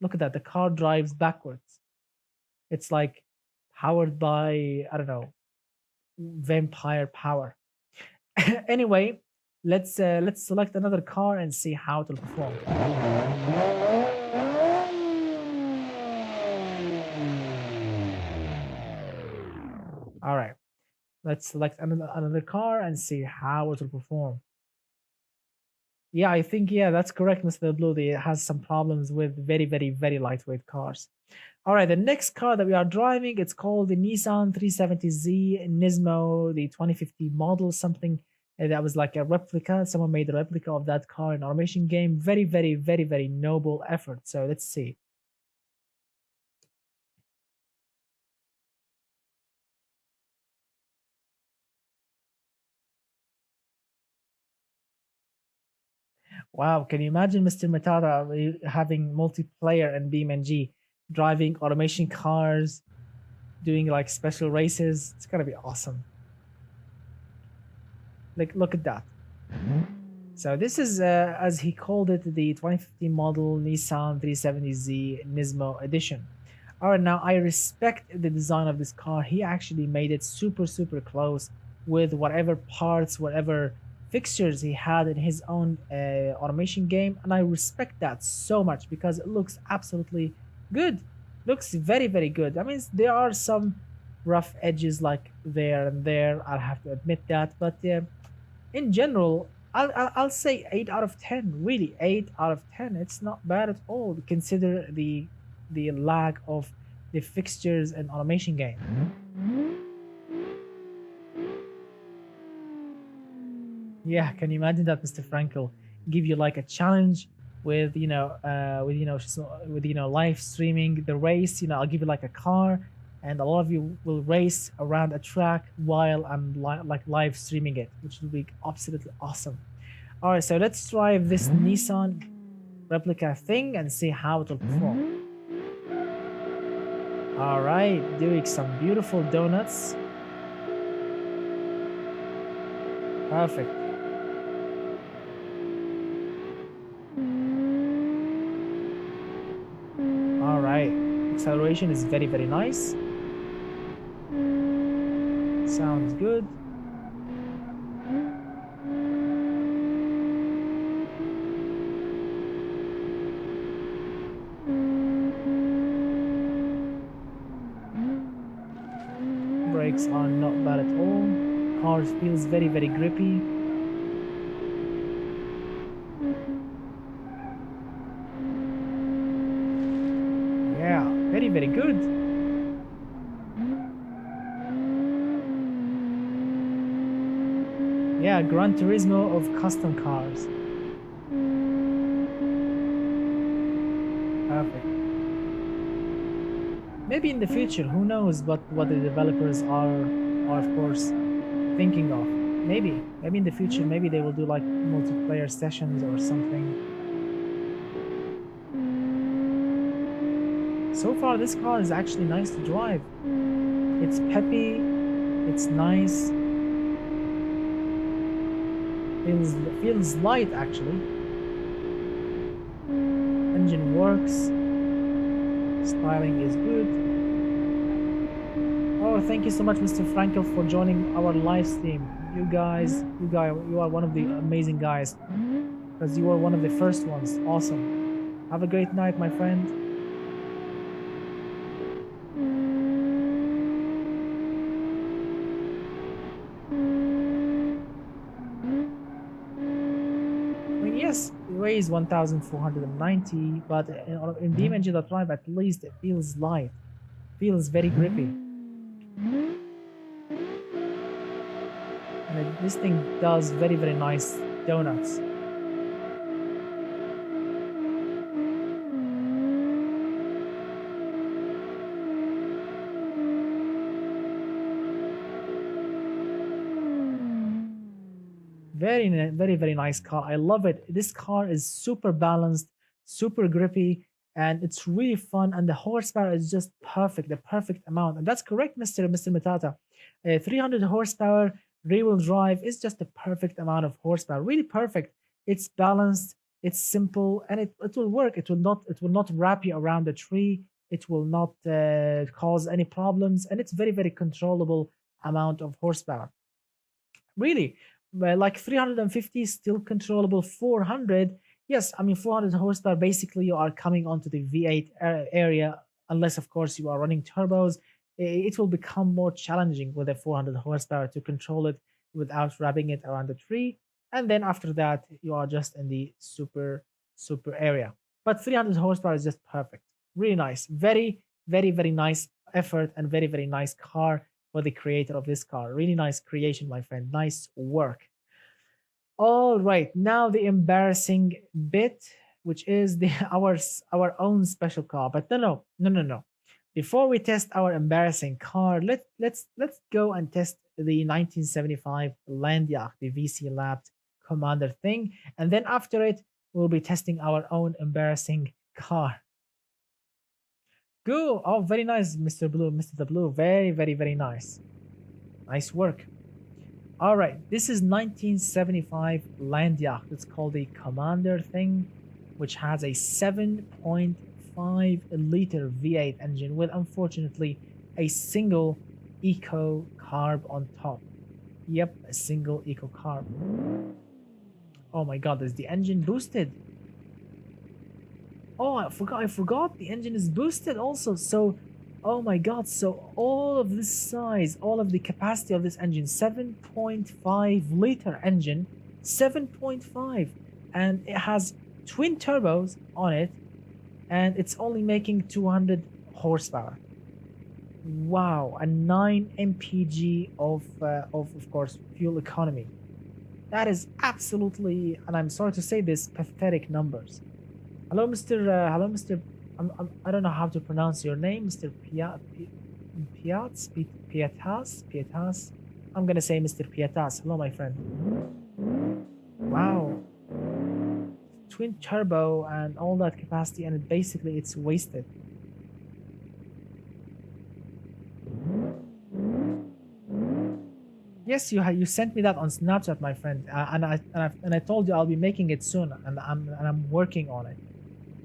S1: look at that. The car drives backwards. It's like powered by, I don't know, vampire power. Anyway, let's select another car and see how it will perform. All right. Let's select another car and see how it will perform. Yeah, I think, yeah, that's correct, Mr. Blue. It has some problems with very, very, very lightweight cars. All right, the next car that we are driving, it's called the Nissan 370Z Nismo, the 2050 model, something that was like a replica. Someone made a replica of that car in an automation game. Very, very, very, very noble effort. So let's see. Wow, can you imagine Mr. Matata having multiplayer and BeamNG, driving automation cars, doing like special races? It's gonna be awesome. Like, look at that. So this is, as he called it, the 2015 model Nissan 370Z Nismo edition. All right, now I respect the design of this car. He actually made it super, super close with whatever parts, whatever fixtures he had in his own automation game. And I respect that so much because it looks absolutely good. Looks very, very good. I mean, there are some rough edges like there and there. I'll have to admit that. But in general, I'll say 8 out of 10. Really, 8 out of 10. It's not bad at all. Consider the lack of the fixtures and automation game. Yeah, can you imagine that, Mr. Frankel give you like a challenge with with live streaming the race. I'll give you like a car, and a lot of you will race around a track while I'm like live streaming it, which will be absolutely awesome. All right, so let's drive this Nissan replica thing and see how it will perform. All right, doing some beautiful donuts. Perfect. All right, acceleration is very, very nice. Sounds good. Brakes are not bad at all. Car feels very, very grippy. Yeah, very, very good. Yeah, Gran Turismo of custom cars. Perfect. Maybe in the future, who knows what the developers are of course thinking of. Maybe in the future, maybe they will do like multiplayer sessions or something. So far, this car is actually nice to drive. It's peppy, it's nice, feels light actually. Engine works, styling is good. Oh, thank you so much, Mr. Frankel, for joining our live stream. You are one of the amazing guys because you are one of the first ones. Awesome. Have a great night, my friend. I mean, yes, it weighs 1,490, but in BeamNG.live, at least it feels light, feels very grippy. And this thing does very, very nice donuts. Very, very nice car. I love it. This car is super balanced, super grippy, and it's really fun. And the horsepower is just perfect, the perfect amount. And that's correct, Mr. Matata. 300 horsepower rear-wheel drive is just the perfect amount of horsepower. Really perfect. It's balanced, it's simple, and it will work. It will not wrap you around the tree. It will not cause any problems, and it's very controllable amount of horsepower. Really, well, like 350 still controllable. 400, yes, I mean 400 horsepower. Basically, you are coming onto the V8 area, unless of course you are running turbos. It will become more challenging with a 400 horsepower to control it without wrapping it around the tree. And then after that, you are just in the super area. But 300 horsepower is just perfect. Really nice. Very nice effort and very nice car for the creator of this car. Really nice creation, my friend. Nice work. All right, now the embarrassing bit, which is the our own special car. But no. Before we test our embarrassing car, let's go and test the 1975 Landjacht, the VC lapped Commander thing, and then after it, we'll be testing our own embarrassing car. Go! Oh, very nice, Mr. Blue, Mr. The Blue. Very nice. Nice work. All right, this is 1975 land yacht. It's called a Commander thing, which has a 7.5 liter V8 engine with unfortunately a single eco carb on top. Yep, a single eco carb. Oh my god, is the engine boosted? Oh, I forgot the engine is boosted also. So, oh my god, so all of this size, all of the capacity of this engine, 7.5 liter engine, 7.5, and it has twin turbos on it, and it's only making 200 horsepower. Wow, a 9 mpg of course fuel economy. That is absolutely, and I'm sorry to say this, pathetic numbers. Hello, Mr. Hello, Mr. I don't know how to pronounce your name, Mr. Pietas. I'm gonna say Mr. Pietas. Hello, my friend. Wow, twin turbo and all that capacity, and basically it's wasted. Yes, you sent me that on Snapchat, my friend, and I told you I'll be making it soon, and I'm working on it.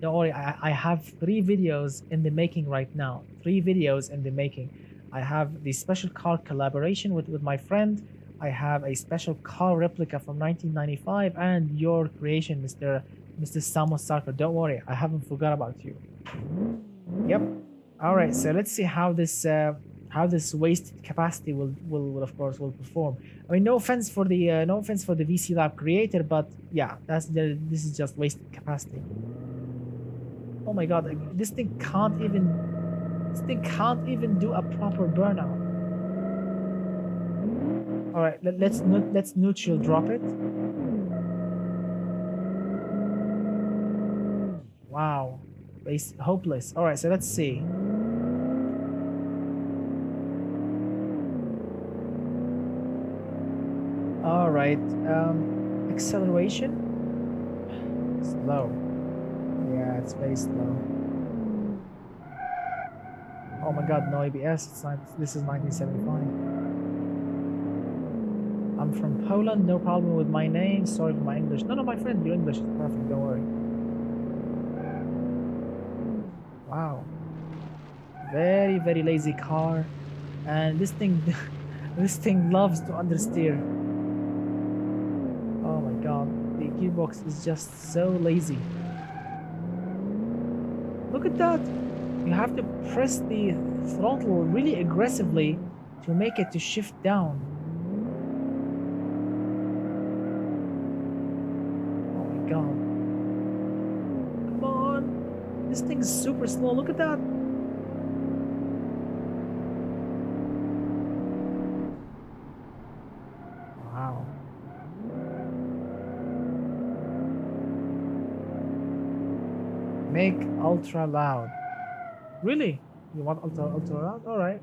S1: Don't worry, I have 3 videos in the making right now. 3 videos in the making. I have the special car collaboration with my friend. I have a special car replica from 1995 and your creation, Mr. Samus Sarko. Don't worry, I haven't forgot about you. Yep. All right, so let's see how this wasted capacity will of course will perform. I mean, no offense for the VC Lab creator, but yeah, this is just wasted capacity. Oh my god, like, this thing can't even do a proper burnout. All right, let's neutral drop it. Wow, hopeless. All right, so let's see. All right, acceleration slow. Yeah, it's very slow. Oh my god, no ABS. It's not. This is 1975. I'm from Poland. No problem with my name. Sorry for my English. No, no, my friend, your English is perfect. Don't worry. Wow, very very lazy car, and this thing, this thing loves to understeer. Oh my god, the gearbox is just so lazy. Look at that. You have to press the throttle really aggressively to make it to shift down. Oh my god. Come on. This thing's super slow. Look at that. Wow. Make ultra loud. Really? You want ultra loud? All right.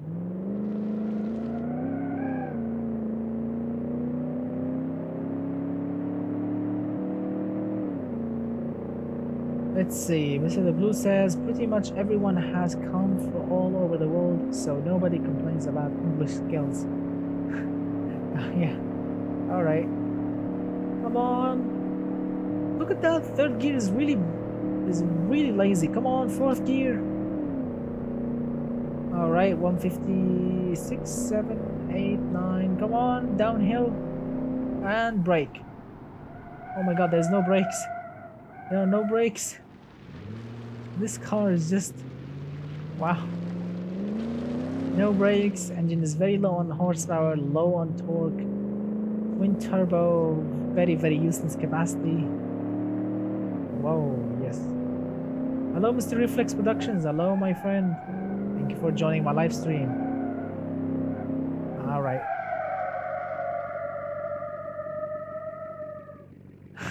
S1: Let's see. Mr. The Blue says pretty much everyone has come from all over the world, so nobody complains about English skills. Yeah. All right. Come on. Look at that. Third gear is really lazy. Come on, fourth gear. All right, 156, 7, 8, 9. Come on, downhill and brake. Oh my god, there's no brakes. There are no brakes. This car is just wow. No brakes. Engine is very low on horsepower, low on torque. Twin turbo, very very useless capacity. Whoa, yes. Hello, Mr. Reflex Productions. Hello, my friend. Thank you for joining my live stream. All right.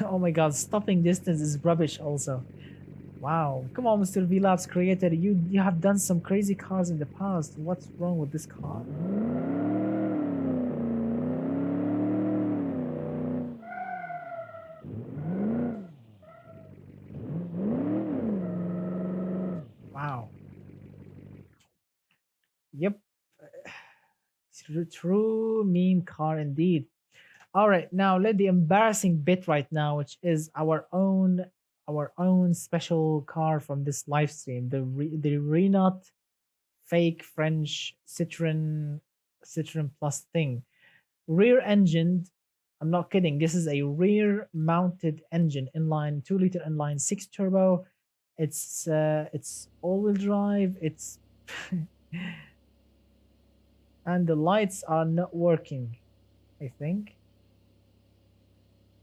S1: Oh my god, stopping distance is rubbish also. Wow. Come on, Mr. V Labs creator. You have done some crazy cars in the past. What's wrong with this car? Wow. Yep. True meme car indeed. All right, now let the embarrassing bit right now, which is our own special car from this live stream, the Renault fake French Citroen Plus thing. Rear engined. I'm not kidding. This is a rear mounted engine, inline 2 liter inline 6 turbo. It's all-wheel drive. It's and the lights are not working, I think.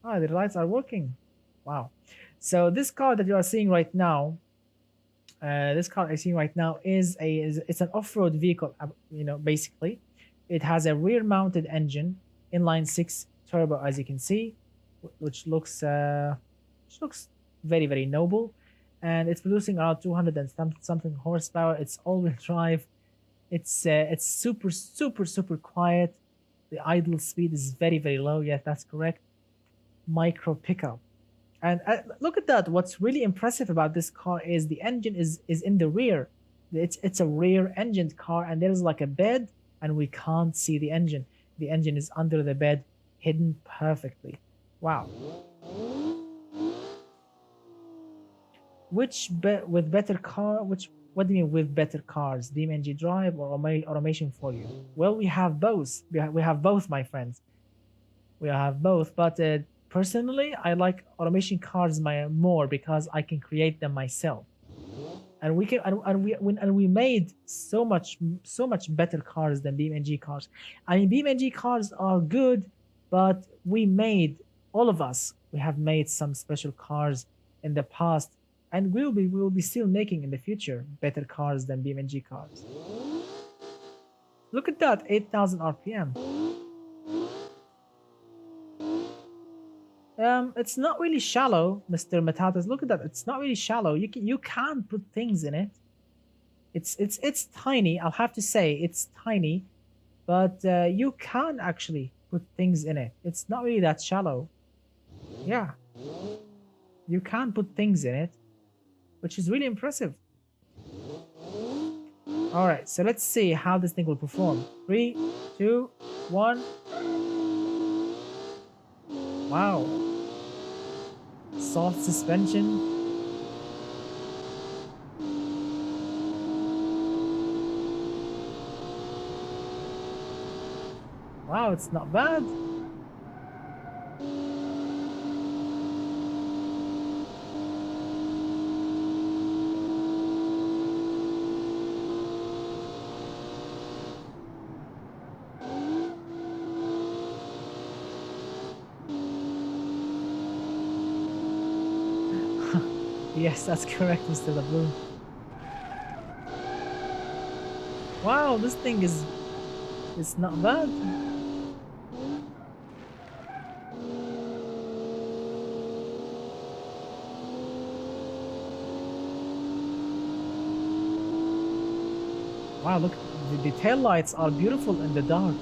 S1: Ah, the lights are working. Wow. So this car that you are seeing right now, this car I see right now it's an off-road vehicle. Basically, it has a rear-mounted engine, inline 6 turbo, as you can see, which looks very very noble, and it's producing around 200 and something horsepower. It's all-wheel drive. It's super quiet. The idle speed is very very low. Yes, that's correct. Micro pickup. And look at that. What's really impressive about this car is the engine is in the rear. It's a rear engined car, and there's like a bed, and we can't see the engine. The engine is under the bed, hidden perfectly. Wow. With better car? What do you mean with better cars? BeamNG Drive or automation for you? Well, we have both. We have both, my friends. We have both, but personally, I like automation cars more because I can create them myself, and we made so much better cars than BeamNG cars. I mean, BeamNG cars are good, but all of us, we have made some special cars in the past, and we will be still making in the future better cars than BeamNG cars. Look at that, 8,000 RPM. It's not really shallow, Mr. Matatas. Look at that. It's not really shallow. You can put things in it. It's tiny. I'll have to say it's tiny, but you can actually put things in it. It's not really that shallow. Yeah, you can put things in it, which is really impressive. All right, so let's see how this thing will perform. 3, 2, 1. Wow. Soft suspension. Wow, it's not bad. Yes, that's correct, Mr. LeBlue. Wow, this thing it's not bad. Wow, look, the tail lights are beautiful in the dark.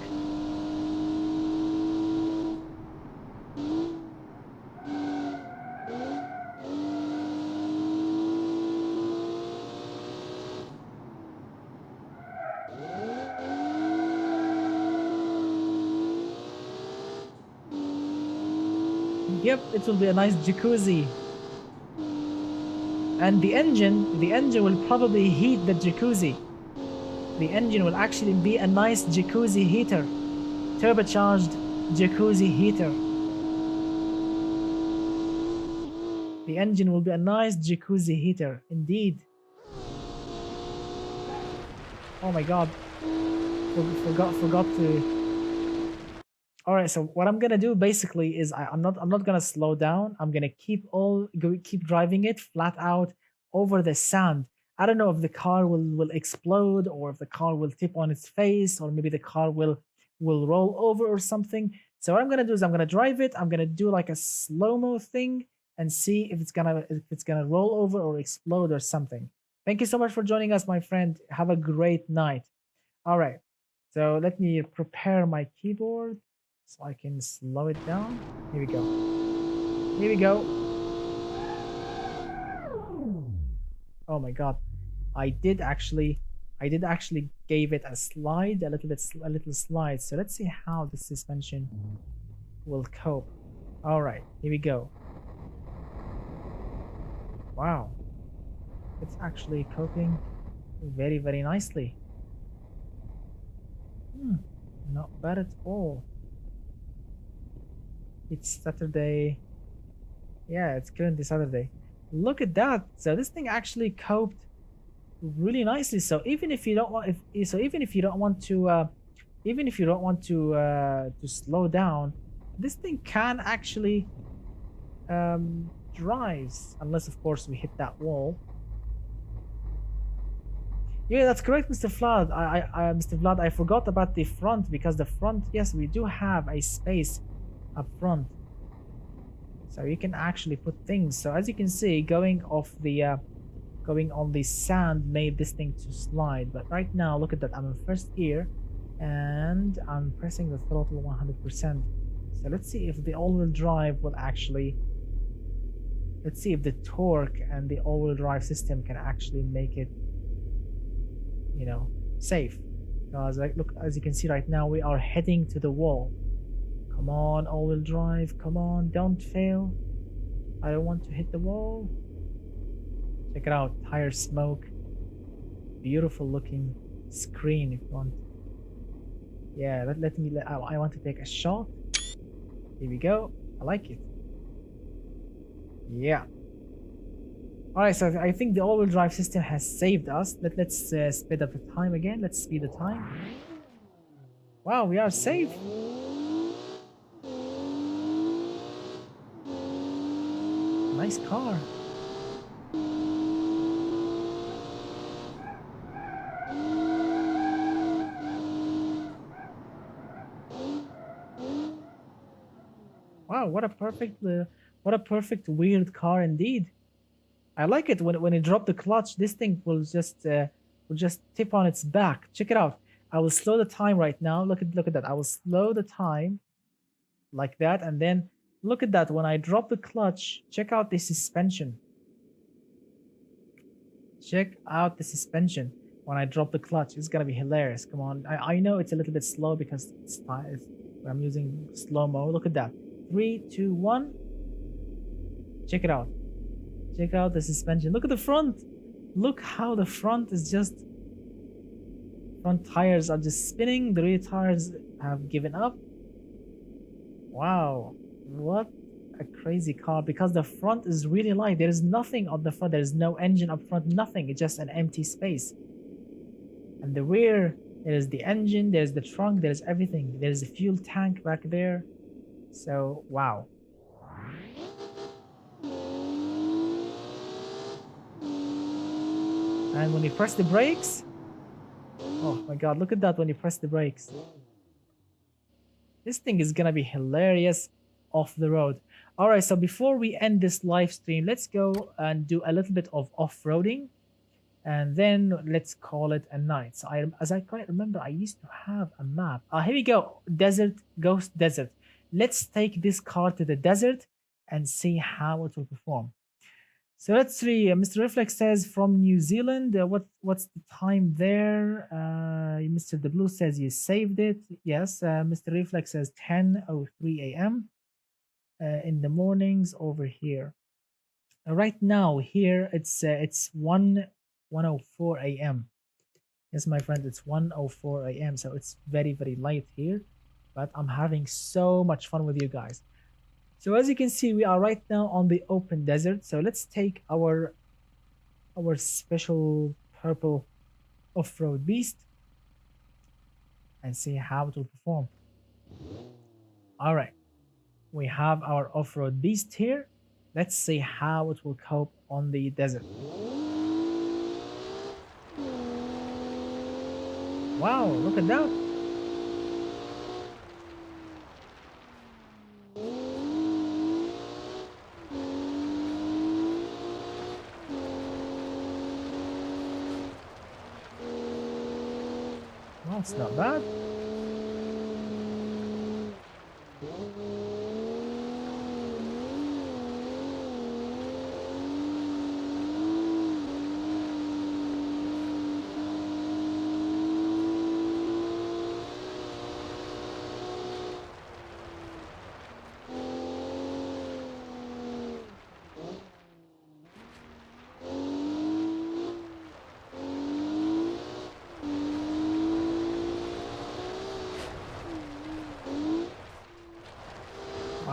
S1: Yep, it will be a nice jacuzzi. And the engine will probably heat the jacuzzi. The engine will actually be a nice jacuzzi heater. Turbocharged jacuzzi heater. The engine will be a nice jacuzzi heater, indeed. Oh my god. Forgot to. Alright, so what I'm gonna do basically is I'm not gonna slow down. I'm gonna keep driving it flat out over the sand. I don't know if the car will explode, or if the car will tip on its face, or maybe the car will roll over or something. So what I'm gonna do is I'm gonna drive it. I'm gonna do like a slow-mo thing and see if it's gonna roll over or explode or something. Thank you so much for joining us, my friend. Have a great night. All right, so let me prepare my keyboard so I can slow it down. Here we go. Here we go. Oh my god. I did actually gave it a slide, a little slide. So let's see how the suspension will cope. All right, here we go. Wow, it's actually coping very, very nicely. Hmm, not bad at all. It's Saturday. Yeah, it's currently Saturday. Look at that. So this thing actually coped really nicely. So even if you don't want, if so, even if you don't want to, even if you don't want to slow down, this thing can actually drives, unless of course we hit that wall. Yeah, that's correct, Mr. Vlad. Mr. Vlad, I forgot about the front because the front, yes, we do have a space up front, so you can actually put things. So as you can see, going on the sand made this thing to slide. But right now, look at that. I'm in first gear, and I'm pressing the throttle 100%. So let's see if the all-wheel drive will actually. Let's see if the torque and the all-wheel drive system can actually make it, safe. Because like, look, as you can see right now, we are heading to the wall. Come on, all-wheel drive. Come on, don't fail. I don't want to hit the wall. Check it out, tire smoke. Beautiful looking screen if you want. Yeah, I want to take a shot. Here we go. I like it. Yeah. Alright, so I think the all-wheel drive system has saved us. Let's speed up the time again. Let's speed the time. Wow, we are safe. Nice car. Wow, what a perfect weird car indeed. I like it when you drop the clutch, this thing will just tip on its back. Check it out. I will slow the time right now. Look at that. I will slow the time like that, and then look at that. When I drop the clutch, check out the suspension. Check out the suspension when I drop the clutch. It's gonna be hilarious. Come on. I know it's a little bit slow because I'm using slow-mo. Look at that. 3, 2, 1. Check it out. Check out the suspension. Look at the front. Look how the front is just. Front tires are just spinning. The rear tires have given up. Wow. What a crazy car. Because the front is really light. There is nothing on the front. There is no engine up front. Nothing. It's just an empty space. And the rear, there is the engine. There's the trunk. There's everything. There's a fuel tank back there. So, wow. And when you press the brakes, oh my god, look at that when you press the brakes. This thing is gonna be hilarious off the road. Alright, so before we end this live stream, let's go and do a little bit of off-roading. And then let's call it a night. So as I quite remember, I used to have a map. Here we go. Desert, Ghost Desert. Let's take this car to the desert and see how it will perform. So let's see. Mr. Reflex says from New Zealand. What's the time there? Mr. The Blue says you saved it. Yes. Mr. Reflex says 10:03 a.m. In the mornings over here. Right now here it's 1:04 a.m. Yes, my friend, it's 1:04 a.m. So it's very, very light here, but I'm having so much fun with you guys. So as you can see, we are right now on the open desert. So let's take our special purple off-road beast and see how it will perform. All right, we have our off-road beast here. Let's see how it will cope on the desert. Wow, look at that. Well, it's not bad.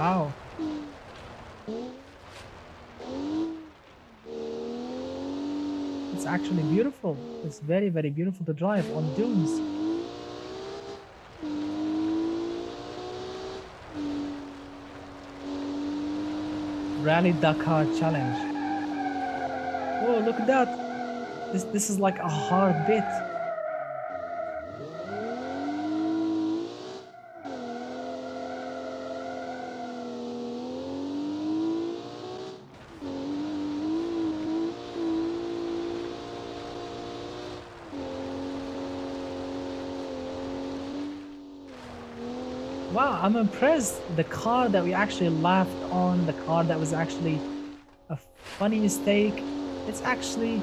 S1: Wow. It's actually beautiful. It's very, very beautiful to drive on dunes. Rally Dakar Challenge. Oh, look at that. This is like a hard bit. Wow, I'm impressed. The car that we actually laughed on, the car that was actually a funny mistake, it's actually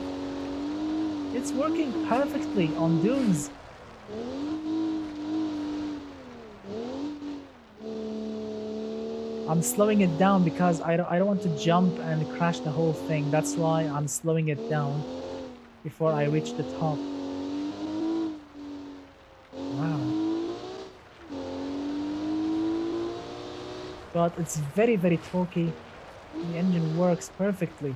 S1: it's working perfectly on dunes. I'm slowing it down because I don't want to jump and crash the whole thing. That's why I'm slowing it down before I reach the top. Wow. But it's very, very torquey. The engine works perfectly.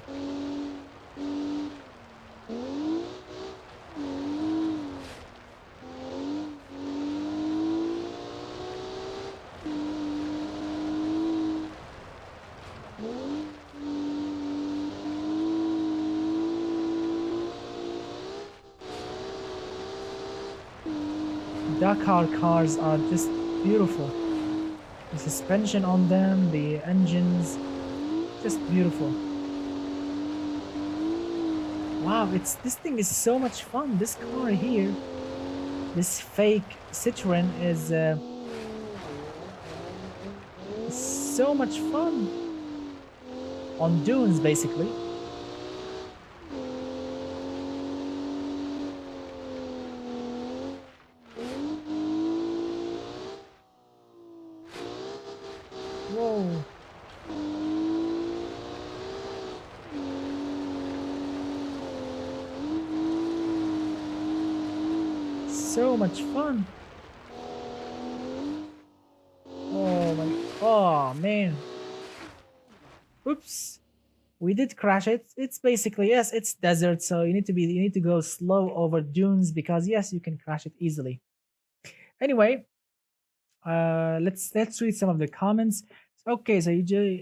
S1: Dakar cars are just beautiful. The suspension on them, the engines, just beautiful. Wow, it's this thing is so much fun. This car here, this fake Citroen is so much fun on dunes basically. Whoa. So much fun. Oh my, oh man. Oops. We did crash it. It's basically, yes, it's desert, so you need to go slow over dunes because yes, you can crash it easily. Anyway, let's read some of the comments. Okay, so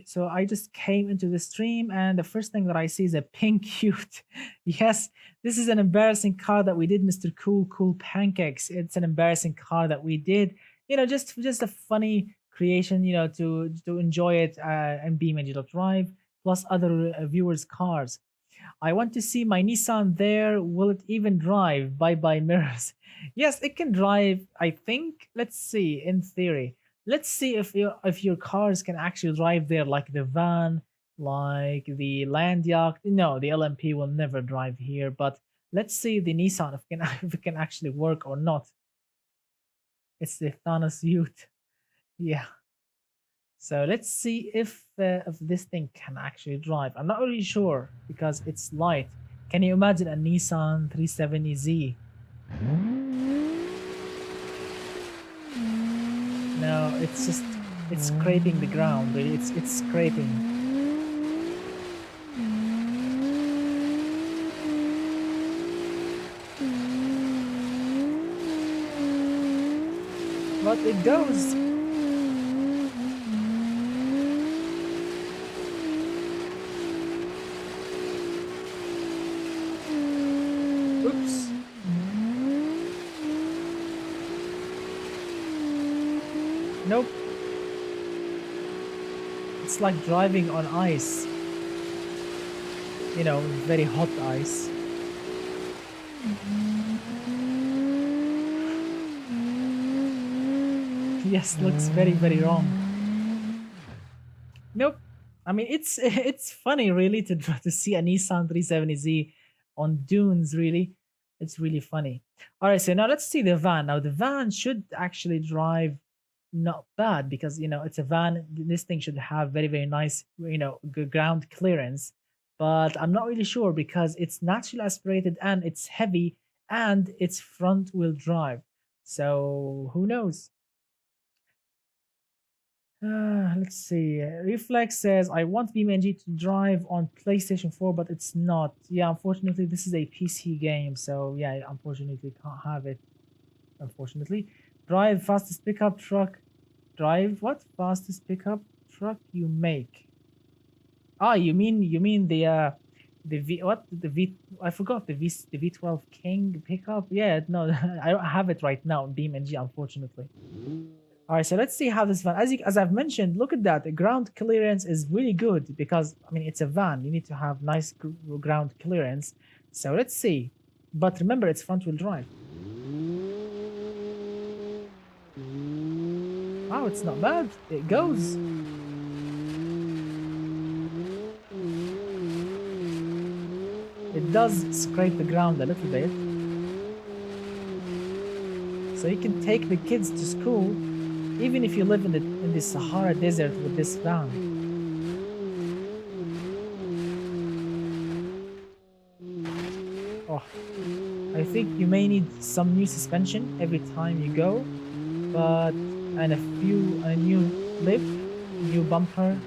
S1: so I just came into the stream and the first thing that I see is a pink cute. Yes, this is an embarrassing car that we did, Mr. Cool Pancakes. It's an embarrassing car that we did. Just a funny creation, to enjoy it and BeamNG.drive plus other viewers' cars. I want to see my Nissan there. Will it even drive? Bye bye mirrors. Yes, it can drive. I think. Let's see. In theory, let's see if your cars can actually drive there, like the van, like the land yacht. No, the LMP will never drive here. But let's see the Nissan if it can actually work or not. It's the Thanos Youth. Yeah. So let's see if this thing can actually drive. I'm not really sure because it's light. Can you imagine a Nissan 370Z? No, it's scraping the ground. Really, it's scraping. But it goes. Oops. Nope. It's like driving on ice. Very hot ice. Yes, looks very, very wrong. Nope. I mean, it's funny really to see a Nissan 370Z on dunes. Really, it's really funny. All right, so now let's see the van. Now the van should actually drive not bad because it's a van. This thing should have very, very nice good ground clearance. But I'm not really sure because it's naturally aspirated and it's heavy and it's front wheel drive. So who knows? Let's see. Reflex says, I want BeamNG to drive on PlayStation 4, but it's not. Yeah, unfortunately, this is a PC game, so yeah, unfortunately, can't have it. Unfortunately. Drive fastest pickup truck. Drive what? Fastest pickup truck you make. Ah, you mean the V what the V I forgot the V12 King pickup. Yeah, no, I don't have it right now in BeamNG, unfortunately. All right, so let's see how this van, as I've mentioned, look at that. The ground clearance is really good because I mean it's a van. You need to have nice ground clearance. So let's see. But remember, it's front wheel drive. Wow, it's not bad. It goes. It does scrape the ground a little bit. So you can take the kids to school even if you live in the Sahara Desert with this van. Oh, I think you may need some new suspension every time you go, but and a new lip, new bumper.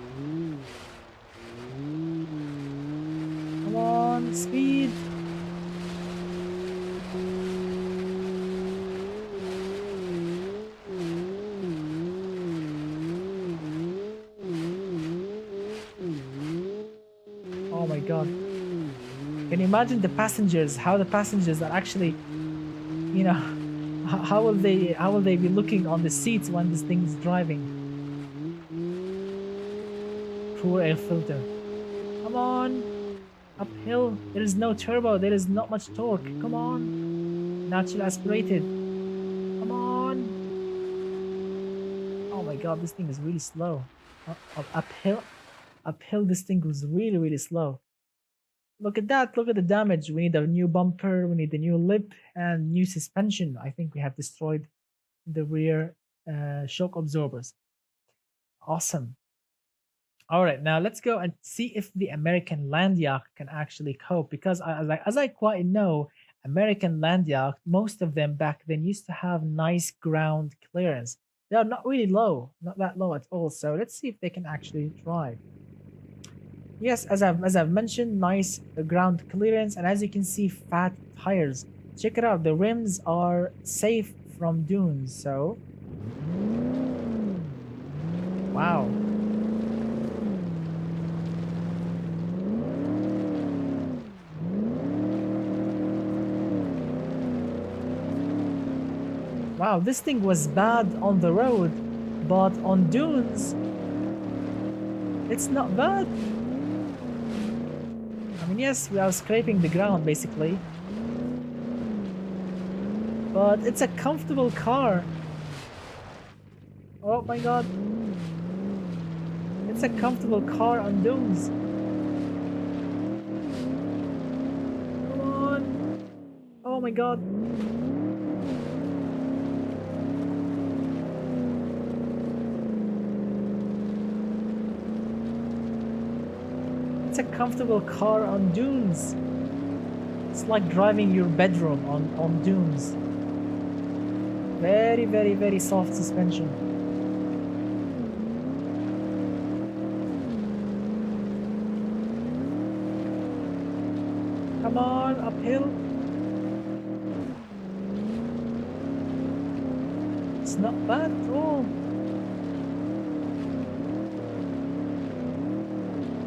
S1: Come on, speed. Oh my god. Can you imagine the passengers, how the passengers are actually, you know, how will they be looking on the seats when this thing is driving? Poor air filter. Come on. Uphill. There is no turbo. There is not much torque. Come on. Natural aspirated. Come on. Oh my god, this thing is really slow. Uphill. Uphill, this thing was really, really slow. Look at that. Look at the damage. We need a new bumper. We need a new lip and new suspension. I think we have destroyed the rear shock absorbers. Awesome. All right, now let's go and see if the American land yacht can actually cope. Because as I quite know, American land yacht, most of them back then used to have nice ground clearance. They are not really low, not that low at all. So let's see if they can actually drive. Yes, as I've mentioned, nice ground clearance, and as you can see, fat tires. Check it out. The rims are safe from dunes. So, wow. Wow, this thing was bad on the road, but on dunes, it's not bad. I mean, yes, we are scraping the ground basically, but it's a comfortable car. Oh my god. It's a comfortable car on dunes. Come on. Oh my god. It's a comfortable car on dunes. It's like driving your bedroom on dunes. Very, very, very soft suspension. Come on, uphill. It's not bad at all.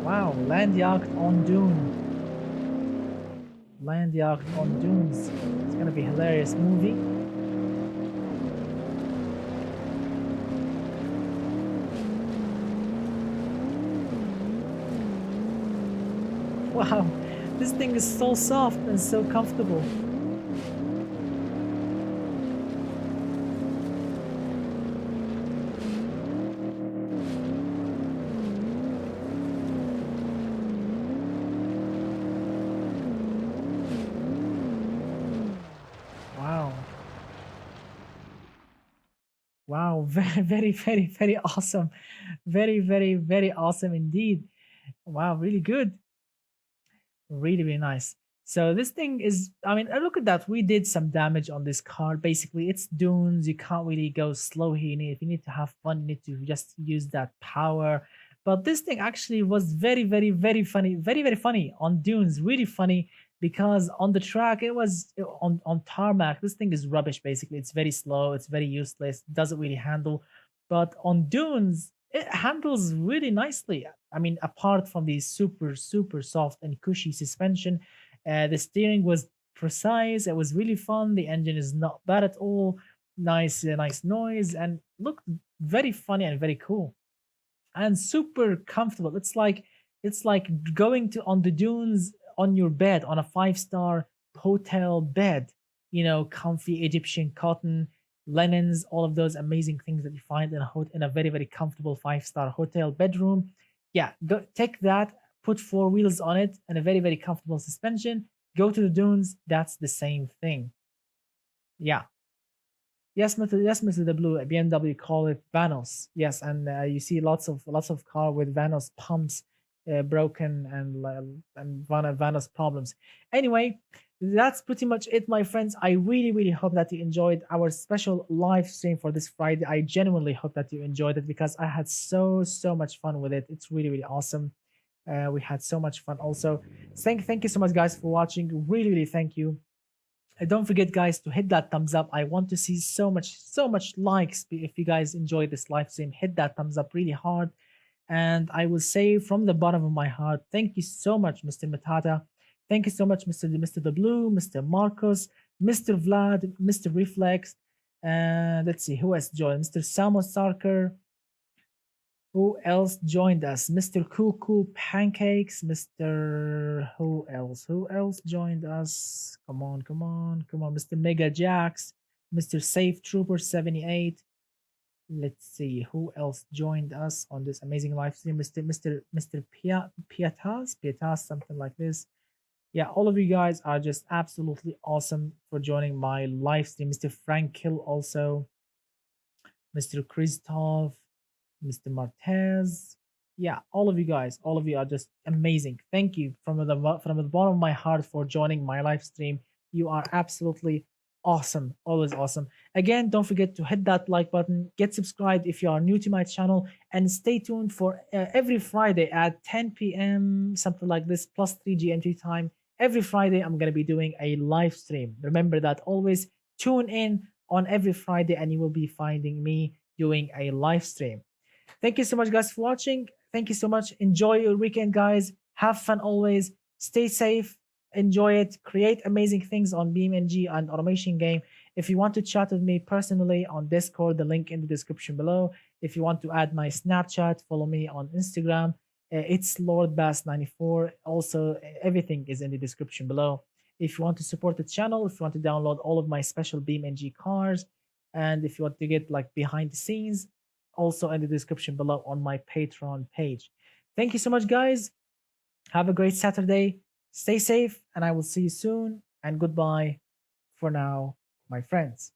S1: Wow, land yacht on dune. Land yacht on dunes. It's gonna be a hilarious movie. Wow, this thing is so soft and so comfortable. Wow. Wow, very, very, very, very awesome. Very, very, very awesome indeed. Wow, really good. Really, really nice. So this thing is, I mean, look at that. We did some damage on this card. Basically, it's dunes. You can't really go slow here. If you need to have fun, you need to just use that power. But this thing actually was very, very, very funny. Very, very funny on dunes. Really funny because on the track, it was on tarmac. This thing is rubbish, basically. It's very slow. It's very useless. Doesn't really handle. But on dunes, it handles really nicely. I mean, apart from the super, super soft and cushy suspension, the steering was precise. It was really fun. The engine is not bad at all. Nice, nice noise, and looked very funny and very cool, and super comfortable. It's like going to on the dunes on your bed on a five-star hotel bed. Comfy Egyptian cotton, linens, all of those amazing things that you find in a very very comfortable five-star hotel bedroom. Yeah, take that, put four wheels on it, and a very very comfortable suspension. Go to the dunes. That's the same thing. Yeah. Yes, Mr. The Blue, BMW call it Vanos. Yes, and you see lots of car with Vanos pumps broken and Vanos problems. Anyway, that's pretty much it, my friends. I really really hope that you enjoyed our special live stream for this Friday. I genuinely hope that you enjoyed it because I had so much fun with it. It's really really awesome. We had so much fun. Also, thank you so much, guys, for watching. Really really thank you. Don't forget, guys, to hit that thumbs up. I want to see so much likes. If you guys enjoy this live stream, hit that thumbs up really hard. And I will say from the bottom of my heart, thank you so much, Mr. Matata. Thank you so much, Mr. The Blue, Mr. Marcos, Mr. Vlad, Mr. Reflex, and let's see who has joined. Mr. Samo Sarker, who else joined us? Mr. Cool Cool Pancakes, Mr. Who else? Who else joined us? Come on, come on, come on. Mr. Mega Jax, Mr. Safe Trooper 78. Let's see who else joined us on this amazing live stream. Mr. Piatas, something like this. Yeah, all of you guys are just absolutely awesome for joining my live stream. Mr. Frank Hill also, Mr. Christoph, Mr. Martez. Yeah, all of you guys, all of you are just amazing. Thank you from the bottom of my heart for joining my live stream. You are absolutely awesome, always awesome. Again, don't forget to hit that like button, get subscribed if you are new to my channel, and stay tuned for every Friday at 10 p.m. something like this +3 GMT time. Every Friday, I'm gonna be doing a live stream. Remember that. Always tune in on every Friday, and you will be finding me doing a live stream. Thank you so much, guys, for watching. Thank you so much. Enjoy your weekend, guys. Have fun always. Stay safe. Enjoy it. Create amazing things on BeamNG and Automation Game. If you want to chat with me personally on Discord, the link in the description below. If you want to add my Snapchat, follow me on Instagram. It's Lord Bass 94. Also, everything is in the description below. If you want to support the channel, if you want to download all of my special BeamNG cars, and if you want to get like behind the scenes, also in the description below on my Patreon page. Thank you so much, guys. Have a great Saturday. Stay safe, and I will see you soon. And goodbye for now, my friends.